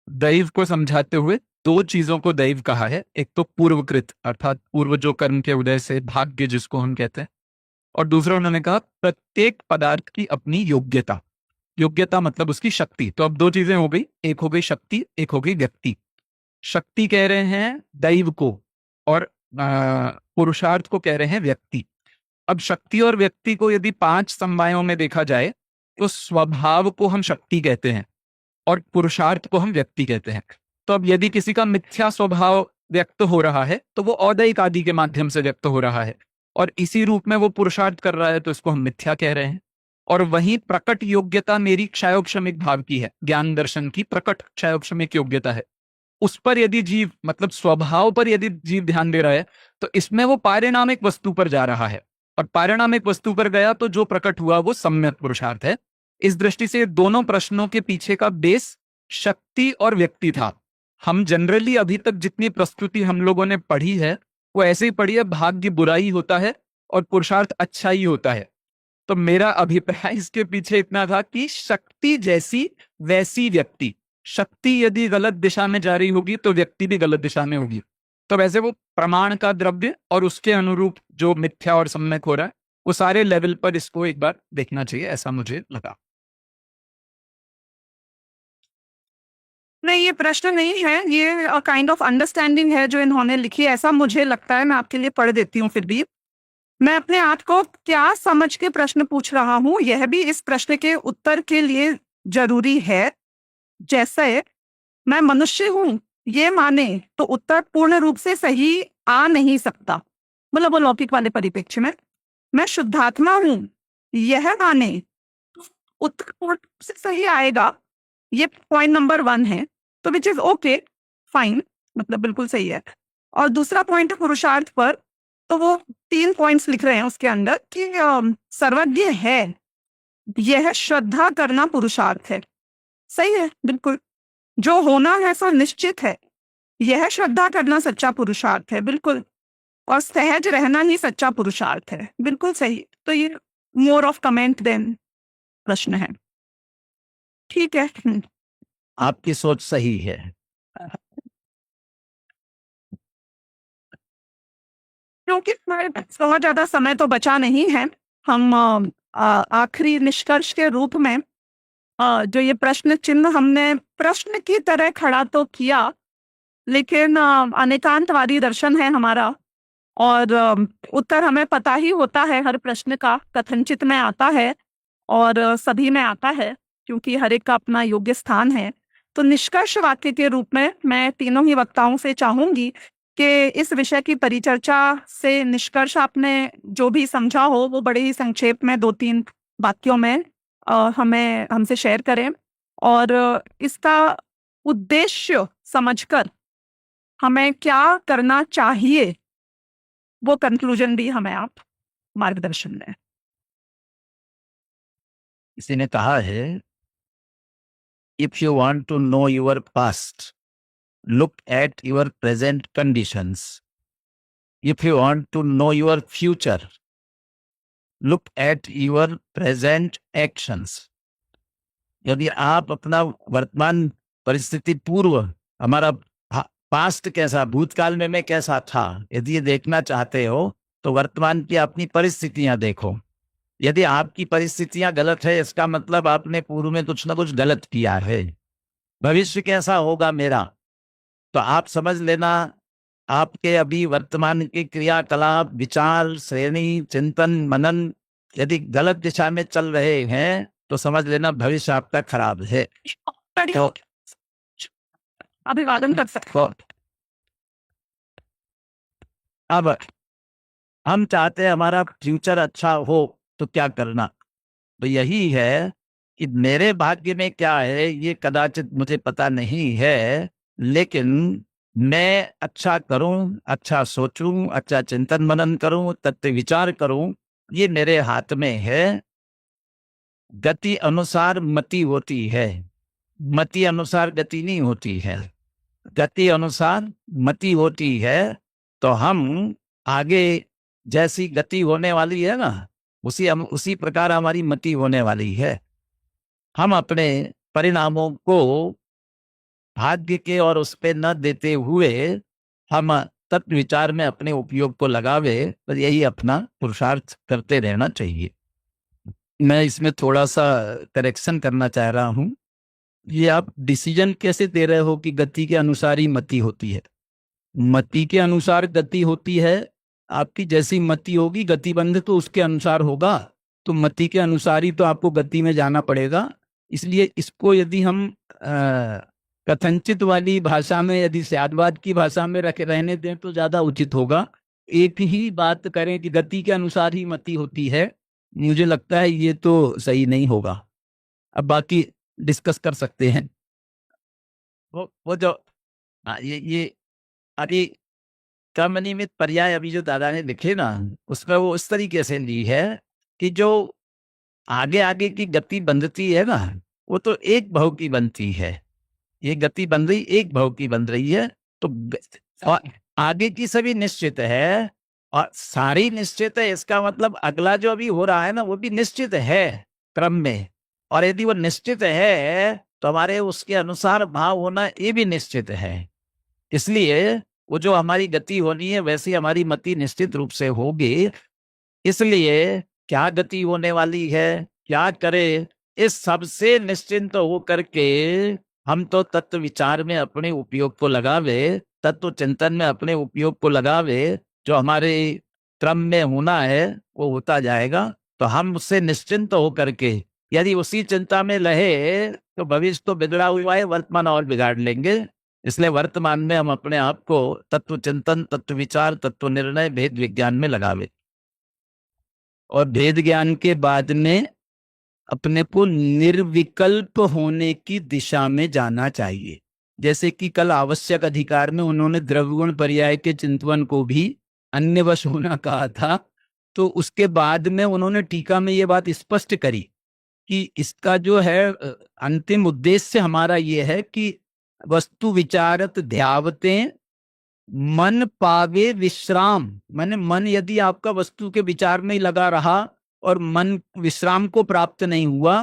दैव को समझाते हुए दो चीजों को दैव कहा है। एक तो पूर्वकृत अर्थात पूर्व जो कर्म के उदय से भाग्य जिसको हम कहते हैं, और दूसरा उन्होंने कहा प्रत्येक पदार्थ की अपनी योग्यता। योग्यता मतलब उसकी शक्ति। तो अब दो चीजें हो गई, एक हो गई शक्ति, एक हो गई व्यक्ति। शक्ति कह रहे हैं दैव को और पुरुषार्थ को कह रहे हैं व्यक्ति। अब शक्ति और व्यक्ति को यदि 5 समवायों में देखा जाए तो स्वभाव को हम शक्ति कहते हैं और पुरुषार्थ को हम व्यक्ति कहते हैं। तो अब यदि किसी का मिथ्या स्वभाव व्यक्त हो रहा है तो वो औदैहिक आदि के माध्यम से व्यक्त हो रहा है, और इसी रूप में वो पुरुषार्थ कर रहा है तो इसको हम मिथ्या कह रहे हैं। और वहीं प्रकट योग्यता मेरी क्षयोपशमिक भाव की है, ज्ञान दर्शन की प्रकट क्षयोपशमिक योग्यता है। उस पर यदि जीव मतलब स्वभाव पर यदि जीव ध्यान दे रहा है तो इसमें वो पारिणामिक वस्तु पर जा रहा है, और पारिणामिक वस्तु पर गया तो जो प्रकट हुआ वो सम्यक पुरुषार्थ है। इस दृष्टि से दोनों प्रश्नों के पीछे का बेस शक्ति और व्यक्ति था। हम जनरली अभी तक जितनी प्रस्तुति हम लोगों ने पढ़ी है वो ऐसे ही पढ़ी है, भाग्य बुरा ही होता है और पुरुषार्थ अच्छा ही होता है। तो मेरा अभिप्राय इसके पीछे इतना था कि शक्ति जैसी वैसी व्यक्ति। शक्ति यदि गलत दिशा में जा रही होगी तो व्यक्ति भी गलत दिशा में होगी। तो वैसे वो प्रमाण का द्रव्य और उसके अनुरूप जो मिथ्या और सम्यक हो रहा है वो सारे लेवल पर इसको एक बार देखना चाहिए, ऐसा मुझे लगा। नहीं, ये प्रश्न नहीं है, ये काइंड ऑफ अंडरस्टैंडिंग है जो इन्होंने लिखी है, ऐसा मुझे लगता है। मैं आपके लिए पढ़ देती हूँ फिर भी। मैं अपने आप को क्या समझ के प्रश्न पूछ रहा हूं, यह भी इस प्रश्न के उत्तर के लिए जरूरी है। जैसे मैं मनुष्य हूं ये माने तो उत्तर पूर्ण रूप से सही आ नहीं सकता, मतलब वो लौकिक वाले परिप्रेक्ष्य में। मैं शुद्धात्मा हूं यह माने उत्तर पूर्ण रूप से सही आएगा, ये पॉइंट नंबर 1 है, तो विच इज ओके, फाइन, मतलब बिल्कुल सही है। और दूसरा पॉइंट है पुरुषार्थ पर, तो वो 3 पॉइंट्स लिख रहे हैं उसके अंदर कि सर्वज्ञ है यह श्रद्धा करना पुरुषार्थ है। सही है, बिल्कुल। जो होना है सो निश्चित है, यह श्रद्धा करना सच्चा पुरुषार्थ है, बिल्कुल। और सहज रहना ही सच्चा पुरुषार्थ है, बिल्कुल सही। तो ये मोर ऑफ कमेंट देन प्रश्न है। ठीक है। आपकी सोच सही है। क्योंकि हमारे पास बहुत ज्यादा समय तो बचा नहीं है, हम आखिरी निष्कर्ष के रूप में जो ये प्रश्न चिन्ह हमने प्रश्न की तरह खड़ा तो किया, लेकिन अनेकांतवादी दर्शन है हमारा, और उत्तर हमें पता ही होता है हर प्रश्न का, कथनचित में आता है और सभी में आता है, क्योंकि हर एक का अपना योग्य स्थान है। तो निष्कर्ष वाक्य के रूप में मैं तीनों ही वक्ताओं से चाहूंगी कि इस विषय की परिचर्चा से निष्कर्ष आपने जो भी समझा हो वो बड़े ही संक्षेप में 2-3 वाक्यों में हमें हमसे शेयर करें, और इसका उद्देश्य समझकर हमें क्या करना चाहिए वो कंक्लूजन भी हमें आप मार्गदर्शन दें। किसी ने कहा है, if you want to know your past, look at your present conditions. If you want to know your future, look at your present actions. यदि आप अपना वर्तमान परिस्थिति पूर्व, हमारा पास्ट कैसा, भूतकाल में मैं कैसा था, यदि ये देखना चाहते हो तो वर्तमान की अपनी परिस्थितियां देखो। यदि आपकी परिस्थितियां गलत है, इसका मतलब आपने पूर्व में कुछ ना कुछ गलत किया है। भविष्य कैसा होगा मेरा, तो आप समझ लेना आपके अभी वर्तमान के क्रियाकलाप, विचार, श्रेणी, चिंतन, मनन यदि गलत दिशा में चल रहे हैं तो समझ लेना भविष्य आपका खराब है। तो अभिवादन कर सकते हो। अब हम चाहते हैं हमारा फ्यूचर अच्छा हो, तो क्या करना? तो यही है कि मेरे भाग्य में क्या है ये कदाचित मुझे पता नहीं है, लेकिन मैं अच्छा करूं, अच्छा सोचूं, अच्छा चिंतन मनन करूं, तत्व विचार करूं, ये मेरे हाथ में है। गति अनुसार मति होती है, मति अनुसार गति नहीं होती है। गति अनुसार मति होती है, तो हम आगे जैसी गति होने वाली है ना, उसी प्रकार हमारी मति होने वाली है। हम अपने परिणामों को भाग्य के और उस पे न देते हुए हम तत्व विचार में अपने उपयोग को लगावे, तो यही अपना पुरुषार्थ करते रहना चाहिए। मैं इसमें थोड़ा सा करेक्शन करना चाह रहा हूँ। ये आप डिसीजन कैसे दे रहे हो कि गति के अनुसार ही मति होती है? मति के अनुसार गति होती है। आपकी जैसी मति होगी गतिबंध तो उसके अनुसार होगा, तो मति के अनुसार ही तो आपको गति में जाना पड़ेगा। इसलिए इसको यदि हम कथनचित वाली भाषा में, यदि स्यादवाद की भाषा में रहने दें तो ज्यादा उचित होगा। एक ही बात करें कि गति के अनुसार ही मति होती है, मुझे लगता है ये तो सही नहीं होगा। अब बाकी डिस्कस कर सकते हैं। वो जो ये अभी क्रमनिमित पर्याय अभी जो दादा ने लिखे ना, उसमें वो इस तरीके से ली है कि जो आगे आगे की गति बंधती है ना, वो तो एक भाव की बनती है। ये गति बन रही एक भाव की बन रही है, तो और आगे की सभी निश्चित है और सारी निश्चित है। इसका मतलब अगला जो अभी हो रहा है ना, वो भी निश्चित है क्रम में, और यदि वो निश्चित है तो हमारे उसके अनुसार भाव होना ये भी निश्चित है। इसलिए वो जो हमारी गति होनी है वैसी हमारी मति निश्चित रूप से होगी। इसलिए क्या गति होने वाली है, क्या करे, इस सबसे निश्चिंत हो करके हम तो तत्व विचार में अपने उपयोग को लगावे, तत्व चिंतन में अपने उपयोग को लगावे, जो हमारे क्रम में होना है वो होता जाएगा। तो हम उससे निश्चिंत होकर के यदि उसी चिंता में रहे तो भविष्य तो बिगड़ा हुआ है, वर्तमान और बिगाड़ लेंगे। इसलिए वर्तमान में हम अपने आप को तत्व चिंतन, तत्व विचार, तत्व निर्णय, भेद विज्ञान में लगावे और भेद ज्ञान के बाद में अपने को निर्विकल्प होने की दिशा में जाना चाहिए। जैसे कि कल आवश्यक अधिकार में उन्होंने द्रव्यगुण पर्याय के चिंतन को भी अन्यवश होना कहा था, तो उसके बाद में उन्होंने टीका में ये बात स्पष्ट करी कि इसका जो है अंतिम उद्देश्य हमारा ये है कि वस्तु विचारत ध्यावते मन पावे विश्राम। माने मन यदि आपका वस्तु के विचार में ही लगा रहा और मन विश्राम को प्राप्त नहीं हुआ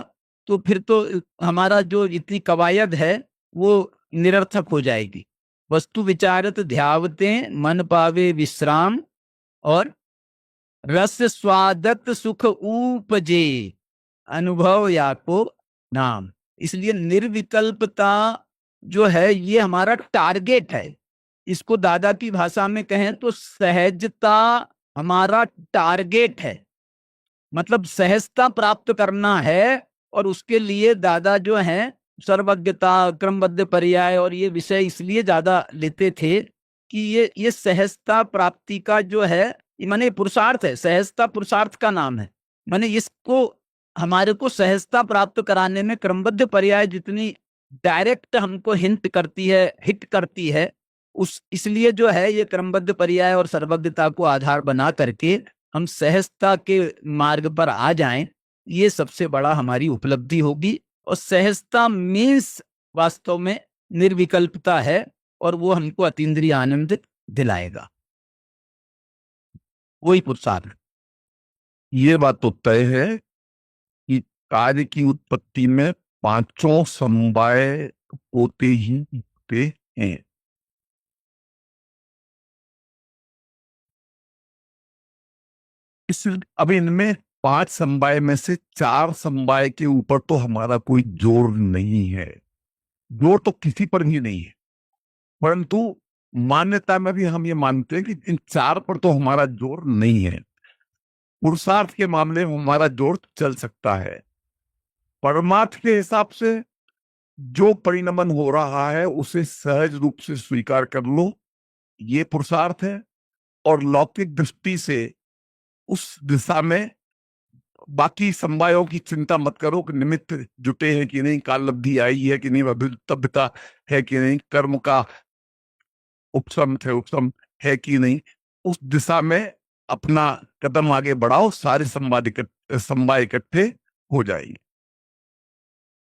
तो फिर तो हमारा जो इतनी कवायद है वो निरर्थक हो जाएगी। वस्तु विचारत ध्यावते मन पावे विश्राम और रस स्वादत सुख उपजे अनुभव या को नाम। इसलिए निर्विकल्पता जो है ये हमारा टारगेट है। इसको दादा की भाषा में कहें तो सहजता हमारा टारगेट है, मतलब सहजता प्राप्त करना है। और उसके लिए दादा जो है सर्वज्ञता, क्रमबद्ध पर्याय और ये विषय इसलिए ज्यादा लेते थे कि ये सहजता प्राप्ति का जो है माने पुरुषार्थ है। सहजता पुरुषार्थ का नाम है। माने इसको हमारे को सहजता प्राप्त कराने में क्रमबद्ध पर्याय जितनी डायरेक्ट हमको हिंट करती है, हिट करती है, इसलिए जो है ये क्रमबद्ध पर्याय और सर्वज्ञता को आधार बना करके हम सहजता के मार्ग पर आ जाएं, ये सबसे बड़ा हमारी उपलब्धि होगी। और सहजता मीन्स वास्तव में निर्विकल्पता है और वो हमको अतीन्द्रिय आनंद दिलाएगा, वही पुरुषार्थ। ये बात तो तय है कि कार्य की उत्पत्ति में पांचों समवाय होते ही होते हैं। अब इनमें 5 समवाय में से 4 समवाय के ऊपर तो हमारा कोई जोर नहीं है, जोर तो किसी पर भी नहीं है, परंतु मान्यता में भी हम ये मानते हैं कि इन 4 पर तो हमारा जोर नहीं है। पुरुषार्थ के मामले में हमारा जोर चल सकता है। परमार्थ के हिसाब से जो परिणमन हो रहा है उसे सहज रूप से स्वीकार कर लो, ये पुरुषार्थ है। और लौकिक दृष्टि से उस दिशा में बाकी समवायों की चिंता मत करो कि निमित्त जुटे हैं कि नहीं, काल लब्धि आई है कि नहीं, अभितव्यता है कि नहीं, कर्म का उपशम है कि नहीं। उस दिशा में अपना कदम आगे बढ़ाओ, सारे समवाय इकट्ठे हो जाएंगे।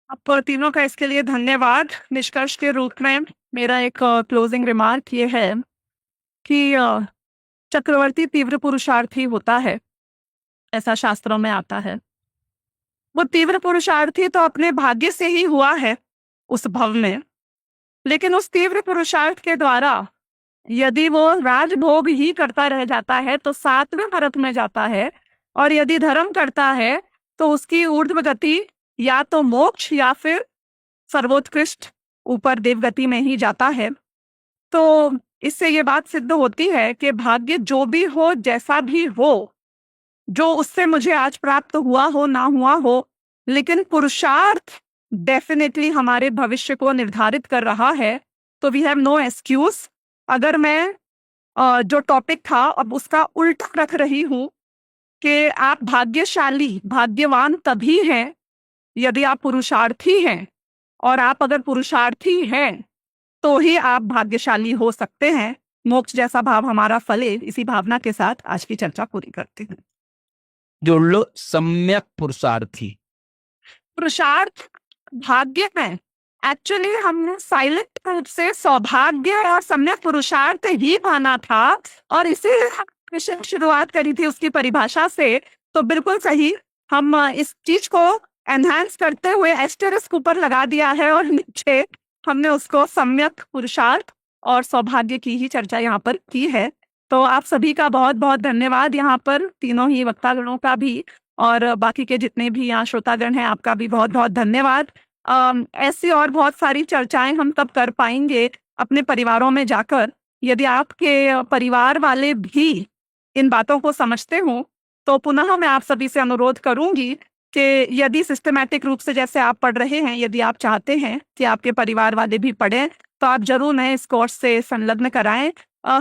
आप तीनों का इसके लिए धन्यवाद। निष्कर्ष के रूप में मेरा एक क्लोजिंग रिमार्क ये है कि चक्रवर्ती तीव्र पुरुषार्थी होता है, ऐसा शास्त्रों में आता है। वो तीव्र पुरुषार्थी तो अपने भाग्य से ही हुआ है उस भव में, लेकिन उस तीव्र पुरुषार्थ के द्वारा यदि वो राजभोग ही करता रह जाता है तो 7वें भरत में जाता है, और यदि धर्म करता है तो उसकी ऊर्ध्व गति या तो मोक्ष या फिर सर्वोत्कृष्ट ऊपर देवगति में ही जाता है। तो इससे ये बात सिद्ध होती है कि भाग्य जो भी हो, जैसा भी हो, जो उससे मुझे आज प्राप्त हुआ हो ना हुआ हो, लेकिन पुरुषार्थ डेफिनेटली हमारे भविष्य को निर्धारित कर रहा है। तो वी हैव नो एक्सक्यूज। अगर मैं जो टॉपिक था अब उसका उल्टा रख रही हूं कि आप भाग्यशाली, भाग्यवान तभी हैं यदि आप पुरुषार्थी हैं, और आप अगर पुरुषार्थी हैं तो ही आप भाग्यशाली हो सकते हैं। मोक्ष जैसा भाव हमारा फले, इसी भावना के साथ आज की चर्चा पूरी करते हैं। जोड़ लो, सम्यक पुरुषार्थी। पुरुषार्थ भाग्य में एक्चुअली हमने साइलेंट रूप से सौभाग्य और सम्यक पुरुषार्थ ही माना था, और इसे विषय शुरुआत करी थी उसकी परिभाषा से। तो बिल्कुल सही, हम इस चीज को एनहांस करते हुए एस्टेरिस्क ऊपर लगा दिया है और नीचे हमने उसको सम्यक पुरुषार्थ और सौभाग्य की ही चर्चा यहाँ पर की है। तो आप सभी का बहुत बहुत धन्यवाद, यहाँ पर तीनों ही वक्तागणों का भी और बाकी के जितने भी यहाँ श्रोतागण हैं आपका भी बहुत बहुत धन्यवाद। ऐसी और बहुत सारी चर्चाएं हम तब कर पाएंगे अपने परिवारों में जाकर। यदि आपके परिवार वाले भी इन बातों को समझते हूँ, तो पुनः मैं आप सभी से अनुरोध करूंगी कि यदि सिस्टमैटिक रूप से जैसे आप पढ़ रहे हैं, यदि आप चाहते हैं कि आपके परिवार वाले भी पढ़ें, तो आप जरूर नए इस कोर्स से संलग्न कराएं।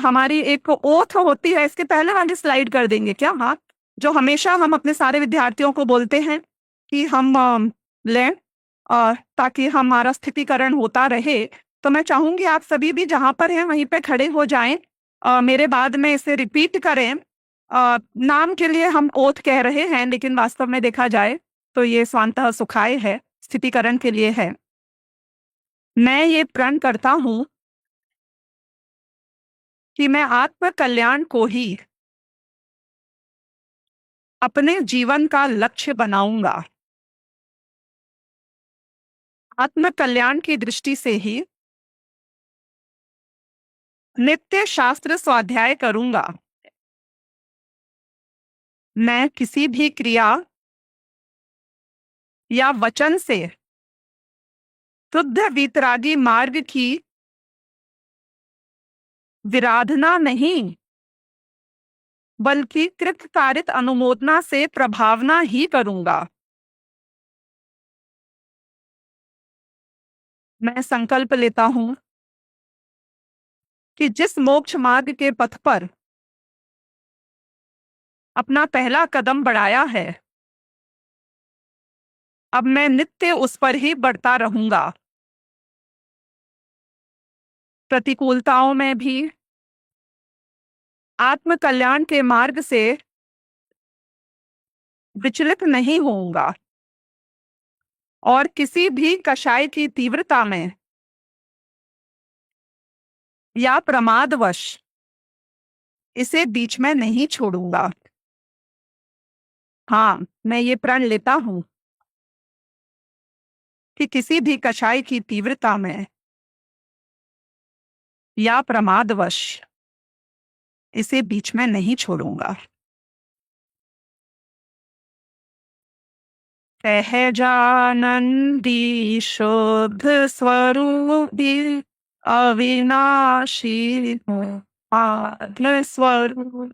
हमारी एक ओथ होती है, इसके पहले वाली स्लाइड कर देंगे क्या? हाँ, जो हमेशा हम अपने सारे विद्यार्थियों को बोलते हैं कि हम लें, ताकि हमारा स्थितिकरण होता रहे। तो मैं चाहूंगी आप सभी भी जहां पर हैं वहीं पे खड़े हो जाएं, मेरे बाद में इसे रिपीट करें। नाम के लिए हम ओथ कह रहे हैं, लेकिन वास्तव में देखा जाए तो ये स्वांतः सुखाय है, स्थितिकरण के लिए है। मैं ये प्रण करता हूं कि मैं आत्म कल्याण को ही अपने जीवन का लक्ष्य बनाऊंगा। आत्म कल्याण की दृष्टि से ही नित्य शास्त्र स्वाध्याय करूंगा। मैं किसी भी क्रिया या वचन से शुद्ध वीतरागी मार्ग की विराधना नहीं, बल्कि कृतकारित अनुमोदना से प्रभावना ही करूंगा। मैं संकल्प लेता हूं कि जिस मोक्ष मार्ग के पथ पर अपना पहला कदम बढ़ाया है, अब मैं नित्य उस पर ही बढ़ता रहूंगा। प्रतिकूलताओं में भी आत्म कल्याण के मार्ग से विचलित नहीं होऊंगा और किसी भी कषाय की तीव्रता में या प्रमादवश इसे बीच में नहीं छोड़ूंगा। हाँ, मैं ये प्रण लेता हूं कि किसी भी कषाय की तीव्रता में या प्रमादवश इसे बीच में नहीं छोड़ूंगा। सहजानंदी शुद्ध स्वरूपी अविनाशी हूँ आत्म स्वरूप